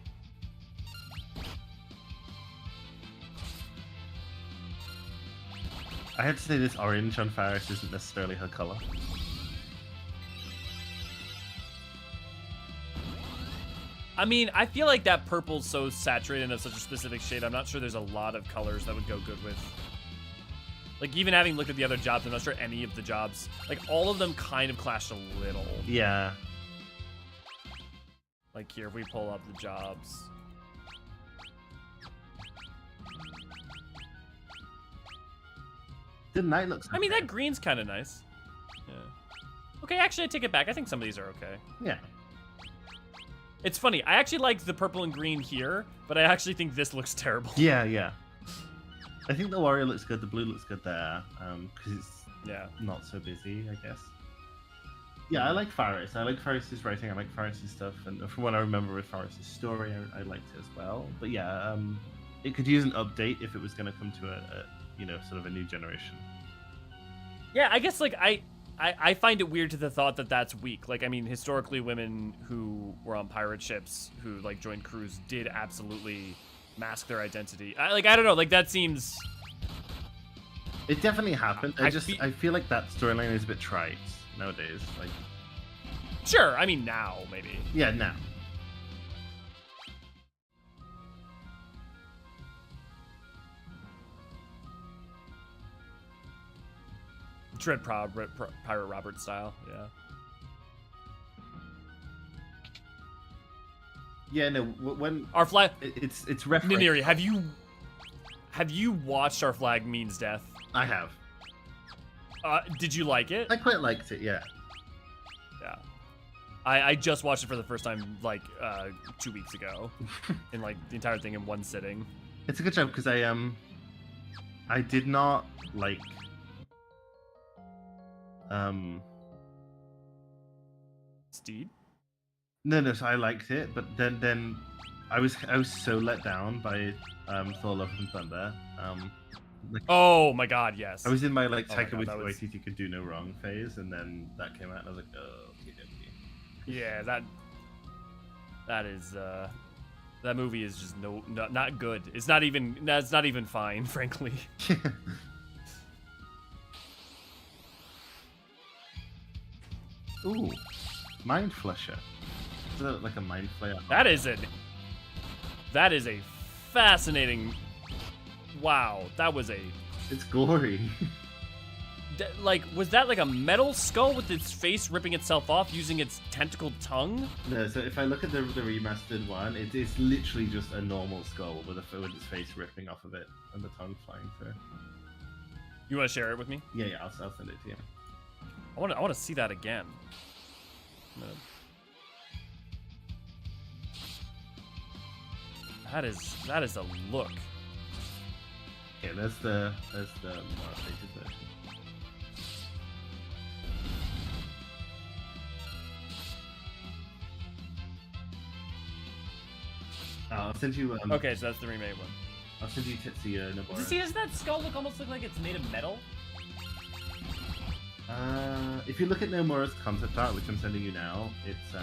I had to say this orange on Faris isn't necessarily her color. I mean, I feel like that purple's so saturated and of such a specific shade, I'm not sure there's a lot of colors that would go good with. Like, even having looked at the other jobs, I'm not sure any of the jobs, like, all of them kind of clashed a little. Yeah. Like, here, if we pull up the jobs. The night looks okay. I mean, that green's kind of nice. Yeah. Okay, actually, I take it back. I think some of these are okay. Yeah. It's funny. I actually like the purple and green here, but I actually think this looks terrible. Yeah, yeah. I think the warrior looks good. The blue looks good there, because it's Yeah. not so busy, I guess. Yeah, I like Faris. I like Faris's writing. I like Faris's stuff, and from what I remember with Faris's story, I liked it as well. But yeah, it could use an update if it was going to come to a sort of a new generation. Yeah, I guess like I find it weird to the thought that that's weak. Like, I mean, historically, women who were on pirate ships who like joined crews did absolutely mask their identity. I don't know. Like, that seems. It definitely happened. I I feel like that storyline is a bit trite nowadays. Like, sure. I mean, now maybe. yeah, now. Dread Pirate Robert style. Yeah. Yeah, no. When Our flag. it's referenced. Niniri, have you watched Our Flag Means Death? I have. Did you like it? I quite liked it. Yeah. Yeah. I just watched it for the first time like 2 weeks ago, in like the entire thing in one sitting. It's a good job because I did not like Steed? No, so I liked it, but then I was so let down by Thor: Love and Thunder. Oh my God, yes. I was in my like Oh my Taika God, that was- Waititi could do no wrong phase, and then that came out, and I was like, oh, okay. Yeah, that is that movie is just not good. It's not even fine, frankly. Ooh, Mind Flusher. Is that like a mind flayer? That is a fascinating. Wow, that was a. It's gory. Like, was that like a metal skull with its face ripping itself off using its tentacled tongue? No, so if I look at the remastered one, it is literally just a normal skull with its face ripping off of it and the tongue flying through. You want to share it with me? Yeah, I'll send it to you. I want to see that again. That is a look. Okay, there's the more updated version. I'll send you. Okay, so that's the remade one. I'll send you Tetsuya Nobara. Does that skull almost look like it's made of metal? If you look at Nomura's concept art, which I'm sending you now, it's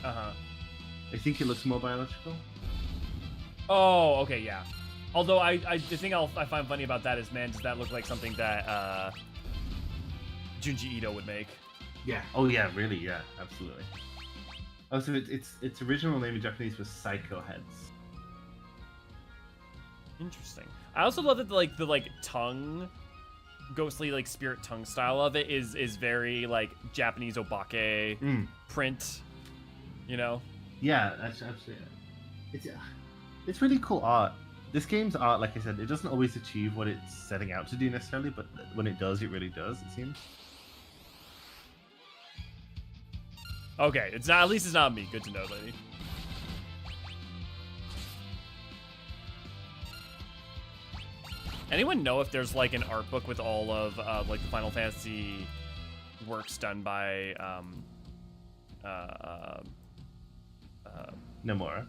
I think it looks more biological. Oh, okay, yeah. Although the thing I find funny about that is, man, does that look like something that Junji Ito would make? Yeah. Oh yeah, really? Yeah, absolutely. Oh, so its original name in Japanese was Psycho Heads. Interesting. I also love that the tongue, ghostly like spirit tongue style of it is very like Japanese obake print. You know? Yeah, that's absolutely. It's really cool art. This game's art, like I said, it doesn't always achieve what it's setting out to do necessarily, but when it does, it really does. It seems. Okay, it's not. At least it's not me. Good to know, lady. Anyone know if there's like an art book with all of like the Final Fantasy works done by Nomura.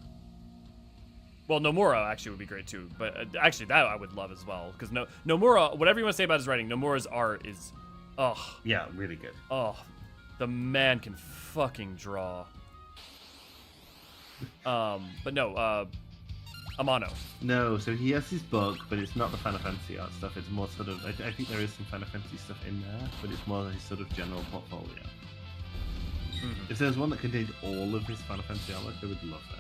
Well, Nomura actually would be great too, but actually that I would love as well, because Nomura, whatever you want to say about his writing, Nomura's art is, yeah, really good. The man can fucking draw. But no, Amano. No, so he has his book, but it's not the Final Fantasy art stuff. It's more sort of, I think there is some Final Fantasy stuff in there, but it's more his sort of general portfolio. If there's one that contained all of his Final Fantasy artwork, I would love that.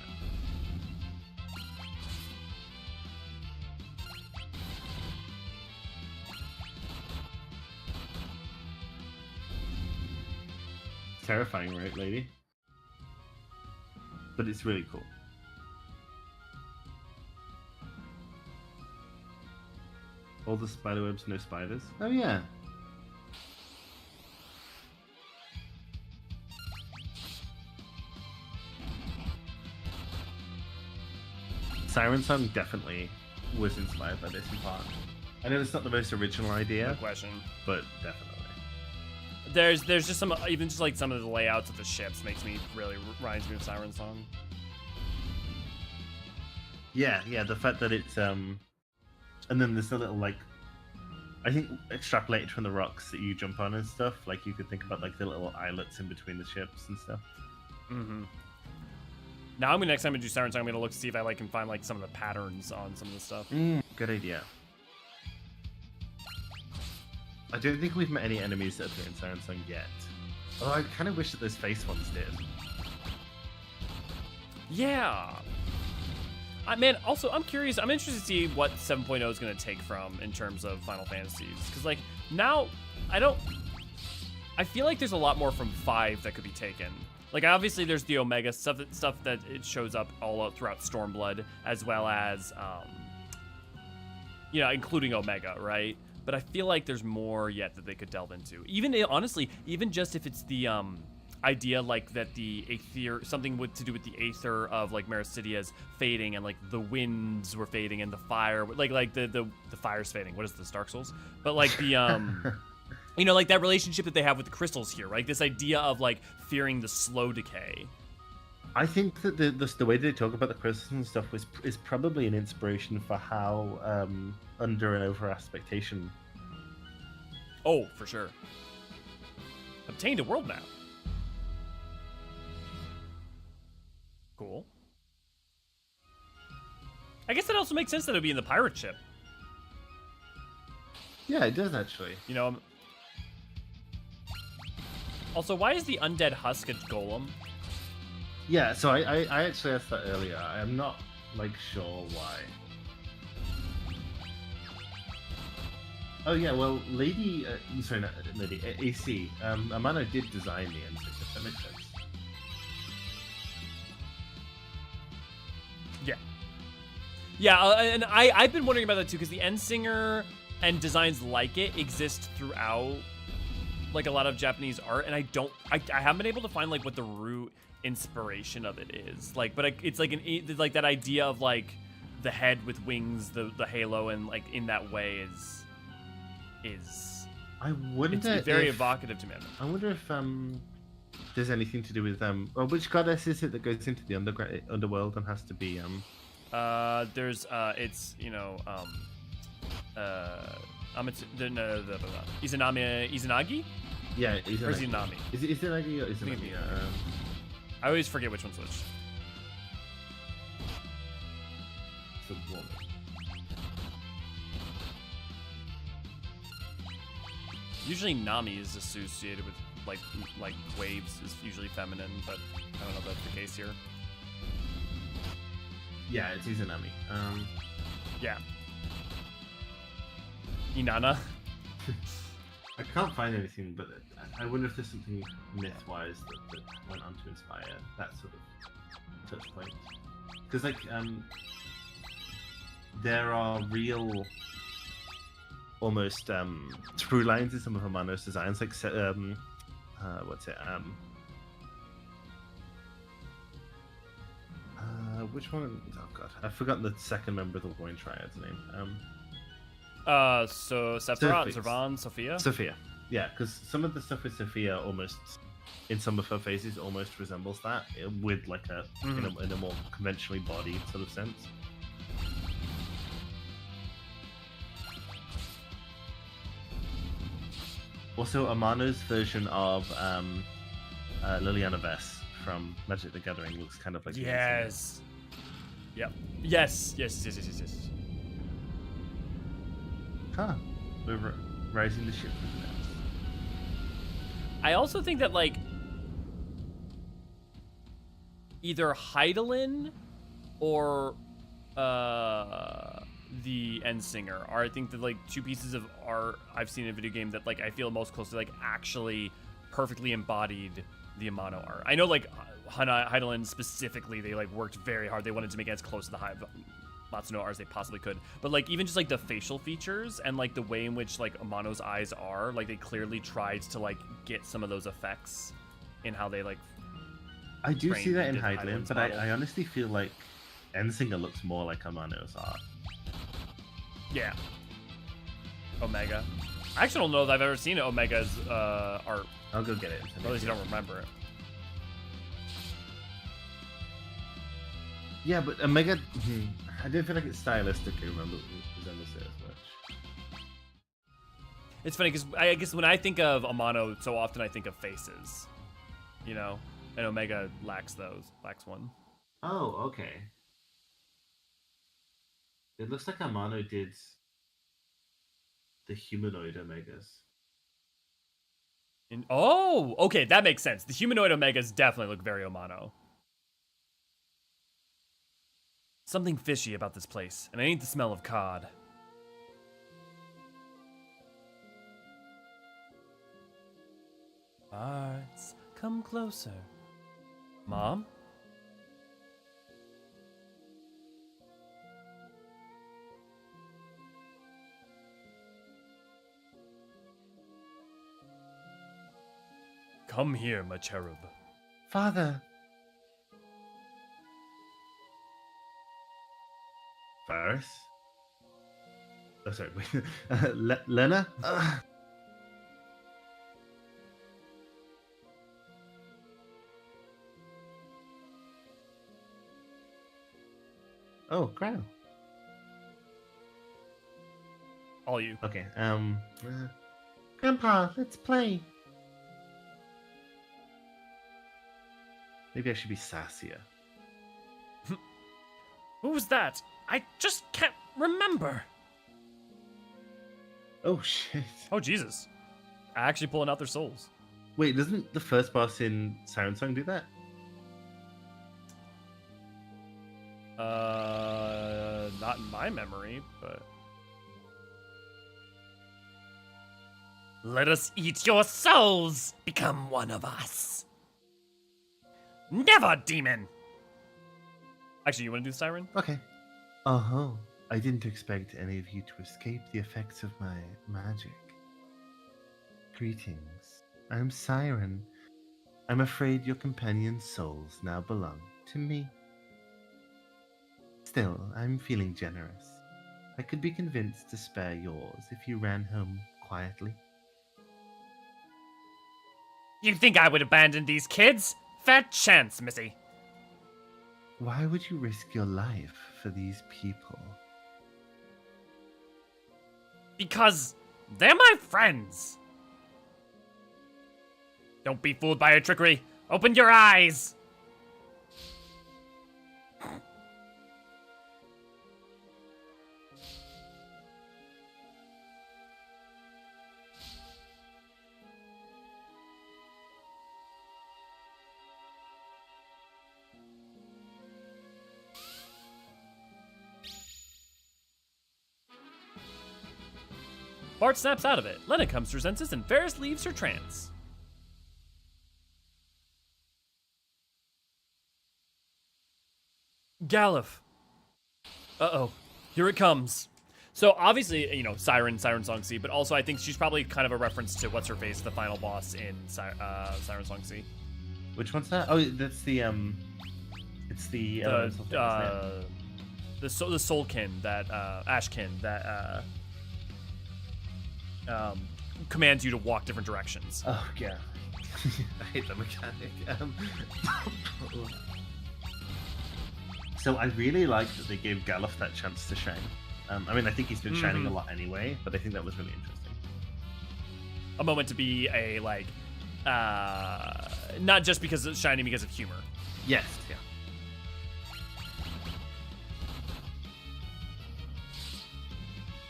Terrifying, right, lady? But it's really cool. All the spiderwebs, no spiders. Oh yeah. Siren Song definitely was inspired by this in part. I know it's not the most original idea, No question. but definitely. There's just some, even just like some of the layouts of the ships makes me really reminds me of Siren Song. Yeah, the fact that it's and then there's a little like, I think extrapolated from the rocks that you jump on and stuff. Like you could think about like the little islets in between the ships and stuff. Mm-hmm. Now next time I do Siren Song, I'm gonna look to see if I can find like some of the patterns on some of the stuff. Good idea. I don't think we've met any enemies that appear in Siren Song yet. Although I kind of wish that those face ones did. Yeah. Man, also, I'm curious. I'm interested to see what 7.0 is going to take from in terms of Final Fantasies. Because, like, now, I feel like there's a lot more from 5 that could be taken. Like, obviously, there's the Omega stuff that it shows up all throughout Stormblood, as well as, including Omega, right? But I feel like there's more yet that they could delve into. Even, honestly, even just if it's the, idea like that the aether, something to do with the aether of like Mericidia's fading and like the winds were fading and the fire like the fire's fading. What is the Dark Souls? But like the like that relationship that they have with the crystals here, right? This idea of like fearing the slow decay. I think that the way they talk about the crystals and stuff is probably an inspiration for how under and over expectation. Oh, for sure. Obtained a world map. Cool. I guess that also makes sense that it'd be in the pirate ship. Yeah, it does actually. You know. Also, why is the undead husk a golem? Yeah, so I actually asked that earlier. I'm not like sure why. Oh yeah, well, Lady, sorry, not Lady, AC, Amano did design the N6, if that makes sense. Yeah, and I've been wondering about that too, because the Endsinger and designs like it exist throughout like a lot of Japanese art, and I haven't been able to find like what the root inspiration of it is. Like, but it's like like that idea of like the head with wings, the halo, and like in that way is. I wonder. It's very evocative to me. I wonder if there's anything to do with or which goddess is it that goes into the underworld and has to be there's it's Izanagi? Yeah, Izanagi. Or Izanami? Is it Izanagi or Izanami? I always forget which one's which. It's a woman. Usually Nami is associated with like waves is usually feminine, but I don't know if that's the case here. Yeah, it's Izanami. Yeah. Inanna. I can't find anything, but I wonder if there's something myth-wise that went on to inspire that sort of touch point. Because like there are real, almost through lines in some of Amano's designs, like what's it? Which one? Oh god, I've forgotten the second member of the Warring Triad's name. So Sephiroth, Zervan, Sophia? Sophia. Yeah, because some of the stuff with Sophia almost, in some of her phases, almost resembles that, with like in a more conventionally bodied sort of sense. Also, Amano's version of Liliana Vess from Magic the Gathering looks kind of like yes. Yep. Yes. Huh. We're rising the ship from that. I also think that like either Hydaelyn or the Endsinger are, I think, the like two pieces of art I've seen in a video game that like I feel most closely like actually perfectly embodied the Amano art. I know like Hydaelyn specifically, they like worked very hard. They wanted to make it as close to the Matsuno art as they possibly could. But like even just like the facial features and like the way in which like Amano's eyes are, like they clearly tried to like get some of those effects in how they like. I do see that in Hydaelyn, but I honestly feel like Endsinger looks more like Amano's art. Yeah. Omega. I actually don't know if I've ever seen Omega's art. I'll go get it. Or at least you don't remember it. Yeah, but Omega, I didn't feel like it stylistically resembles it as much. It's funny because I guess when I think of Amano, so often I think of faces, you know, and Omega lacks one. Oh, okay. It looks like Amano did the humanoid Omegas. Oh, okay, that makes sense. The humanoid Omegas definitely look very Amano. Something fishy about this place, and I need the smell of cod. Bards, come closer. Mom? Come here, my cherub. Father. Varys? Oh, sorry. Lena? Oh, Crow. All you. Okay, Grandpa, let's play. Maybe I should be sassier. Who was that? I just can't remember. Oh, shit. Oh, Jesus. Actually pulling out their souls. Wait, doesn't the first boss in Siren Song do that? Not in my memory, but... Let us eat your souls! Become one of us! Never, demon! Actually, you want to do Siren? Okay. Oh, I didn't expect any of you to escape the effects of my magic. Greetings. I'm Siren. I'm afraid your companion's souls now belong to me. Still, I'm feeling generous. I could be convinced to spare yours if you ran home quietly. You think I would abandon these kids? Fair chance, Missy. Why would you risk your life for these people? Because they're my friends. Don't be fooled by her trickery. Open your eyes. Bart snaps out of it. Lena comes to her senses and Varys leaves her trance. Galuf. Uh-oh. Here it comes. So obviously, you know, Siren Song C, but also I think she's probably kind of a reference to What's-Her-Face, the final boss in Siren Song C. Which one's that? Oh, that's the, it's the Soulkin, that, Ashkin, that, commands you to walk different directions. Oh, yeah. I hate the mechanic. So I really like that they gave Galuf that chance to shine. I mean, I think he's been shining a lot anyway, but I think that was really interesting. A moment to be a, like, not just because it's shining because of humor. Yes, yeah.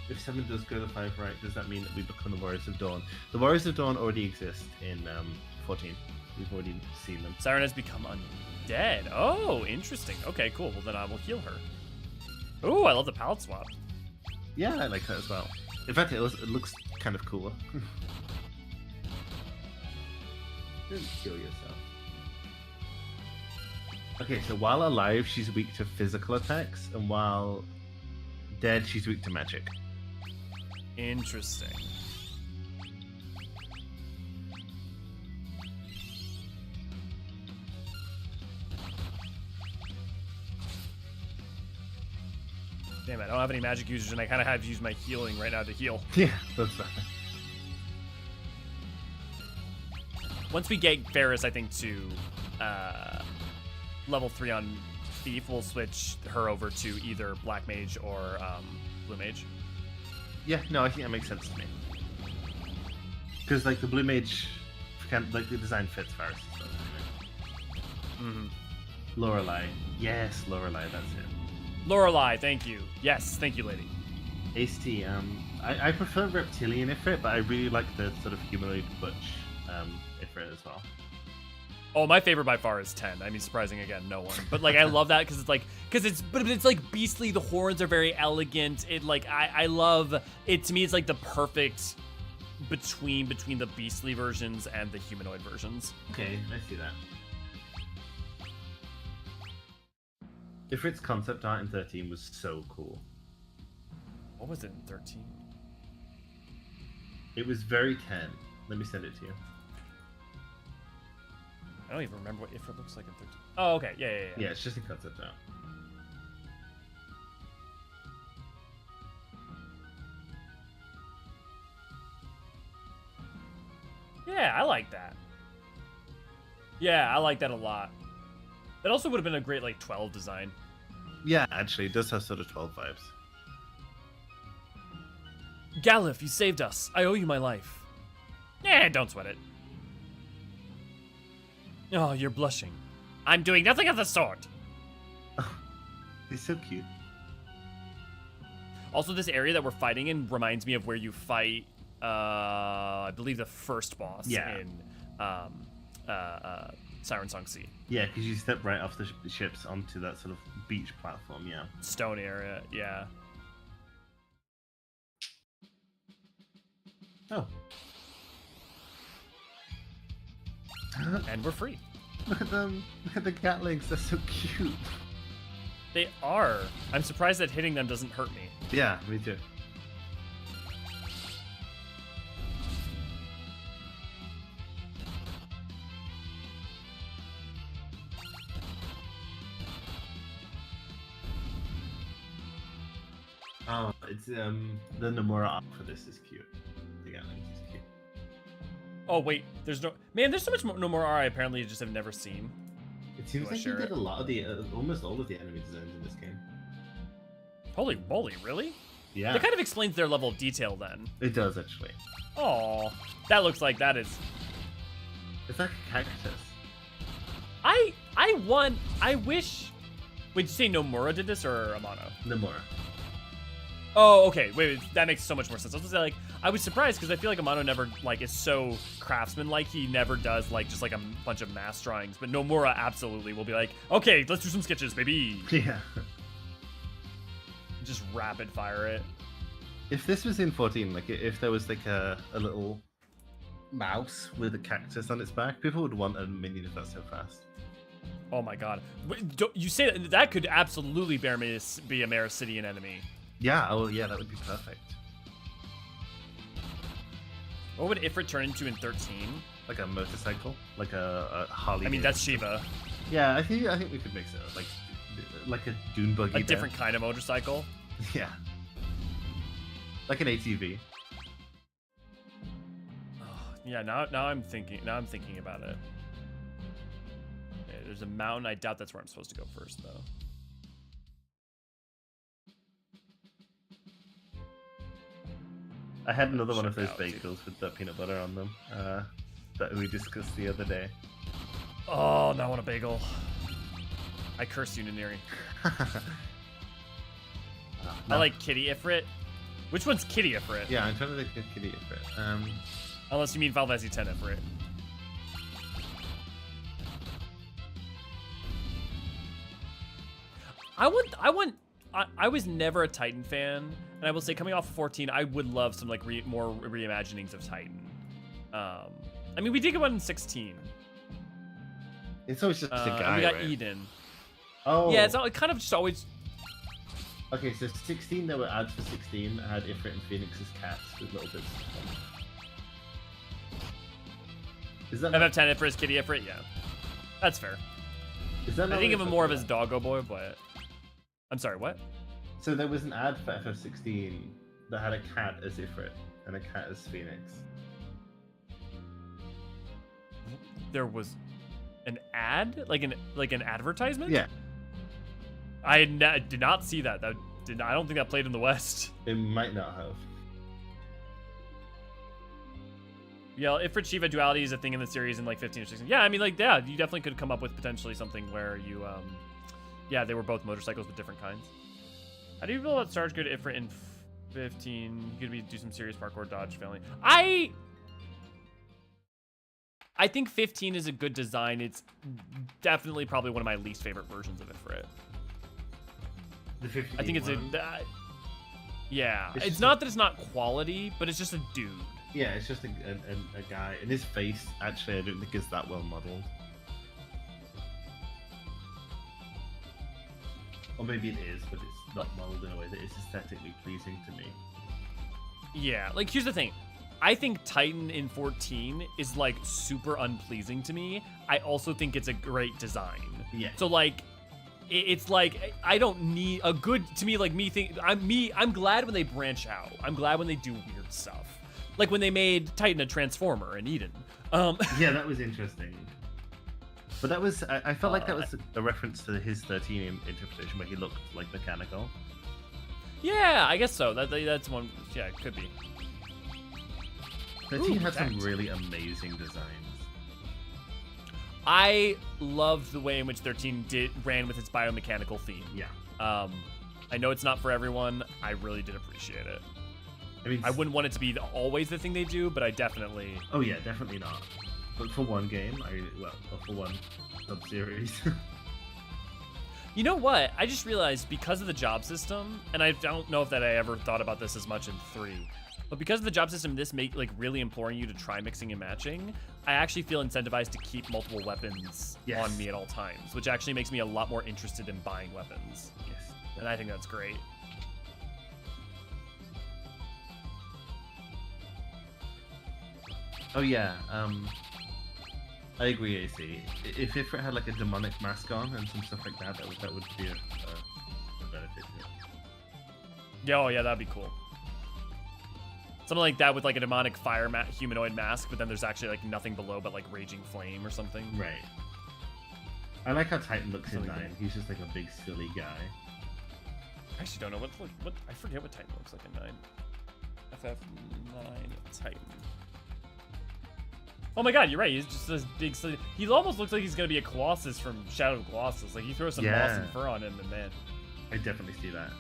If 7 does go the 5 right, does that mean that we become the Warriors of Dawn? The Warriors of Dawn already exist in 14. We've already seen them. Siren has become undead. Oh, interesting. Okay, cool. Well, then I will heal her. Ooh, I love the palette swap. Yeah, I like that as well. In fact, it looks kind of cooler. Don't kill yourself. Okay, so while alive, she's weak to physical attacks, and while dead, she's weak to magic. Interesting. Damn it, I don't have any magic users, and I kind of have to use my healing right now to heal. Yeah, that's fine. Once we get Ferris, I think, to level 3 on Thief, we'll switch her over to either Black Mage or Blue Mage. Yeah, no, I think that makes sense to me. Because like the Blue Mage, like the design fits Ferris. So, Mm-hmm. Lorelei, yes, Lorelei, that's it. Lorelei, thank you. Yes, thank you, lady. AC, I prefer Reptilian Ifrit, but I really like the sort of humanoid butch Ifrit as well. Oh, my favorite by far is 10. I mean, surprising again, no one. But like, I love that because it's like, but it's like beastly. The horns are very elegant. It like, I love it. To me, it's like the perfect between the beastly versions and the humanoid versions. Okay, I see that. Ifrit's concept art in 13 was so cool. What was it in 13? It was very 10. Let me send it to you. I don't even remember what Ifrit looks like in 13. Oh, okay. Yeah. Yeah, it's just a concept art. Yeah, I like that. Yeah, I like that a lot. That also would have been a great, like, 12 design. Yeah, actually, it does have sort of 12 vibes. Galif, you saved us. I owe you my life. Eh, don't sweat it. Oh, you're blushing. I'm doing nothing of the sort. He's so cute. Also, this area that we're fighting in reminds me of where you fight, I believe, the first boss in Siren Song Sea. Yeah, because you step right off the ships onto that sort of beach platform, yeah. Stone area, yeah. Oh. And we're free. Look at them. Look at the Gatlings. They're so cute. They are. I'm surprised that hitting them doesn't hurt me. Yeah, me too. Oh, it's the Nomura art for this is cute. The Gatlings is cute. Oh wait, there's no there's so much no more R I apparently just have never seen. It seems like they did a lot of the almost all of the enemy designs in this game. Holy moly, really? Yeah. That kind of explains their level of detail then. It does actually. Oh, that looks like that is. It's like a cactus. I wish. Wait, did you say Nomura did this or Amano? Nomura. Oh, okay. Wait, that makes so much more sense. I was gonna say, like, I was surprised because I feel like Amano never, like, is so craftsman-like. He never does, like, just, like, a bunch of mass drawings. But Nomura absolutely will be like, okay, let's do some sketches, baby. Yeah. Just rapid fire it. If this was in 14, like, if there was, like, a little mouse with a cactus on its back, people would want a minion of that so fast. Oh, my God. You say that could absolutely be a Mericidian enemy. Yeah, oh yeah, that would be perfect. What would Ifrit turn into in 13? Like a motorcycle, like a Harley. I mean, that's Shiva. Yeah, I think we could mix it like a dune buggy. A different kind of motorcycle. Yeah. Like an ATV. Oh, yeah, now I'm thinking about it. Okay, there's a mountain. I doubt that's where I'm supposed to go first, though. I had another one of those bagels with the peanut butter on them that we discussed the other day. Oh, now I want a bagel. I curse you, Naniri. No. I like Kitty Ifrit. Which one's Kitty Ifrit? Yeah, I'm trying to think of Kitty Ifrit. Unless you mean Final Fantasy 10 Ifrit. I was never a Titan fan, and I will say, coming off of 14, I would love some like more reimaginings of Titan. I mean, we did get one in 16. It's always just a guy, and we got right? Eden. Oh. Yeah, it's kind of just always. Okay, so 16, there were ads for 16. I had Ifrit and Phoenix as cats with little bits. Is that FF10 Ifrit, Kitty Ifrit, yeah. That's fair. Is that I think of him more of as Doggo Boy, but... I'm sorry, what? So there was an ad for FF16 that had a cat as Ifrit and a cat as Phoenix. There was an ad, like an advertisement. Yeah, I did not see that. I don't think that played in the West. it might not have. Yeah, Ifrit Shiva duality is a thing in the series in like 15 or 16. Yeah, I mean, like, yeah, you definitely could come up with potentially something where you, yeah, they were both motorcycles with different kinds. How do you feel about Sarge good Ifrit in 15? You could do some serious parkour dodge failing. I think 15 is a good design. It's definitely probably one of my least favorite versions of Ifrit. The 15 I think it's one. yeah. It's It's just not that it's not quality, but it's just a dude. Yeah, it's just a guy, and his face actually I don't think is that well modeled. Or maybe it is, but it's not modeled in a way that is aesthetically pleasing to me. Yeah, like here's the thing. I think Titan in 14 is like super unpleasing to me. I also think it's a great design. Yeah. So like it's like I don't need a good to me like I'm glad when they branch out. I'm glad when they do weird stuff. Like when they made Titan a transformer in Eden. Yeah, that was interesting. But that was I felt like that was a reference to his 13 interpretation where he looked like mechanical. Yeah, I guess so. That's one. Yeah, it could be. 13 Ooh, had some protect. really amazing designs. I loved the way in which 13 ran with its biomechanical theme. Yeah. I know it's not for everyone. I really did appreciate it. I mean, I wouldn't want it to be always the thing they do, but I definitely. Oh yeah, definitely not. But for one game, for one sub-series. You know what? I just realized because of the job system, and I don't know if that I ever thought about this as much in 3, but because of the job system, this really imploring you to try mixing and matching, I actually feel incentivized to keep multiple weapons Yes. on me at all times, which actually makes me a lot more interested in buying weapons. Yes. And I think that's great. Oh yeah, I agree, AC. If Ifrit had like a demonic mask on and some stuff like that, that would be a benefit to it. Yeah, oh yeah, that'd be cool. Something like that with like a demonic fire humanoid mask, but then there's actually like nothing below but like raging flame or something. Right. I like how Titan looks in Something 9. good. He's just like a big silly guy. I actually don't know what I forget what Titan looks like in 9. FF9 Titan. Oh my god, you're right. He's just this big. He almost looks like he's gonna be a Colossus from Shadow of the Colossus. Like you throw some moss and fur on him, and man. I definitely see that.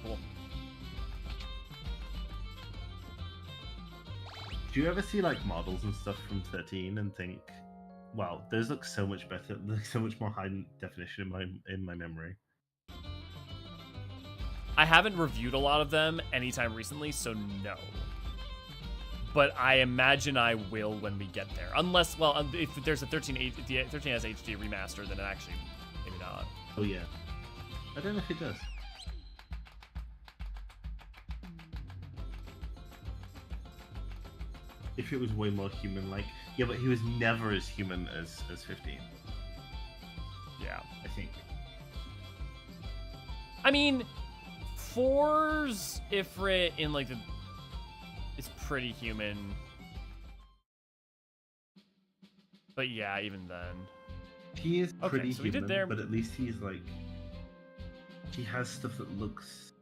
Cool. Do you ever see like models and stuff from 13 and think, wow, those look so much better, so much more high definition in my memory? I haven't reviewed a lot of them anytime recently, so no. But I imagine I will when we get there. Unless, well, if there's a 13 has HD remaster, then it actually, maybe not. Oh yeah. I don't know if it does. If it was way more human-like. Yeah, but he was never as human as 15, Yeah. I think. I mean, 4's Ifrit in like the... It's pretty human. But yeah, even then. He is Okay, pretty so we human, did there. but at least he's like... He has stuff that looks...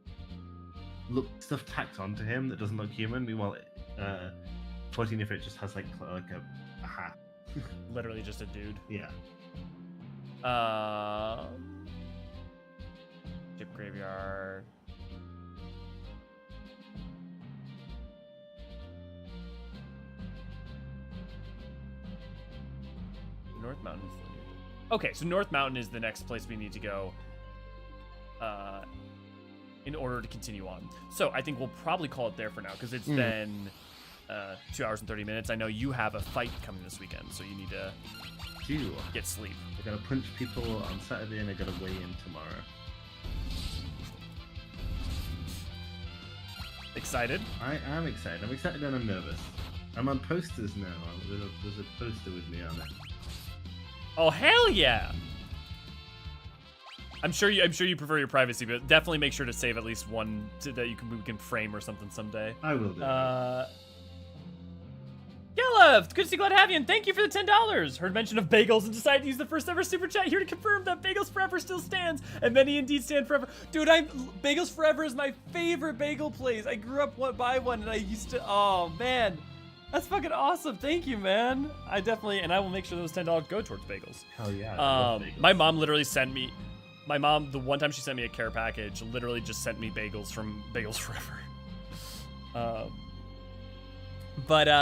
stuff tacked onto him that doesn't look human. Meanwhile, 14 if it just has like a hat. Literally just a dude. Yeah. Ship graveyard. North Mountain. Okay, so North Mountain is the next place we need to go in order to continue on. So I think we'll probably call it there for now because it's been 2 hours and 30 minutes. I know you have a fight coming this weekend, so you need to get sleep. I gotta punch people on Saturday and I gotta weigh in tomorrow. Excited? I am excited. I'm excited and I'm nervous. I'm on posters now. There's a poster with me on it. Oh, hell yeah! I'm sure you prefer your privacy, but definitely make sure to save at least one that we can frame or something someday. I will do. Yellow, good to see, glad to have you, and thank you for the $10. Heard mention of bagels and decided to use the first ever super chat here to confirm that Bagels Forever still stands, and many indeed stand forever. Dude, Bagels Forever is my favorite bagel place. I grew up by one, and I used to. Oh man, that's fucking awesome. Thank you, man. I will make sure those $10 go towards bagels. Hell yeah. I love bagels. My mom literally sent me. My mom, the one time she sent me a care package, literally just sent me bagels from Bagels Forever.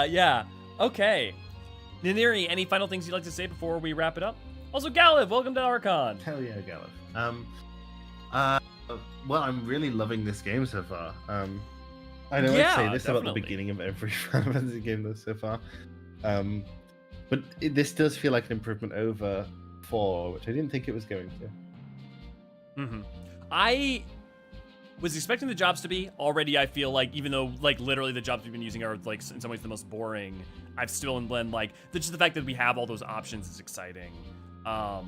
Yeah. Okay. Niniri, any final things you'd like to say before we wrap it up? Also, Galliv, welcome to Archon. Hell yeah, Galliv. Well, I'm really loving this game so far. I know I say this about the beginning of every Final Fantasy game though so far. But this does feel like an improvement over 4, which I didn't think it was going to. Mm-hmm. I was expecting the jobs to be already. I feel like even though like literally the jobs we've been using are like in some ways the most boring, I've still been like just the fact that we have all those options is exciting. The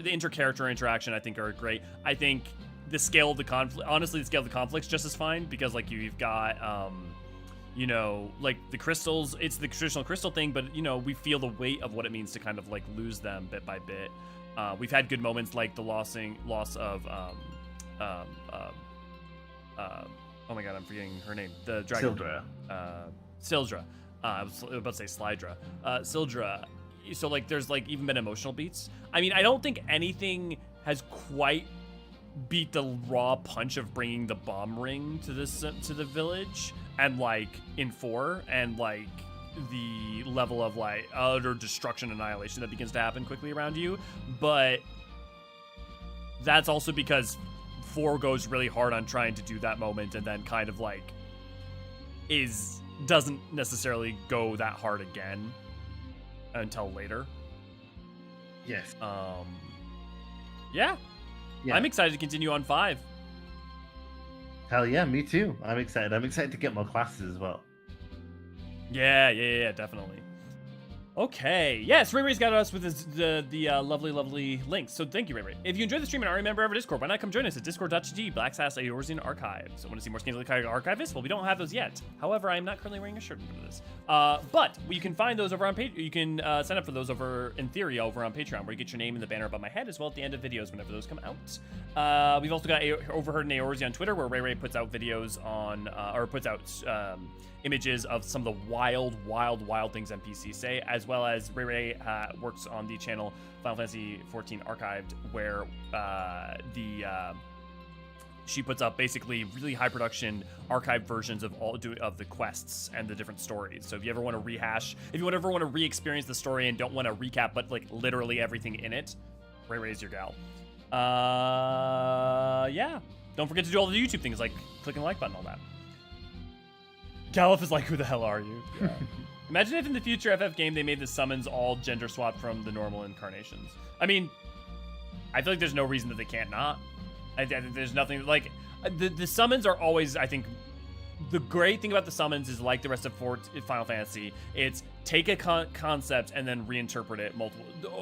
inter-character interaction I think are great. I think the scale of the conflict, honestly, the scale of the conflict's just as fine because like you've got you know, like the crystals, it's the traditional crystal thing, but you know, we feel the weight of what it means to kind of like lose them bit by bit. We've had good moments like the loss of oh my god, I'm forgetting her name. The dragon. Sildra. I was about to say Slydra. Sildra. So like there's like even been emotional beats. I mean, I don't think anything has quite beat the raw punch of bringing the bomb ring to the village and like in 4 and like the level of like utter destruction and annihilation that begins to happen quickly around you. But that's also because 4 goes really hard on trying to do that moment and then kind of like doesn't necessarily go that hard again until later. Yes. Yeah. I'm excited to continue on 5. Hell yeah, me too. I'm excited. I'm excited to get more classes as well. Yeah, definitely. Okay, yes, Ray Ray's got us with the lovely links, so thank you, Ray Ray. If you enjoyed the stream and aren't a member of our Discord, why not come join us at discord.gg /Eorzean Archive. So want to see more skins like Archivist? Well, we don't have those yet. However, I am not currently wearing a shirt for this. But you can find those over on Patreon. You can sign up for those over, in theory, over on Patreon, where you get your name in the banner above my head, as well at the end of videos whenever those come out. We've also got Overheard and Eorzean on Twitter, where Ray Ray puts out videos on, or puts out images of some of the wild things NPCs say, as well as Ray Ray works on the channel Final Fantasy 14 Archived, where she puts up basically really high production archived versions of of the quests and the different stories. So if you ever want to rehash, if you ever want to re-experience the story and don't want to recap, but like literally everything in it, Ray Ray's your gal. Yeah. Don't forget to do all the YouTube things like clicking the like button, all that. Galif is like, who the hell are you? Yeah. Imagine if in the future FF game they made the summons all gender swapped from the normal incarnations. I mean, I feel like there's no reason that they can't not. There's nothing like the summons are always, I think, the great thing about the summons is like the rest of Final Fantasy. It's take a concept and then reinterpret it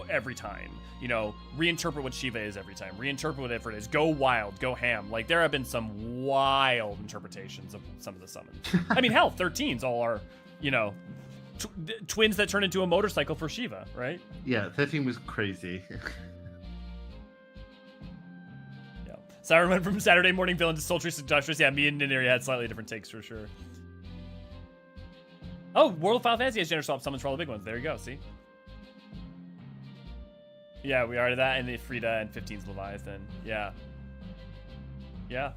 every time. You know, reinterpret what Shiva is every time. Reinterpret whatever it is. Go wild, go ham. Like there have been some wild interpretations of some of the summons. I mean, hell, 13s all are, you know, twins that turn into a motorcycle for Shiva, right? Yeah, 13 was crazy. Yeah. Siren went from Saturday morning villain to sultry seductress. Yeah, me and Niniri had slightly different takes for sure. Oh, World of Final Fantasy has gender swap summons for all the big ones. There you go, see? Yeah, we are that, and the Frida and 15's Leviathan. Yeah. Yeah.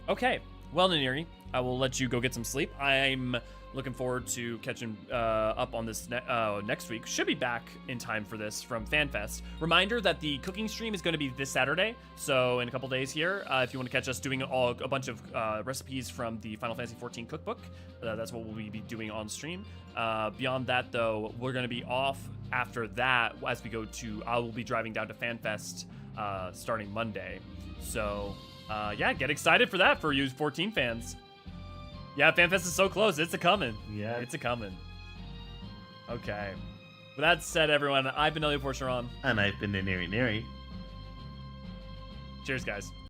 Okay, well, Niniri, I will let you go get some sleep. I'm looking forward to catching up on this next week. Should be back in time for this from FanFest. Reminder that the cooking stream is going to be this Saturday, so in a couple days here. If you want to catch us doing a bunch of recipes from the Final Fantasy 14 cookbook, that's what we'll be doing on stream. Beyond that, though, we're going to be off after that as we go to. I will be driving down to FanFest starting Monday. So, yeah, get excited for that for you 14 fans. Yeah, FanFest is so close. It's a coming. Yeah. It's a coming. Okay. With that said, everyone, I've been Elio Fortuneron. And I've been Neri Neri. Cheers, guys.